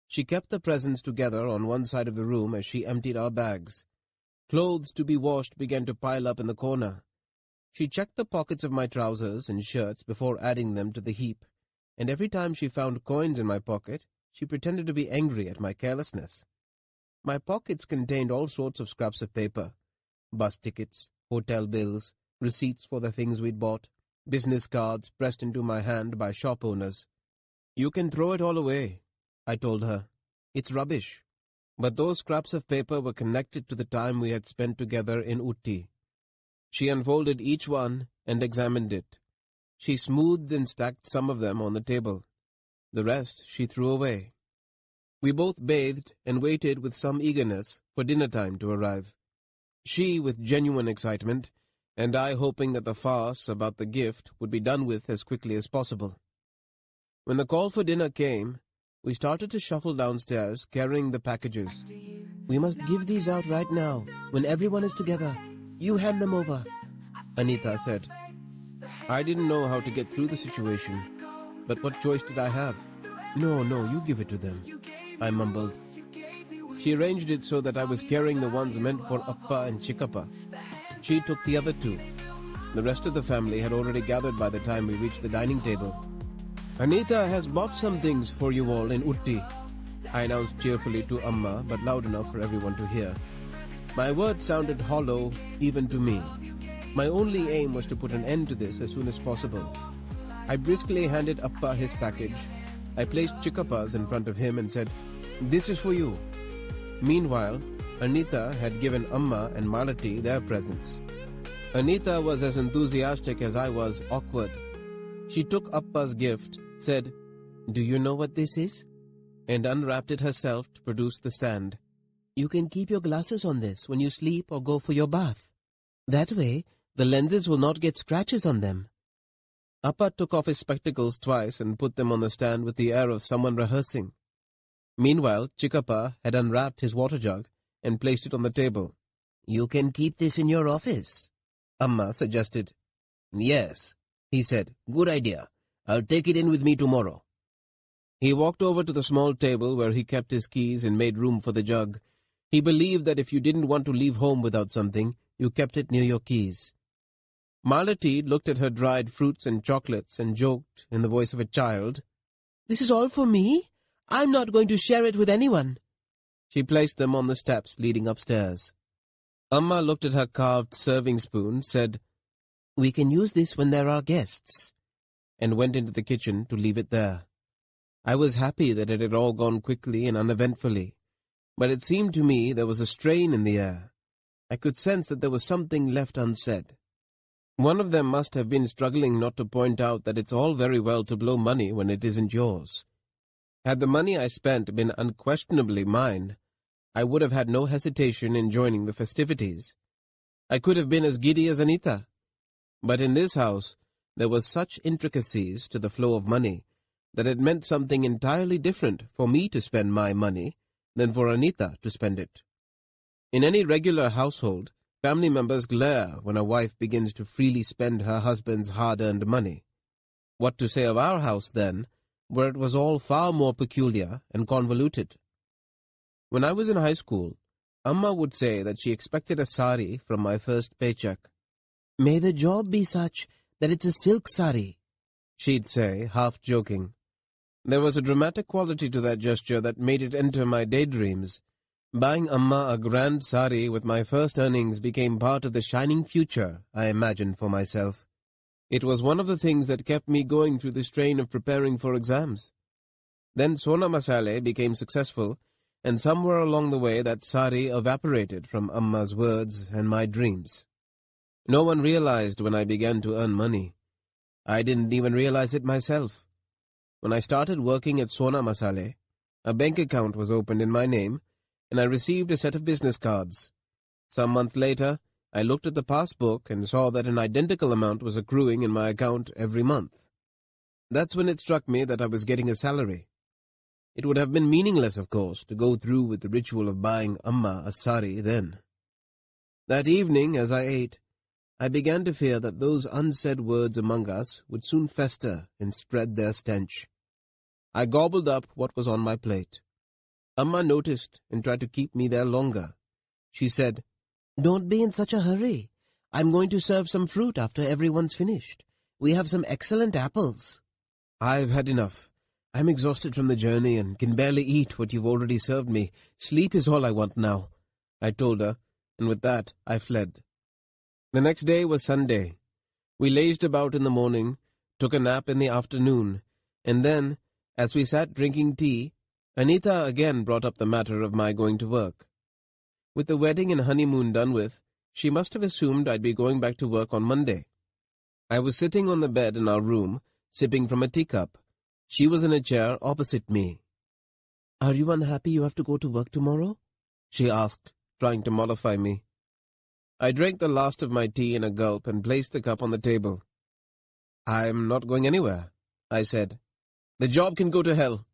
She kept the presents together on one side of the room as she emptied our bags. Clothes to be washed began to pile up in the corner. She checked the pockets of my trousers and shirts before adding them to the heap, and every time she found coins in my pocket, she pretended to be angry at my carelessness. My pockets contained all sorts of scraps of paper: bus tickets, hotel bills, receipts for the things we'd bought, business cards pressed into my hand by shop owners. "You can throw it all away," I told her. "It's rubbish." But those scraps of paper were connected to the time we had spent together in Utti. She unfolded each one and examined it. She smoothed and stacked some of them on the table. The rest she threw away. We both bathed and waited with some eagerness for dinner time to arrive. She with genuine excitement, and I hoping that the farce about the gift would be done with as quickly as possible. When the call for dinner came, we started to shuffle downstairs carrying the packages. "We must give these out right now, when everyone is together. You hand them over," Anita said. I didn't know how to get through the situation, but what choice did I have? No, you give it to them," I mumbled. She arranged it so that I was carrying the ones meant for Appa and Chikappa. She took the other 2. The rest of the family had already gathered by the time we reached the dining table. "Anita has bought some things for you all in Utti," I announced cheerfully to Amma, but loud enough for everyone to hear. My words sounded hollow even to me. My only aim was to put an end to this as soon as possible. I briskly handed Appa his package. I placed Chikappa's in front of him and said, "This is for you." Meanwhile, Anita had given Amma and Malati their presents. Anita was as enthusiastic as I was awkward. She took Appa's gift, said, "Do you know what this is?" and unwrapped it herself to produce the stand. "You can keep your glasses on this when you sleep or go for your bath. That way, the lenses will not get scratches on them." Appa took off his spectacles twice and put them on the stand with the air of someone rehearsing. Meanwhile, Chikappa had unwrapped his water jug and placed it on the table. "You can keep this in your office," Amma suggested. "Yes," he said. "Good idea. I'll take it in with me tomorrow." He walked over to the small table where he kept his keys and made room for the jug. He believed that if you didn't want to leave home without something, you kept it near your keys. Malati looked at her dried fruits and chocolates and joked in the voice of a child, "This is all for me? I'm not going to share it with anyone." She placed them on the steps leading upstairs. Amma looked at her carved serving spoon, said, "We can use this when there are guests." and went into the kitchen to leave it there. I was happy that it had all gone quickly and uneventfully, but it seemed to me there was a strain in the air. I could sense that there was something left unsaid. One of them must have been struggling not to point out that it's all very well to blow money when it isn't yours. Had the money I spent been unquestionably mine, I would have had no hesitation in joining the festivities. I could have been as giddy as Anita. But in this house, there were such intricacies to the flow of money that it meant something entirely different for me to spend my money than for Anita to spend it. In any regular household, family members glare when a wife begins to freely spend her husband's hard-earned money. What to say of our house, then, where it was all far more peculiar and convoluted? When I was in high school, Amma would say that she expected a sari from my first paycheck. "May the job be such that it's a silk sari," she'd say, half joking. There was a dramatic quality to that gesture that made it enter my daydreams. Buying Amma a grand sari with my first earnings became part of the shining future I imagined for myself. It was one of the things that kept me going through the strain of preparing for exams. Then Sona Masale became successful, and somewhere along the way that sari evaporated from Amma's words and my dreams. No one realized when I began to earn money. I didn't even realize it myself. When I started working at Sona Masale, a bank account was opened in my name, and I received a set of business cards. Some months later, I looked at the passbook and saw that an identical amount was accruing in my account every month. That's when it struck me that I was getting a salary. It would have been meaningless, of course, to go through with the ritual of buying Amma a sari then. That evening, as I ate, I began to fear that those unsaid words among us would soon fester and spread their stench. I gobbled up what was on my plate. Amma noticed and tried to keep me there longer. She said, "Don't be in such a hurry. I'm going to serve some fruit after everyone's finished. We have some excellent apples." "I've had enough. I'm exhausted from the journey and can barely eat what you've already served me. Sleep is all I want now," I told her, and with that I fled. The next day was Sunday. We lazed about in the morning, took a nap in the afternoon, and then, as we sat drinking tea, Anita again brought up the matter of my going to work. With the wedding and honeymoon done with, she must have assumed I'd be going back to work on Monday. I was sitting on the bed in our room, sipping from a teacup. She was in a chair opposite me. "Are you unhappy you have to go to work tomorrow?" she asked, trying to mollify me. I drank the last of my tea in a gulp and placed the cup on the table. "I'm not going anywhere," I said. "The job can go to hell."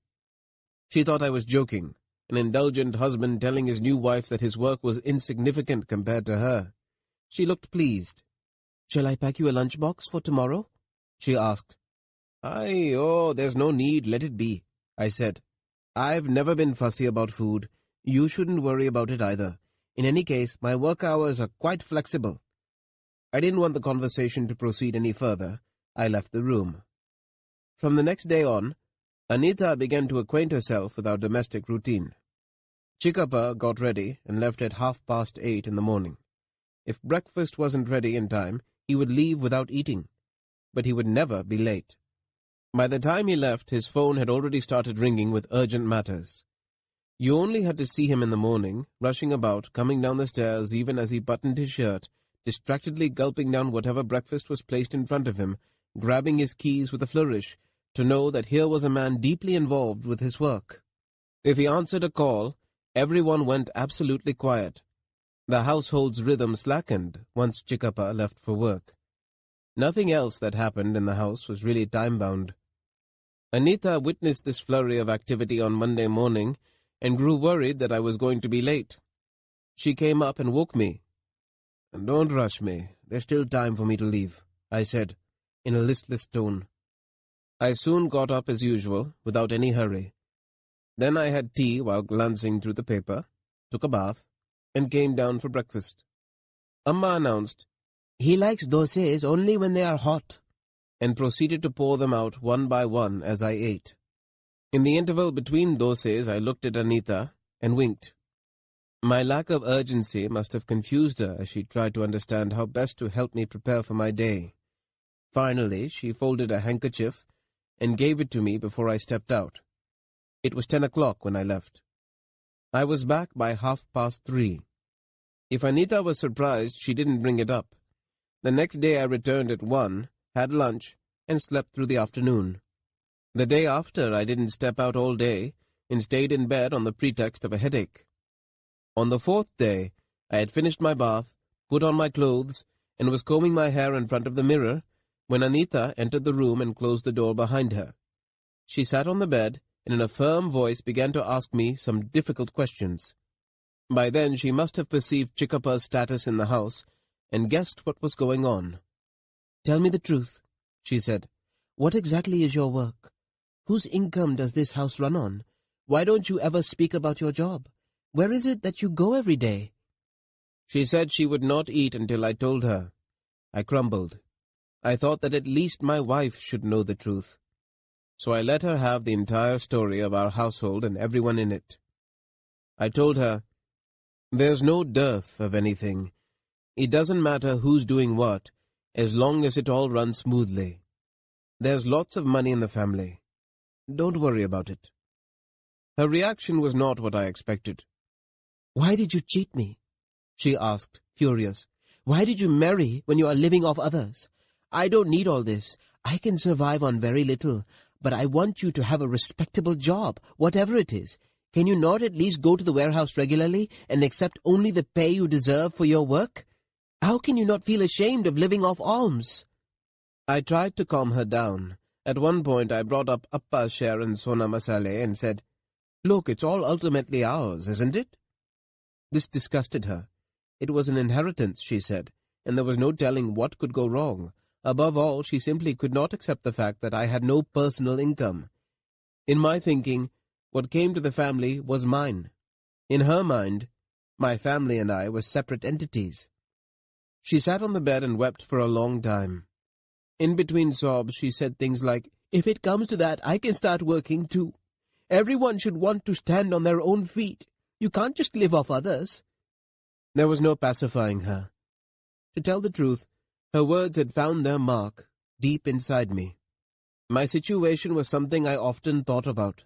She thought I was joking, an indulgent husband telling his new wife that his work was insignificant compared to her. She looked pleased. "Shall I pack you a lunchbox for tomorrow?" she asked. There's no need, let it be," I said. "I've never been fussy about food. You shouldn't worry about it either. In any case, my work hours are quite flexible." I didn't want the conversation to proceed any further. I left the room. From the next day on, Anita began to acquaint herself with our domestic routine. Chickappa got ready and left at 8:30 in the morning. If breakfast wasn't ready in time, he would leave without eating. But he would never be late. By the time he left, his phone had already started ringing with urgent matters. You only had to see him in the morning, rushing about, coming down the stairs even as he buttoned his shirt, distractedly gulping down whatever breakfast was placed in front of him, grabbing his keys with a flourish, to know that here was a man deeply involved with his work. If he answered a call, everyone went absolutely quiet. The household's rhythm slackened once Chickappa left for work. Nothing else that happened in the house was really time-bound. Anita witnessed this flurry of activity on Monday morning and grew worried that I was going to be late. She came up and woke me. "Don't rush me. There's still time for me to leave," I said, in a listless tone. I soon got up as usual, without any hurry. Then I had tea while glancing through the paper, took a bath, and came down for breakfast. Amma announced, "He likes dosas only when they are hot," and proceeded to pour them out one by one as I ate. In the interval between doses, I looked at Anita and winked. My lack of urgency must have confused her as she tried to understand how best to help me prepare for my day. Finally, she folded a handkerchief and gave it to me before I stepped out. It was 10 o'clock when I left. I was back by 3:30. If Anita was surprised, she didn't bring it up. The next day I returned at 1, had lunch, and slept through the afternoon. The day after, I didn't step out all day and stayed in bed on the pretext of a headache. On the 4th day, I had finished my bath, put on my clothes, and was combing my hair in front of the mirror when Anita entered the room and closed the door behind her. She sat on the bed and in a firm voice began to ask me some difficult questions. By then she must have perceived Chikapa's status in the house and guessed what was going on. "Tell me the truth," she said. "What exactly is your work? Whose income does this house run on? Why don't you ever speak about your job? Where is it that you go every day?" She said she would not eat until I told her. I crumbled. I thought that at least my wife should know the truth. So I let her have the entire story of our household and everyone in it. I told her, "There's no dearth of anything. It doesn't matter who's doing what, as long as it all runs smoothly. There's lots of money in the family. Don't worry about it." Her reaction was not what I expected. "Why did you cheat me?" she asked, furious. "Why did you marry when you are living off others? I don't need all this. I can survive on very little, but I want you to have a respectable job, whatever it is. Can you not at least go to the warehouse regularly and accept only the pay you deserve for your work? How can you not feel ashamed of living off alms?" I tried to calm her down. At one point I brought up Appa's share in Sona Masale and said, "Look, it's all ultimately ours, isn't it?" This disgusted her. It was an inheritance, she said, and there was no telling what could go wrong. Above all, she simply could not accept the fact that I had no personal income. In my thinking, what came to the family was mine. In her mind, my family and I were separate entities. She sat on the bed and wept for a long time. In between sobs, she said things like, "If it comes to that, I can start working too. Everyone should want to stand on their own feet. You can't just live off others." There was no pacifying her. To tell the truth, her words had found their mark deep inside me. My situation was something I often thought about.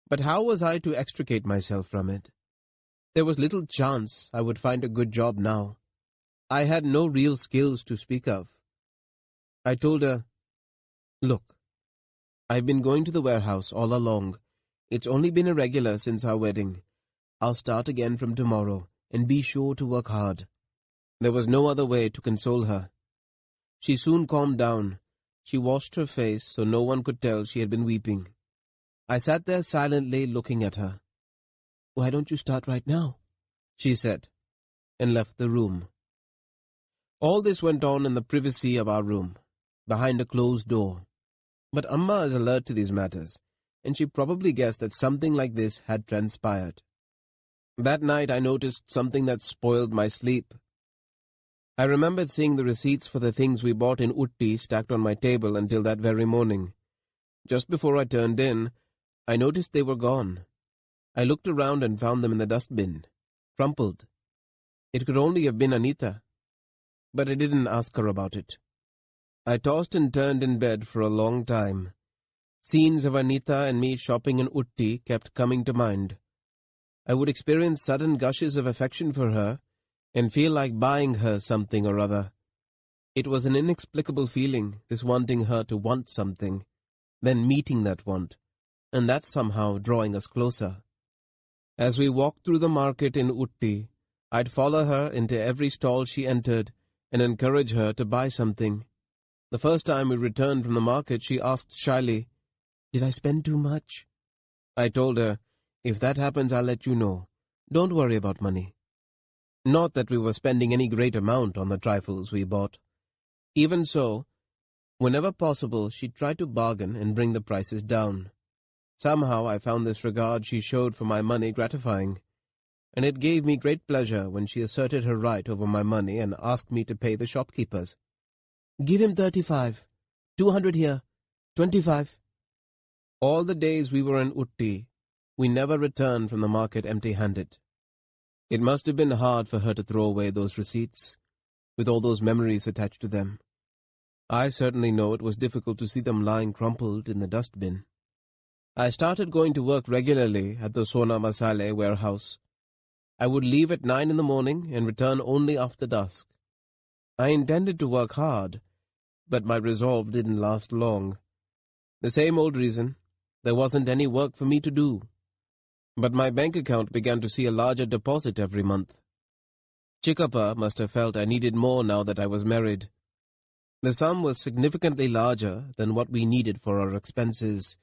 But how was I to extricate myself from it? There was little chance I would find a good job now. I had no real skills to speak of. I told her, "Look, I've been going to the warehouse all along. It's only been irregular since our wedding. I'll start again from tomorrow, and be sure to work hard." There was no other way to console her. She soon calmed down. She washed her face so no one could tell she had been weeping. I sat there silently looking at her. "Why don't you start right now?" she said, and left the room. All this went on in the privacy of our room, behind a closed door. But Amma is alert to these matters, and she probably guessed that something like this had transpired. That night I noticed something that spoiled my sleep. I remembered seeing the receipts for the things we bought in Utti stacked on my table until that very morning. Just before I turned in, I noticed they were gone. I looked around and found them in the dustbin, crumpled. It could only have been Anita, but I didn't ask her about it. I tossed and turned in bed for a long time. Scenes of Anita and me shopping in Utti kept coming to mind. I would experience sudden gushes of affection for her and feel like buying her something or other. It was an inexplicable feeling, this wanting her to want something, then meeting that want, and that somehow drawing us closer. As we walked through the market in Utti, I'd follow her into every stall she entered and encourage her to buy something. The first time we returned from the market, she asked shyly, "Did I spend too much?" I told her, "If that happens, I'll let you know. Don't worry about money." Not that we were spending any great amount on the trifles we bought. Even so, whenever possible, she tried to bargain and bring the prices down. Somehow I found this regard she showed for my money gratifying, and it gave me great pleasure when she asserted her right over my money and asked me to pay the shopkeepers. "Give him 35, 200 here, 25. All the days we were in Utti, we never returned from the market empty-handed. It must have been hard for her to throw away those receipts, with all those memories attached to them. I certainly know it was difficult to see them lying crumpled in the dustbin. I started going to work regularly at the Sona Masale warehouse. I would leave at 9 in the morning and return only after dusk. I intended to work hard, but my resolve didn't last long. The same old reason, there wasn't any work for me to do. But my bank account began to see a larger deposit every month. Chikappa must have felt I needed more now that I was married. The sum was significantly larger than what we needed for our expenses,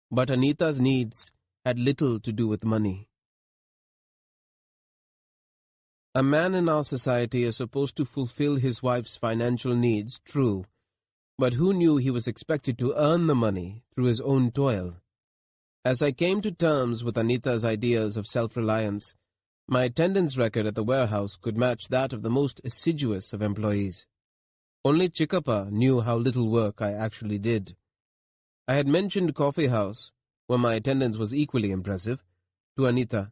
but Anita's needs had little to do with money. A man in our society is supposed to fulfill his wife's financial needs, true, but who knew he was expected to earn the money through his own toil? As I came to terms with Anita's ideas of self-reliance, my attendance record at the warehouse could match that of the most assiduous of employees. Only Chikappa knew how little work I actually did. I had mentioned coffee house, where my attendance was equally impressive, to Anita.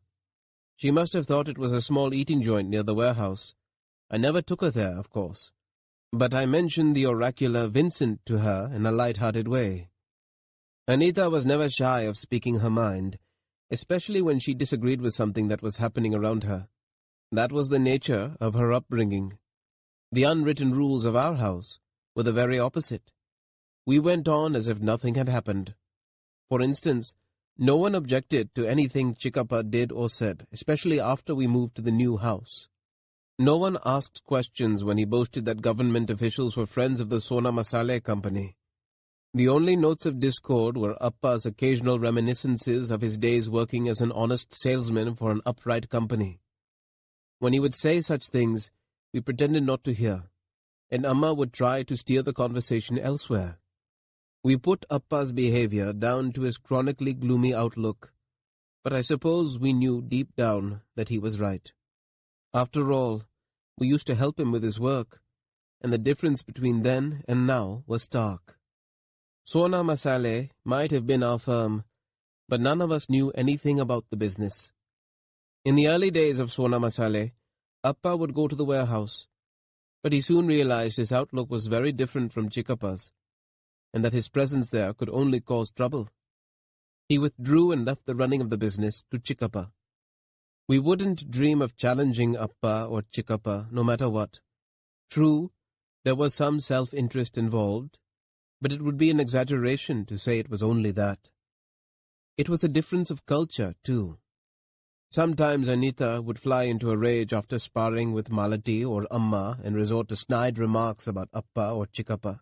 She must have thought it was a small eating joint near the warehouse. I never took her there, of course, but I mentioned the oracular Vincent to her in a light-hearted way. Anita was never shy of speaking her mind, especially when she disagreed with something that was happening around her. That was the nature of her upbringing. The unwritten rules of our house were the very opposite. We went on as if nothing had happened. For instance, no one objected to anything Chikappa did or said, especially after we moved to the new house. No one asked questions when he boasted that government officials were friends of the Sona Masale company. The only notes of discord were Appa's occasional reminiscences of his days working as an honest salesman for an upright company. When he would say such things, we pretended not to hear, and Amma would try to steer the conversation elsewhere. We put Appa's behavior down to his chronically gloomy outlook, but I suppose we knew deep down that he was right. After all, we used to help him with his work, and the difference between then and now was stark. Sona Masale might have been our firm, but none of us knew anything about the business. In the early days of Sona Masale, Appa would go to the warehouse, but he soon realized his outlook was very different from Chikappa's, and that his presence there could only cause trouble. He withdrew and left the running of the business to Chikappa. We wouldn't dream of challenging Appa or Chikappa, no matter what. True, there was some self-interest involved, but it would be an exaggeration to say it was only that. It was a difference of culture, too. Sometimes Anita would fly into a rage after sparring with Malati or Amma and resort to snide remarks about Appa or Chikappa.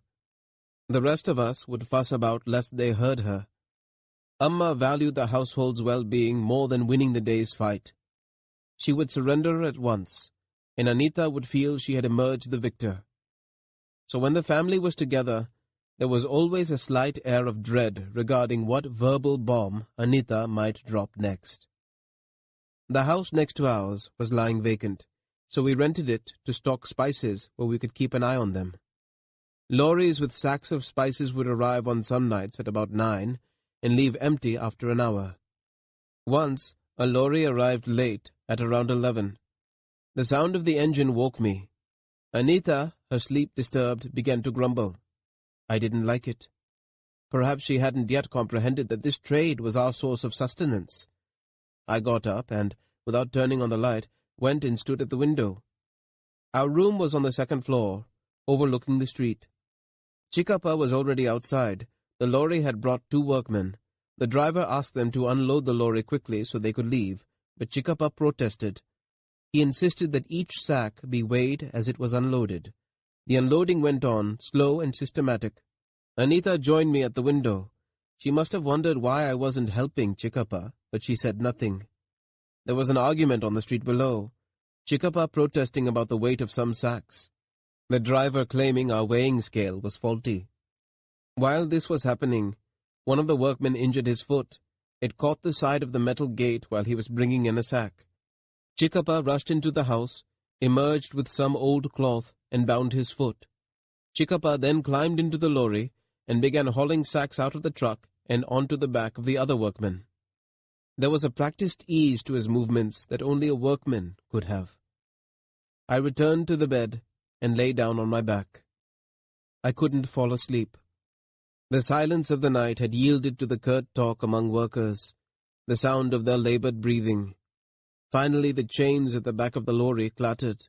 The rest of us would fuss about lest they heard her. Amma valued the household's well-being more than winning the day's fight. She would surrender at once, and Anita would feel she had emerged the victor. So when the family was together, there was always a slight air of dread regarding what verbal bomb Anita might drop next. The house next to ours was lying vacant, so we rented it to stock spices where we could keep an eye on them. Lorries with sacks of spices would arrive on some nights at about 9 and leave empty after an hour. Once, a lorry arrived late at around 11. The sound of the engine woke me. Anita, her sleep disturbed, began to grumble. I didn't like it. Perhaps she hadn't yet comprehended that this trade was our source of sustenance. I got up and, without turning on the light, went and stood at the window. Our room was on the second floor, overlooking the street. Chikappa was already outside. The lorry had brought 2 workmen. The driver asked them to unload the lorry quickly so they could leave, but Chikappa protested. He insisted that each sack be weighed as it was unloaded. The unloading went on, slow and systematic. Anita joined me at the window. She must have wondered why I wasn't helping Chikappa, but she said nothing. There was an argument on the street below, Chikappa protesting about the weight of some sacks, the driver claiming our weighing scale was faulty. While this was happening, one of the workmen injured his foot. It caught the side of the metal gate while he was bringing in a sack. Chikappa rushed into the house, emerged with some old cloth, and bound his foot. Chikappa then climbed into the lorry and began hauling sacks out of the truck and onto the back of the other workman. There was a practiced ease to his movements that only a workman could have. I returned to the bed and lay down on my back. I couldn't fall asleep. The silence of the night had yielded to the curt talk among workers, the sound of their labored breathing. Finally the chains at the back of the lorry clattered.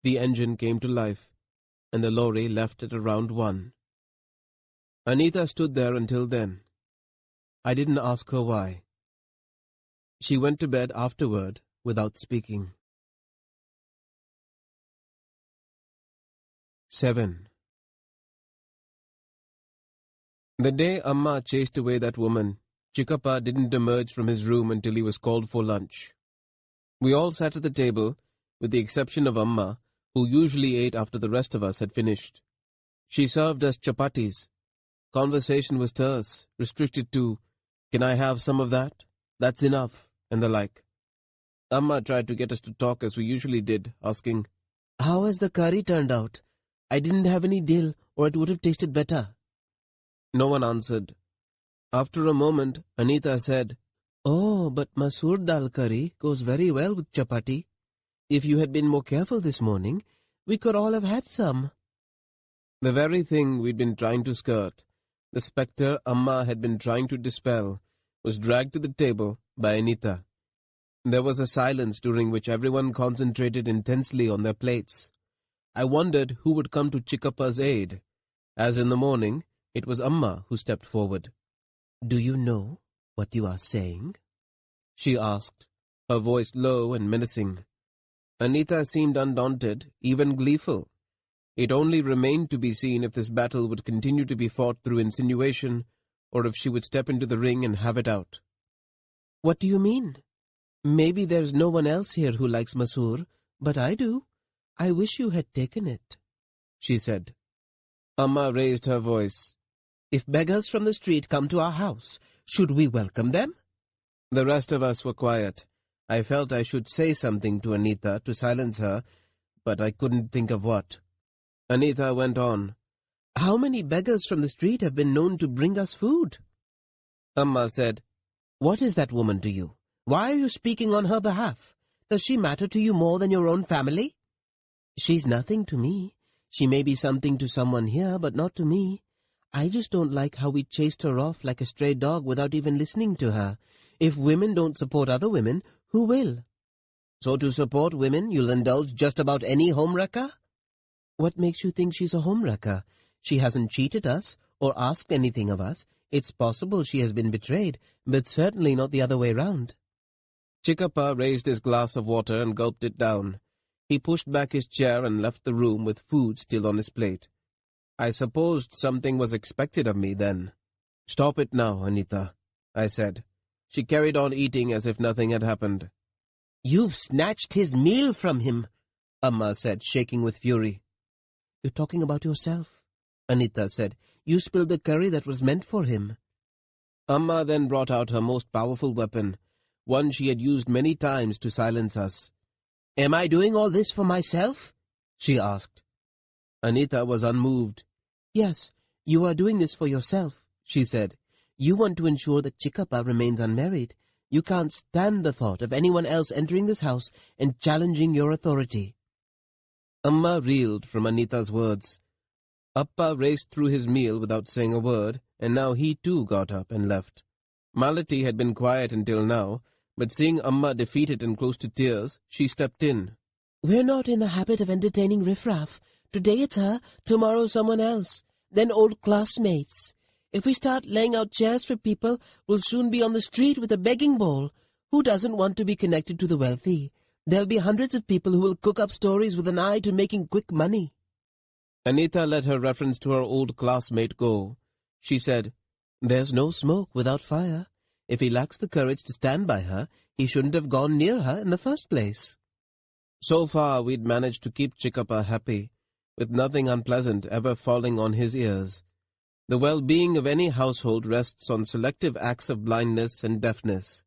The engine came to life, and the lorry left at around 1. Anita stood there until then. I didn't ask her why. She went to bed afterward without speaking. 7. The day Amma chased away that woman, Chikkappa didn't emerge from his room until he was called for lunch. We all sat at the table, with the exception of Amma, who usually ate after the rest of us had finished. She served us chapatis. Conversation was terse, restricted to, "Can I have some of that? That's enough," and the like. Amma tried to get us to talk as we usually did, asking, "How has the curry turned out? I didn't have any dill, or it would have tasted better." No one answered. After a moment, Anita said, "Oh, but masoor dal curry goes very well with chapati. If you had been more careful this morning, we could all have had some." The very thing we'd been trying to skirt, the spectre Amma had been trying to dispel, was dragged to the table by Anita. There was a silence during which everyone concentrated intensely on their plates. I wondered who would come to Chikkappa's aid. As in the morning, it was Amma who stepped forward. "Do you know what you are saying?" she asked, her voice low and menacing. Anita seemed undaunted, even gleeful. It only remained to be seen if this battle would continue to be fought through insinuation, or if she would step into the ring and have it out. "What do you mean? Maybe there's no one else here who likes masoor, but I do. I wish you had taken it," she said. Amma raised her voice. "If beggars from the street come to our house, should we welcome them?" The rest of us were quiet. I felt I should say something to Anita to silence her, but I couldn't think of what. Anita went on. "How many beggars from the street have been known to bring us food?" Amma said, "What is that woman to you? Why are you speaking on her behalf? Does she matter to you more than your own family?" "She's nothing to me. She may be something to someone here, but not to me. I just don't like how we chased her off like a stray dog without even listening to her. If women don't support other women, who will?" "So to support women, you'll indulge just about any homewrecker?" "What makes you think she's a homewrecker? She hasn't cheated us or asked anything of us. It's possible she has been betrayed, but certainly not the other way round." Chikkappa raised his glass of water and gulped it down. He pushed back his chair and left the room with food still on his plate. I supposed something was expected of me then. "Stop it now, Anita," I said. She carried on eating as if nothing had happened. "You've snatched his meal from him," Amma said, shaking with fury. "You're talking about yourself," Anita said. "You spilled the curry that was meant for him." Amma then brought out her most powerful weapon, one she had used many times to silence us. "Am I doing all this for myself?" she asked. Anita was unmoved. "Yes, you are doing this for yourself," she said. "You want to ensure that Chikkappa remains unmarried. You can't stand the thought of anyone else entering this house and challenging your authority." Amma reeled from Anita's words. Appa raced through his meal without saying a word, and now he too got up and left. Malati had been quiet until now, but seeing Amma defeated and close to tears, she stepped in. "We're not in the habit of entertaining riffraff. Today it's her, tomorrow someone else, then old classmates. If we start laying out chairs for people, we'll soon be on the street with a begging bowl. Who doesn't want to be connected to the wealthy? There'll be hundreds of people who will cook up stories with an eye to making quick money." Anita let her reference to her old classmate go. She said, "There's no smoke without fire. If he lacks the courage to stand by her, he shouldn't have gone near her in the first place." So far we'd managed to keep Chikkappa happy, with nothing unpleasant ever falling on his ears. The well-being of any household rests on selective acts of blindness and deafness.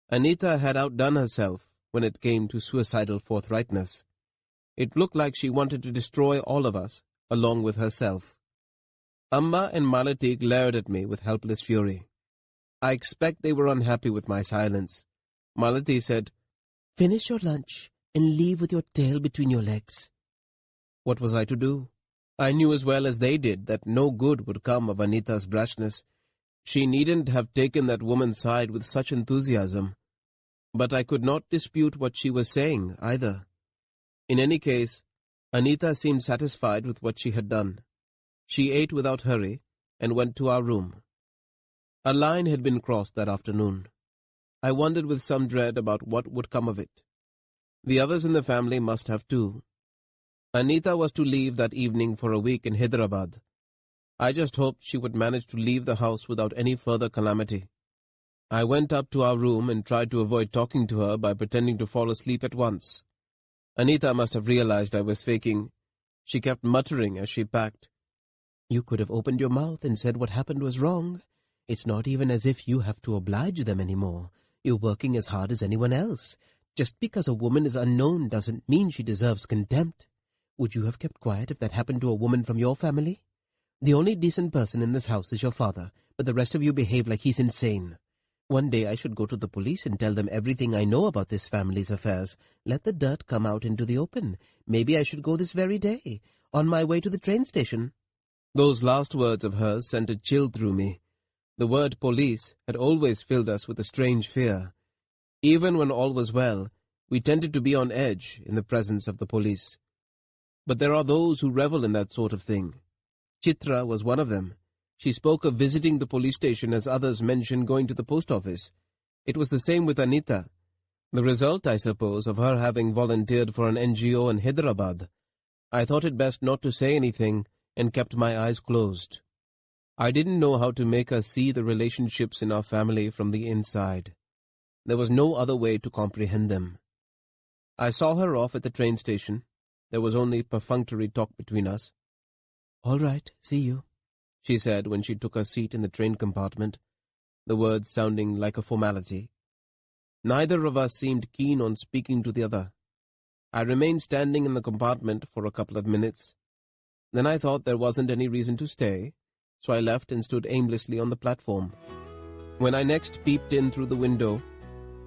Anita had outdone herself when it came to suicidal forthrightness. It looked like she wanted to destroy all of us, along with herself. Amma and Malati glared at me with helpless fury. I expect they were unhappy with my silence. Malati said, "Finish your lunch and leave with your tail between your legs." What was I to do? I knew as well as they did that no good would come of Anita's brashness. She needn't have taken that woman's side with such enthusiasm. But I could not dispute what she was saying, either. In any case, Anita seemed satisfied with what she had done. She ate without hurry and went to our room. A line had been crossed that afternoon. I wondered with some dread about what would come of it. The others in the family must have too. Anita was to leave that evening for a week in Hyderabad. I just hoped she would manage to leave the house without any further calamity. I went up to our room and tried to avoid talking to her by pretending to fall asleep at once. Anita must have realized I was faking. She kept muttering as she packed. "You could have opened your mouth and said what happened was wrong. It's not even as if you have to oblige them anymore. You're working as hard as anyone else. Just because a woman is unknown doesn't mean she deserves contempt. Would you have kept quiet if that happened to a woman from your family? The only decent person in this house is your father, but the rest of you behave like he's insane. One day I should go to the police and tell them everything I know about this family's affairs. Let the dirt come out into the open. Maybe I should go this very day, on my way to the train station." Those last words of hers sent a chill through me. The word police had always filled us with a strange fear. Even when all was well, we tended to be on edge in the presence of the police. But there are those who revel in that sort of thing. Chitra was one of them. She spoke of visiting the police station as others mentioned going to the post office. It was the same with Anita. The result, I suppose, of her having volunteered for an NGO in Hyderabad. I thought it best not to say anything and kept my eyes closed. I didn't know how to make her see the relationships in our family from the inside. There was no other way to comprehend them. I saw her off at the train station. There was only perfunctory talk between us. "All right, see you," she said when she took her seat in the train compartment, the words sounding like a formality. Neither of us seemed keen on speaking to the other. I remained standing in the compartment for a couple of minutes. Then I thought there wasn't any reason to stay, so I left and stood aimlessly on the platform. When I next peeped in through the window,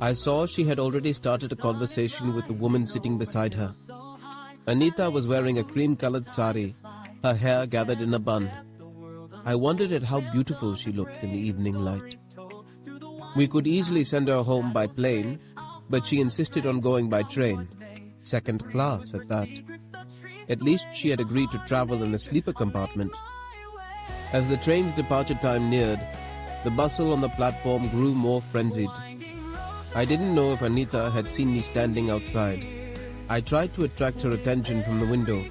I saw she had already started a conversation with the woman sitting beside her. Anita was wearing a cream-colored sari, her hair gathered in a bun. I wondered at how beautiful she looked in the evening light. We could easily send her home by plane, but she insisted on going by train, second class at that. At least she had agreed to travel in the sleeper compartment. As the train's departure time neared, the bustle on the platform grew more frenzied. I didn't know if Anita had seen me standing outside. I tried to attract her attention from the window.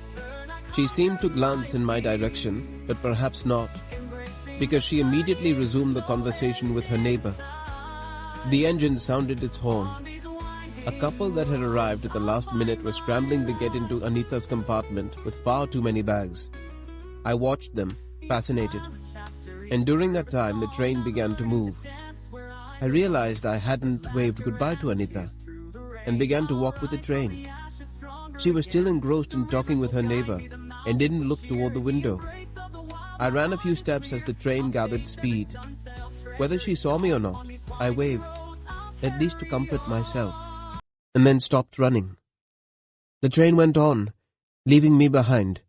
She seemed to glance in my direction, but perhaps not, because she immediately resumed the conversation with her neighbor. The engine sounded its horn. A couple that had arrived at the last minute were scrambling to get into Anita's compartment with far too many bags. I watched them, fascinated, and during that time the train began to move. I realized I hadn't waved goodbye to Anita, and began to walk with the train. She was still engrossed in talking with her neighbor, and didn't look toward the window. I ran a few steps as the train gathered speed. Whether she saw me or not, I waved, at least to comfort myself, and then stopped running. The train went on, leaving me behind.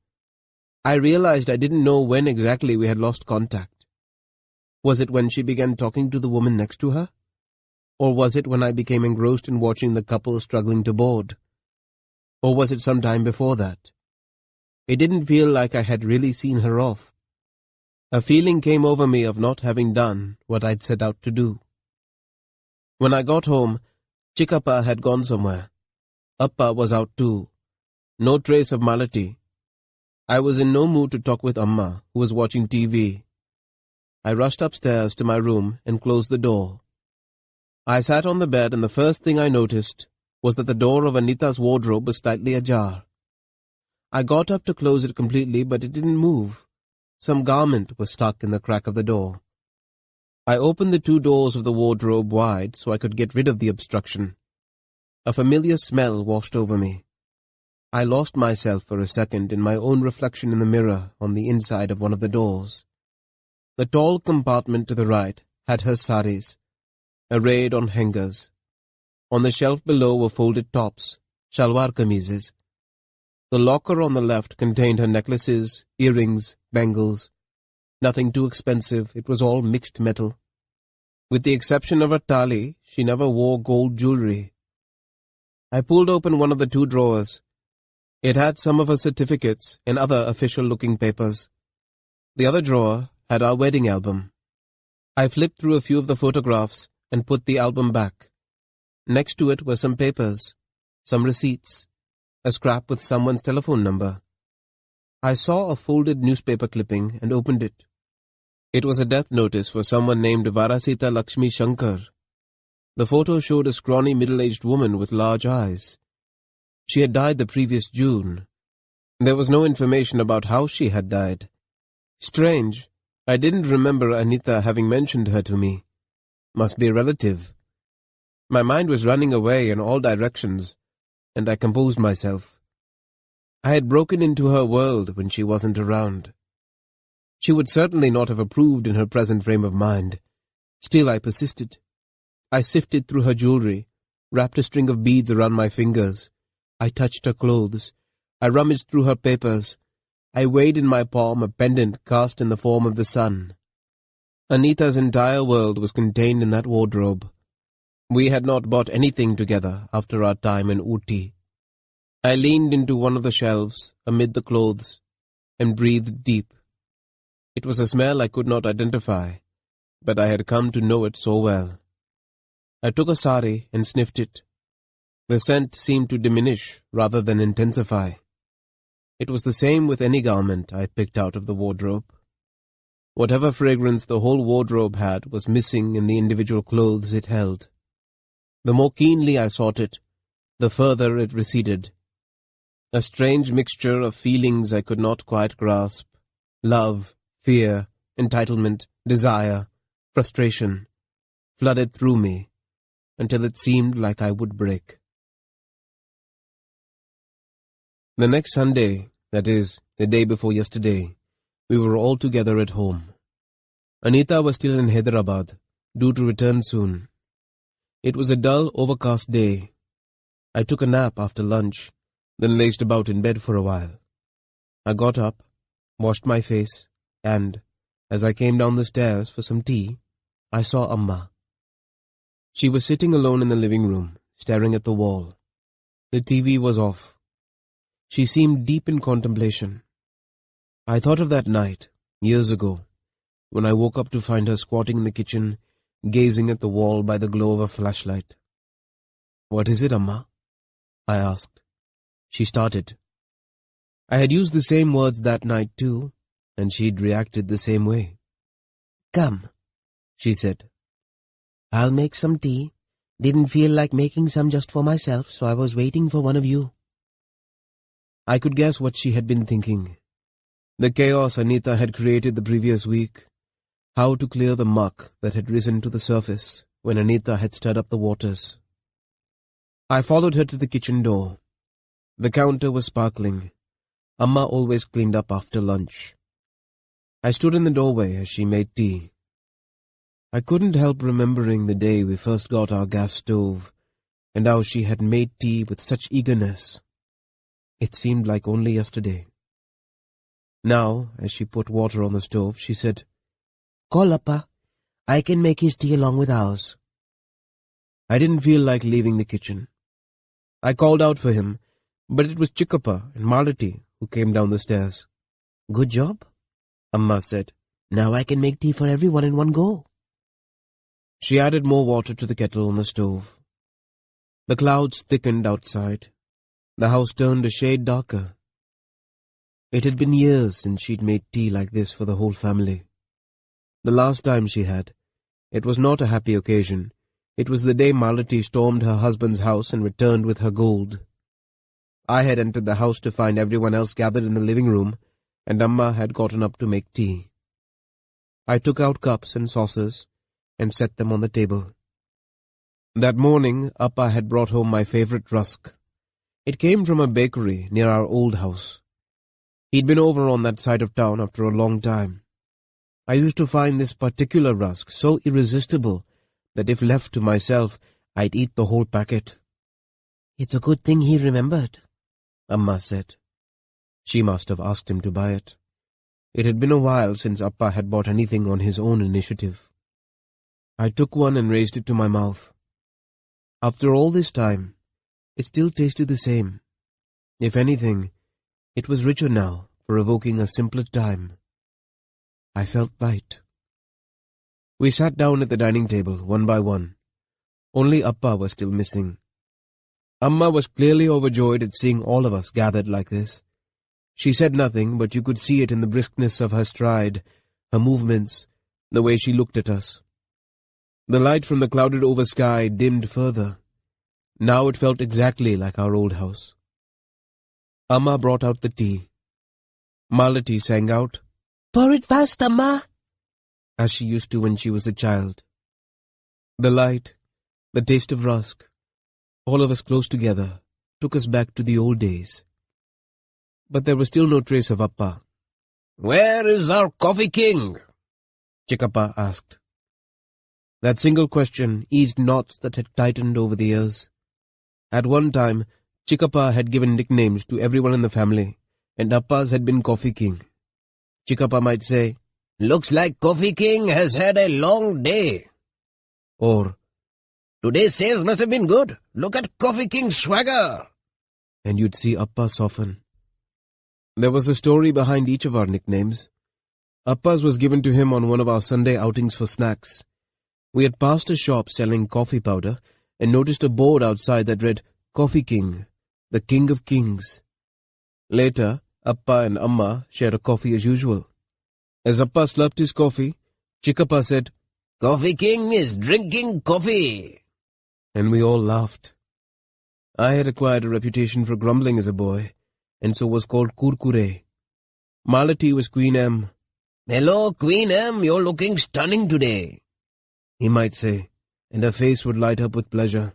I realized I didn't know when exactly we had lost contact. Was it when she began talking to the woman next to her? Or was it when I became engrossed in watching the couple struggling to board? Or was it some time before that? It didn't feel like I had really seen her off. A feeling came over me of not having done what I'd set out to do. When I got home, Chikkappa had gone somewhere. Appa was out too. No trace of Malati. I was in no mood to talk with Amma, who was watching TV. I rushed upstairs to my room and closed the door. I sat on the bed, and the first thing I noticed was that the door of Anita's wardrobe was slightly ajar. I got up to close it completely, but it didn't move. Some garment was stuck in the crack of the door. I opened the two doors of the wardrobe wide so I could get rid of the obstruction. A familiar smell washed over me. I lost myself for a second in my own reflection in the mirror on the inside of one of the doors. The tall compartment to the right had her saris, arrayed on hangers. On the shelf below were folded tops, shalwar kameezes. The locker on the left contained her necklaces, earrings, bangles. Nothing too expensive, it was all mixed metal. With the exception of her tali, she never wore gold jewelry. I pulled open one of the 2 drawers. It had some of her certificates and other official-looking papers. The other drawer had our wedding album. I flipped through a few of the photographs and put the album back. Next to it were some papers, some receipts, a scrap with someone's telephone number. I saw a folded newspaper clipping and opened it. It was a death notice for someone named Varasita Lakshmi Shankar. The photo showed a scrawny middle-aged woman with large eyes. She had died the previous June. There was no information about how she had died. Strange, I didn't remember Anita having mentioned her to me. Must be a relative. My mind was running away in all directions, and I composed myself. I had broken into her world when she wasn't around. She would certainly not have approved in her present frame of mind. Still I persisted. I sifted through her jewelry, wrapped a string of beads around my fingers. I touched her clothes. I rummaged through her papers. I weighed in my palm a pendant cast in the form of the sun. Anita's entire world was contained in that wardrobe. We had not bought anything together after our time in Ooty. I leaned into one of the shelves, amid the clothes, and breathed deep. It was a smell I could not identify, but I had come to know it so well. I took a sari and sniffed it. The scent seemed to diminish rather than intensify. It was the same with any garment I picked out of the wardrobe. Whatever fragrance the whole wardrobe had was missing in the individual clothes it held. The more keenly I sought it, the further it receded. A strange mixture of feelings I could not quite grasp. Love, fear, entitlement, desire, frustration, flooded through me, until it seemed like I would break. The next Sunday, that is, the day before yesterday, we were all together at home. Anita was still in Hyderabad, due to return soon. It was a dull, overcast day. I took a nap after lunch, then lazed about in bed for a while. I got up, washed my face, and, as I came down the stairs for some tea, I saw Amma. She was sitting alone in the living room, staring at the wall. The TV was off. She seemed deep in contemplation. I thought of that night, years ago, when I woke up to find her squatting in the kitchen, gazing at the wall by the glow of a flashlight. "What is it, Amma?" I asked. She started. I had used the same words that night too, and she'd reacted the same way. "Come," she said. "I'll make some tea. Didn't feel like making some just for myself, so I was waiting for one of you." I could guess what she had been thinking. The chaos Anita had created the previous week. How to clear the muck that had risen to the surface when Anita had stirred up the waters. I followed her to the kitchen door. The counter was sparkling. Amma always cleaned up after lunch. I stood in the doorway as she made tea. I couldn't help remembering the day we first got our gas stove, and how she had made tea with such eagerness. It seemed like only yesterday. Now, as she put water on the stove, she said, "Call Appa. I can make his tea along with ours." I didn't feel like leaving the kitchen. I called out for him, but it was Chikkappa and Malati who came down the stairs. "Good job," Amma said. "Now I can make tea for everyone in one go." She added more water to the kettle on the stove. The clouds thickened outside. The house turned a shade darker. It had been years since she'd made tea like this for the whole family. The last time she had, it was not a happy occasion. It was the day Malati stormed her husband's house and returned with her gold. I had entered the house to find everyone else gathered in the living room, and Amma had gotten up to make tea. I took out cups and saucers and set them on the table. That morning, Appa had brought home my favorite rusk. It came from a bakery near our old house. He'd been over on that side of town after a long time. I used to find this particular rusk so irresistible that if left to myself, I'd eat the whole packet. "It's a good thing he remembered," Amma said. She must have asked him to buy it. It had been a while since Appa had bought anything on his own initiative. I took one and raised it to my mouth. After all this time, it still tasted the same. If anything, it was richer now, for evoking a simpler time. I felt light. We sat down at the dining table, one by one. Only Appa was still missing. Amma was clearly overjoyed at seeing all of us gathered like this. She said nothing, but you could see it in the briskness of her stride, her movements, the way she looked at us. The light from the clouded-over sky dimmed further. Now it felt exactly like our old house. Amma brought out the tea. Malati sang out, "Pour it fast, Amma," as she used to when she was a child. The light, the taste of rusk, all of us close together, took us back to the old days. But there was still no trace of Appa. "Where is our coffee king?" Chickappa asked. That single question eased knots that had tightened over the years. At one time, Chickappa had given nicknames to everyone in the family, and Appa's had been Coffee King. Chickappa might say, "Looks like Coffee King has had a long day." Or, "Today's sales must have been good. Look at Coffee King's swagger." and you'd see Appa soften. There was a story behind each of our nicknames. Appa's was given to him on one of our Sunday outings for snacks. We had passed a shop selling coffee powder and noticed a board outside that read, "Coffee King, the King of Kings." Later, Appa and Amma shared a coffee as usual. As Appa slurped his coffee, Chickappa said, "Coffee King is drinking coffee." and we all laughed. I had acquired a reputation for grumbling as a boy, and so was called Kurkure. Malati was Queen M. "Hello, Queen M, you're looking stunning today," he might say, and her face would light up with pleasure.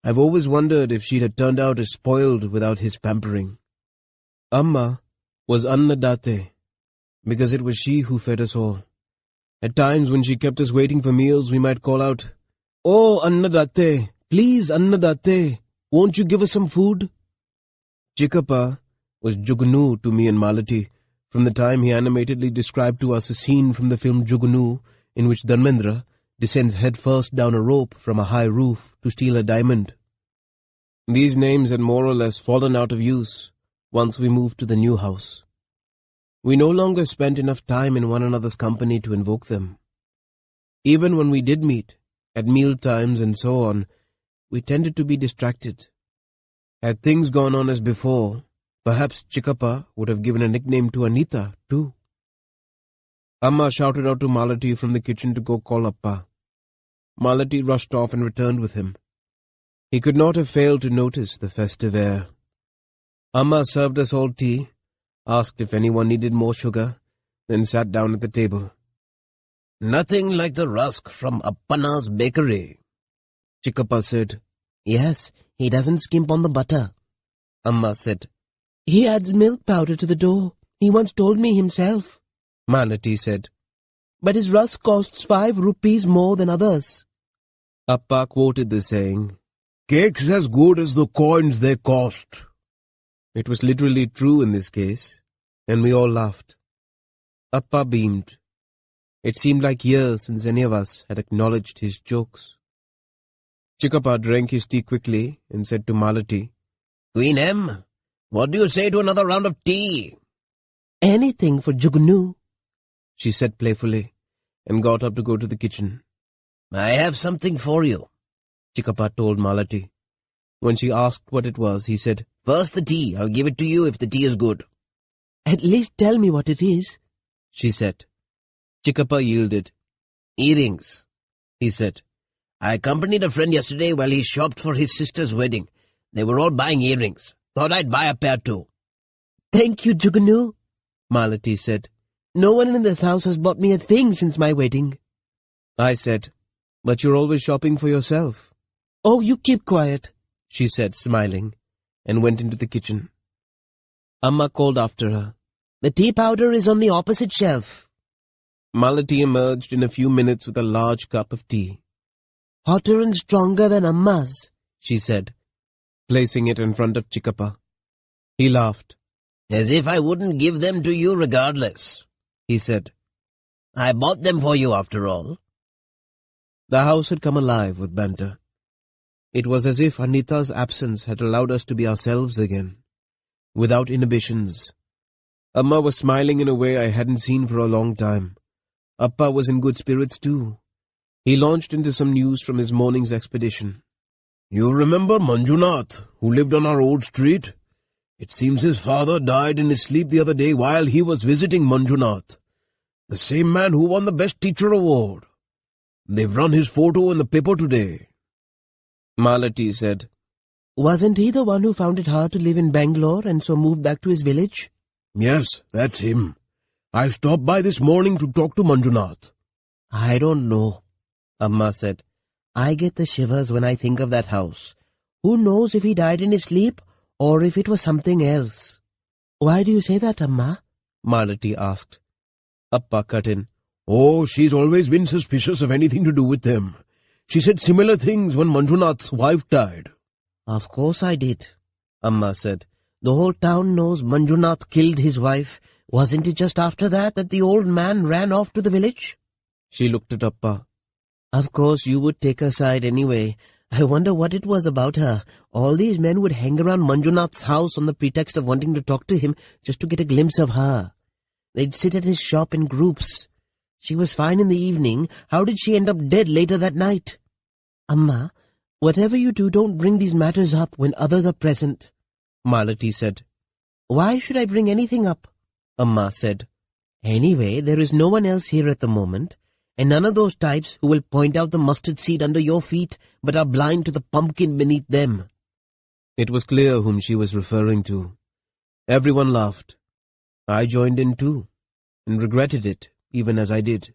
I've always wondered if she'd have turned out as spoiled without his pampering. Amma was Annadate, because it was she who fed us all. At times when she kept us waiting for meals, we might call out, "Oh, Annadate, please, Annadate, won't you give us some food?" Chickappa was Jugunu to me and Malati, from the time he animatedly described to us a scene from the film Jugunu, in which Dharmendra descends headfirst down a rope from a high roof to steal a diamond. These names had more or less fallen out of use once we moved to the new house. We no longer spent enough time in one another's company to invoke them. Even when we did meet, at meal times and so on, we tended to be distracted. Had things gone on as before, perhaps Chickappa would have given a nickname to Anita, too. Amma shouted out to Malati from the kitchen to go call Appa. Malati rushed off and returned with him. He could not have failed to notice the festive air. Amma served us all tea, asked if anyone needed more sugar, then sat down at the table. "Nothing like the rusk from Appana's bakery," Chickappa said. "Yes, he doesn't skimp on the butter," Amma said. "He adds milk powder to the dough. He once told me himself," Malati said. "But his rusk costs 5 rupees more than others." Appa quoted the saying. "Cake's as good as the coins they cost." It was literally true in this case, and we all laughed. Appa beamed. It seemed like years since any of us had acknowledged his jokes. Chickappa drank his tea quickly and said to Malati, "Queen M, what do you say to another round of tea?" "Anything for Jugunu," she said playfully, and got up to go to the kitchen. "I have something for you," Chickappa told Malati. When she asked what it was, he said, "First the tea. I'll give it to you if the tea is good." "At least tell me what it is," she said. Chickappa yielded. "Earrings," he said. "I accompanied a friend yesterday while he shopped for his sister's wedding. They were all buying earrings. Thought I'd buy a pair too." "Thank you, Jugunu," Malati said. "No one in this house has bought me a thing since my wedding." I said, "But you're always shopping for yourself." "Oh, you keep quiet," she said, smiling, and went into the kitchen. Amma called after her, "The tea powder is on the opposite shelf." Malati emerged in a few minutes with a large cup of tea. "Hotter and stronger than Amma's," she said, placing it in front of Chickappa. He laughed. As if I wouldn't give them to you regardless, he said. I bought them for you after all. The house had come alive with banter. It was as if Anita's absence had allowed us to be ourselves again, without inhibitions. Amma was smiling in a way I hadn't seen for a long time. Appa was in good spirits too. He launched into some news from his morning's expedition. You remember Manjunath, who lived on our old street? It seems his father died in his sleep the other day while he was visiting Manjunath, the same man who won the Best Teacher Award. They've run his photo in the paper today. Malati said, Wasn't he the one who found it hard to live in Bangalore and so moved back to his village? Yes, that's him. I stopped by this morning to talk to Manjunath. I don't know, Amma said. I get the shivers when I think of that house. Who knows if he died in his sleep or if it was something else? Why do you say that, Amma? Malati asked. Appa cut in. Oh, she's always been suspicious of anything to do with them. She said similar things when Manjunath's wife died. Of course I did, Amma said. The whole town knows Manjunath killed his wife. Wasn't it just after that the old man ran off to the village? She looked at Appa. Of course you would take her side anyway. I wonder what it was about her. All these men would hang around Manjunath's house on the pretext of wanting to talk to him just to get a glimpse of her. They'd sit at his shop in groups. She was fine in the evening. How did she end up dead later that night? Amma, whatever you do, don't bring these matters up when others are present, Malati said. Why should I bring anything up? Amma said. Anyway, there is no one else here at the moment, and none of those types who will point out the mustard seed under your feet but are blind to the pumpkin beneath them. It was clear whom she was referring to. Everyone laughed. I joined in too, and regretted it, even as I did.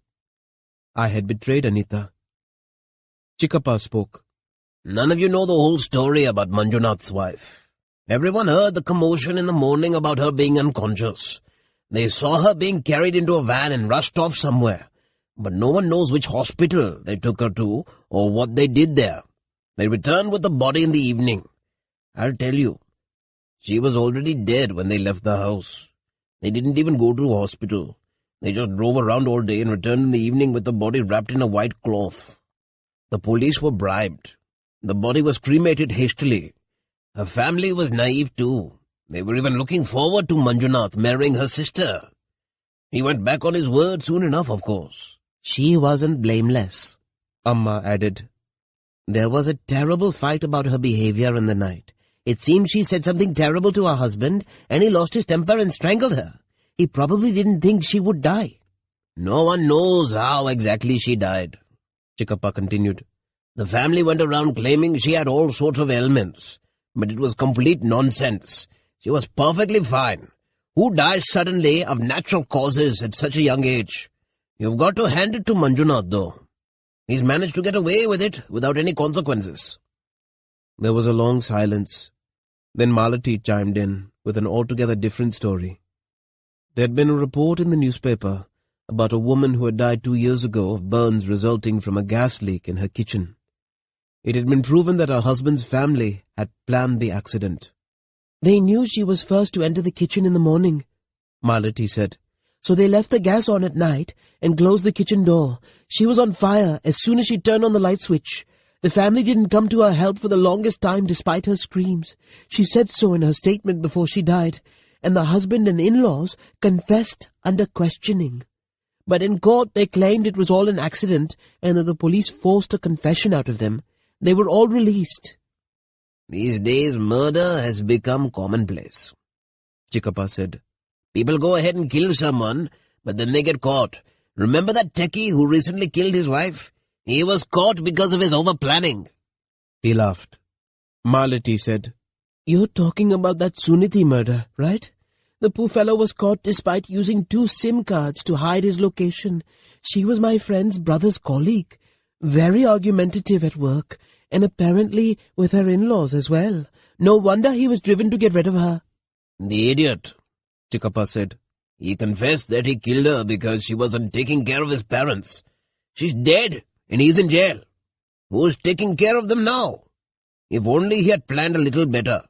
I had betrayed Anita. Chikkappa spoke. None of you know the whole story about Manjunath's wife. Everyone heard the commotion in the morning about her being unconscious. They saw her being carried into a van and rushed off somewhere. But no one knows which hospital they took her to or what they did there. They returned with the body in the evening. I'll tell you, she was already dead when they left the house. They didn't even go to a hospital. They just drove around all day and returned in the evening with the body wrapped in a white cloth. The police were bribed. The body was cremated hastily. Her family was naive too. They were even looking forward to Manjunath marrying her sister. He went back on his word soon enough, of course. She wasn't blameless, Amma added. There was a terrible fight about her behavior in the night. It seemed she said something terrible to her husband, and he lost his temper and strangled her. He probably didn't think she would die. No one knows how exactly she died, Chikkappa continued. The family went around claiming she had all sorts of ailments, but it was complete nonsense. She was perfectly fine. Who dies suddenly of natural causes at such a young age? You've got to hand it to Manjunath, though. He's managed to get away with it without any consequences. There was a long silence. Then Malati chimed in with an altogether different story. There had been a report in the newspaper about a woman who had died 2 years ago of burns resulting from a gas leak in her kitchen. It had been proven that her husband's family had planned the accident. They knew she was first to enter the kitchen in the morning, Malati said. So they left the gas on at night and closed the kitchen door. She was on fire as soon as she turned on the light switch. The family didn't come to her help for the longest time despite her screams. She said so in her statement before she died, and the husband and in-laws confessed under questioning. But in court they claimed it was all an accident and that the police forced a confession out of them. They were all released. These days murder has become commonplace, Chikkappa said. People go ahead and kill someone, but then they get caught. Remember that techie who recently killed his wife? He was caught because of his over-planning. He laughed. Malati said, You're talking about that Suniti murder, right? The poor fellow was caught despite using 2 SIM cards to hide his location. She was my friend's brother's colleague. Very argumentative at work, and apparently with her in-laws as well. No wonder he was driven to get rid of her. The idiot, Chikkappa said. He confessed that he killed her because she wasn't taking care of his parents. She's dead, and he's in jail. Who's taking care of them now? If only he had planned a little better.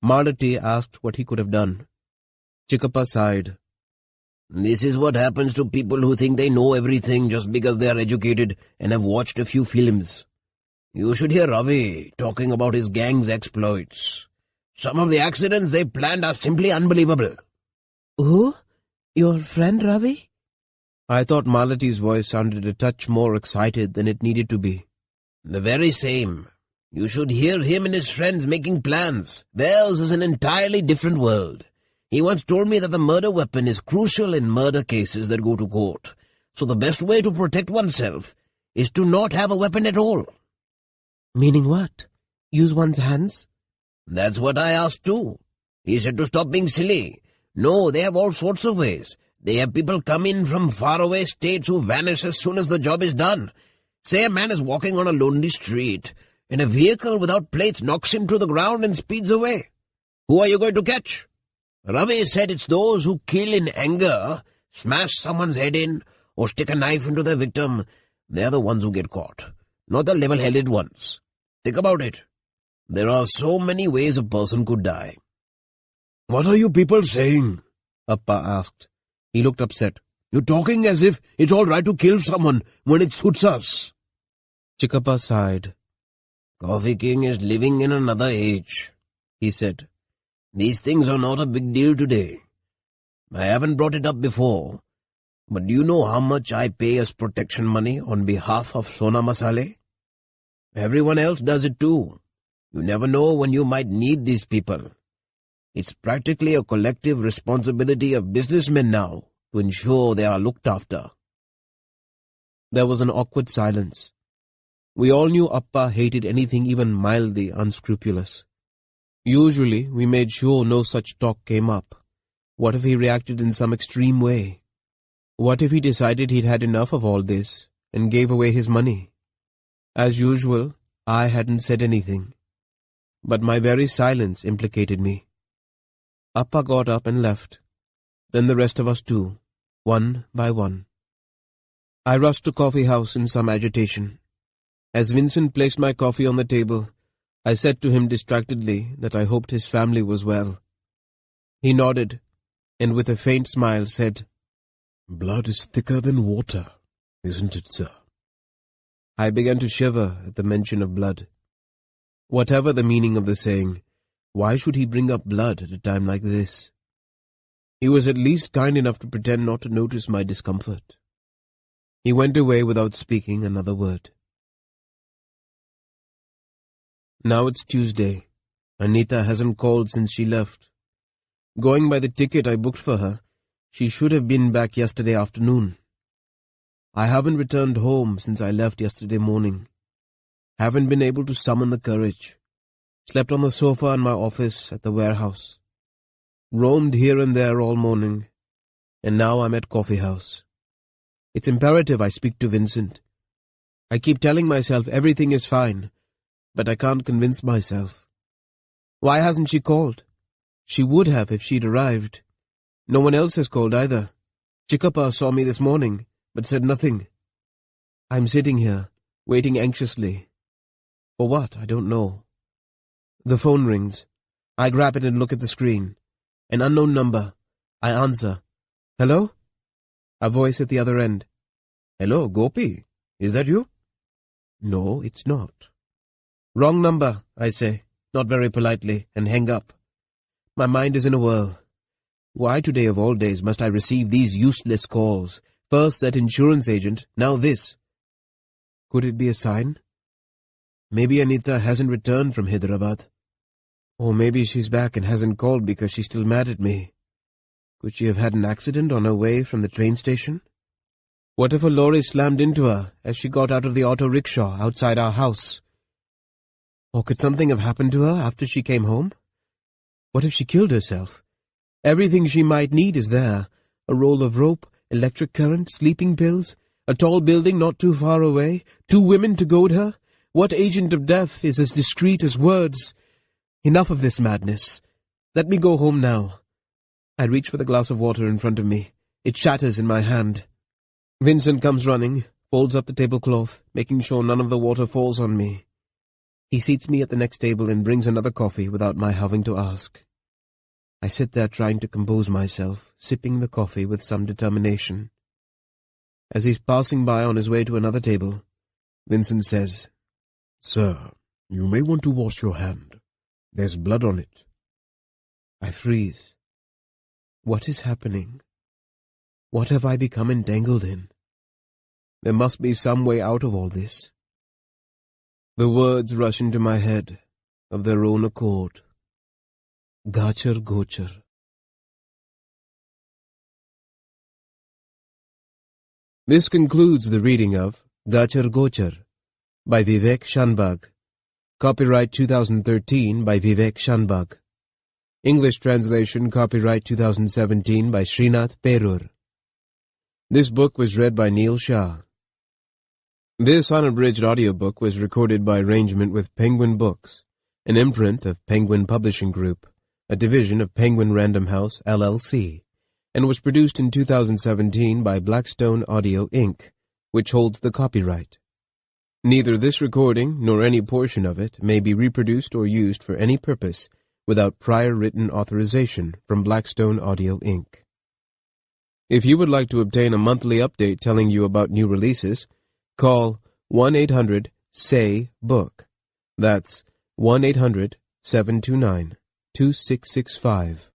Malati asked what he could have done. Chickappa sighed. This is what happens to people who think they know everything just because they are educated and have watched a few films. You should hear Ravi talking about his gang's exploits. Some of the accidents they planned are simply unbelievable. Who? Your friend Ravi? I thought Malati's voice sounded a touch more excited than it needed to be. The very same. You should hear him and his friends making plans. Theirs is an entirely different world. He once told me that the murder weapon is crucial in murder cases that go to court. So the best way to protect oneself is to not have a weapon at all. Meaning what? Use one's hands? That's what I asked too. He said to stop being silly. No, they have all sorts of ways. They have people come in from faraway states who vanish as soon as the job is done. Say a man is walking on a lonely street, and a vehicle without plates knocks him to the ground and speeds away. Who are you going to catch? Ravi said it's those who kill in anger, smash someone's head in, or stick a knife into their victim. They're the ones who get caught, not the level-headed ones. Think about it. There are so many ways a person could die. What are you people saying? Appa asked. He looked upset. You're talking as if it's all right to kill someone when it suits us. Chickappa sighed. Coffee King is living in another age, he said. These things are not a big deal today. I haven't brought it up before, but do you know how much I pay as protection money on behalf of Sona Masale? Everyone else does it too. You never know when you might need these people. It's practically a collective responsibility of businessmen now to ensure they are looked after. There was an awkward silence. We all knew Appa hated anything even mildly unscrupulous. Usually, we made sure no such talk came up. What if he reacted in some extreme way? What if he decided he'd had enough of all this and gave away his money? As usual, I hadn't said anything. But my very silence implicated me. Appa got up and left. Then the rest of us too, one by one. I rushed to coffee house in some agitation. As Vincent placed my coffee on the table, I said to him distractedly that I hoped his family was well. He nodded, and with a faint smile said, Blood is thicker than water, isn't it, sir? I began to shiver at the mention of blood. Whatever the meaning of the saying, why should he bring up blood at a time like this? He was at least kind enough to pretend not to notice my discomfort. He went away without speaking another word. Now it's Tuesday. Anita hasn't called since she left. Going by the ticket I booked for her, she should have been back yesterday afternoon. I haven't returned home since I left yesterday morning. Haven't been able to summon the courage. Slept on the sofa in my office at the warehouse. Roamed here and there all morning, and now I'm at coffee house. It's imperative I speak to Vincent. I keep telling myself everything is fine, but I can't convince myself. Why hasn't she called? She would have if she'd arrived. No one else has called either. Chickappa saw me this morning, but said nothing. I'm sitting here, waiting anxiously. For what, I don't know. The phone rings. I grab it and look at the screen. An unknown number. I answer. Hello? A voice at the other end. Hello, Gopi. Is that you? No, it's not. Wrong number, I say, not very politely, and hang up. My mind is in a whirl. Why today of all days must I receive these useless calls? First that insurance agent, now this. Could it be a sign? Maybe Anita hasn't returned from Hyderabad. Or maybe she's back and hasn't called because she's still mad at me. Could she have had an accident on her way from the train station? What if a lorry slammed into her as she got out of the auto rickshaw outside our house? Or could something have happened to her after she came home? What if she killed herself? Everything she might need is there. A roll of rope, electric current, sleeping pills, a tall building not too far away, 2 women to goad her. What agent of death is as discreet as words? Enough of this madness. Let me go home now. I reach for the glass of water in front of me. It shatters in my hand. Vincent comes running, folds up the tablecloth, making sure none of the water falls on me. He seats me at the next table and brings another coffee without my having to ask. I sit there trying to compose myself, sipping the coffee with some determination. As he's passing by on his way to another table, Vincent says, "Sir, you may want to wash your hand. There's blood on it." I freeze. What is happening? What have I become entangled in? There must be some way out of all this. The words rush into my head of their own accord. Gachar Gochar. This concludes the reading of Gachar Gochar by Vivek Shanbhag. Copyright 2013 by Vivek Shanbhag. English translation copyright 2017 by Srinath Perur. This book was read by Neil Shah. This unabridged audiobook was recorded by arrangement with Penguin Books, an imprint of Penguin Publishing Group, a division of Penguin Random House, LLC, and was produced in 2017 by Blackstone Audio, Inc., which holds the copyright. Neither this recording nor any portion of it may be reproduced or used for any purpose without prior written authorization from Blackstone Audio, Inc. If you would like to obtain a monthly update telling you about new releases, call 1-800-SAY-BOOK. That's 1-800-729-2665.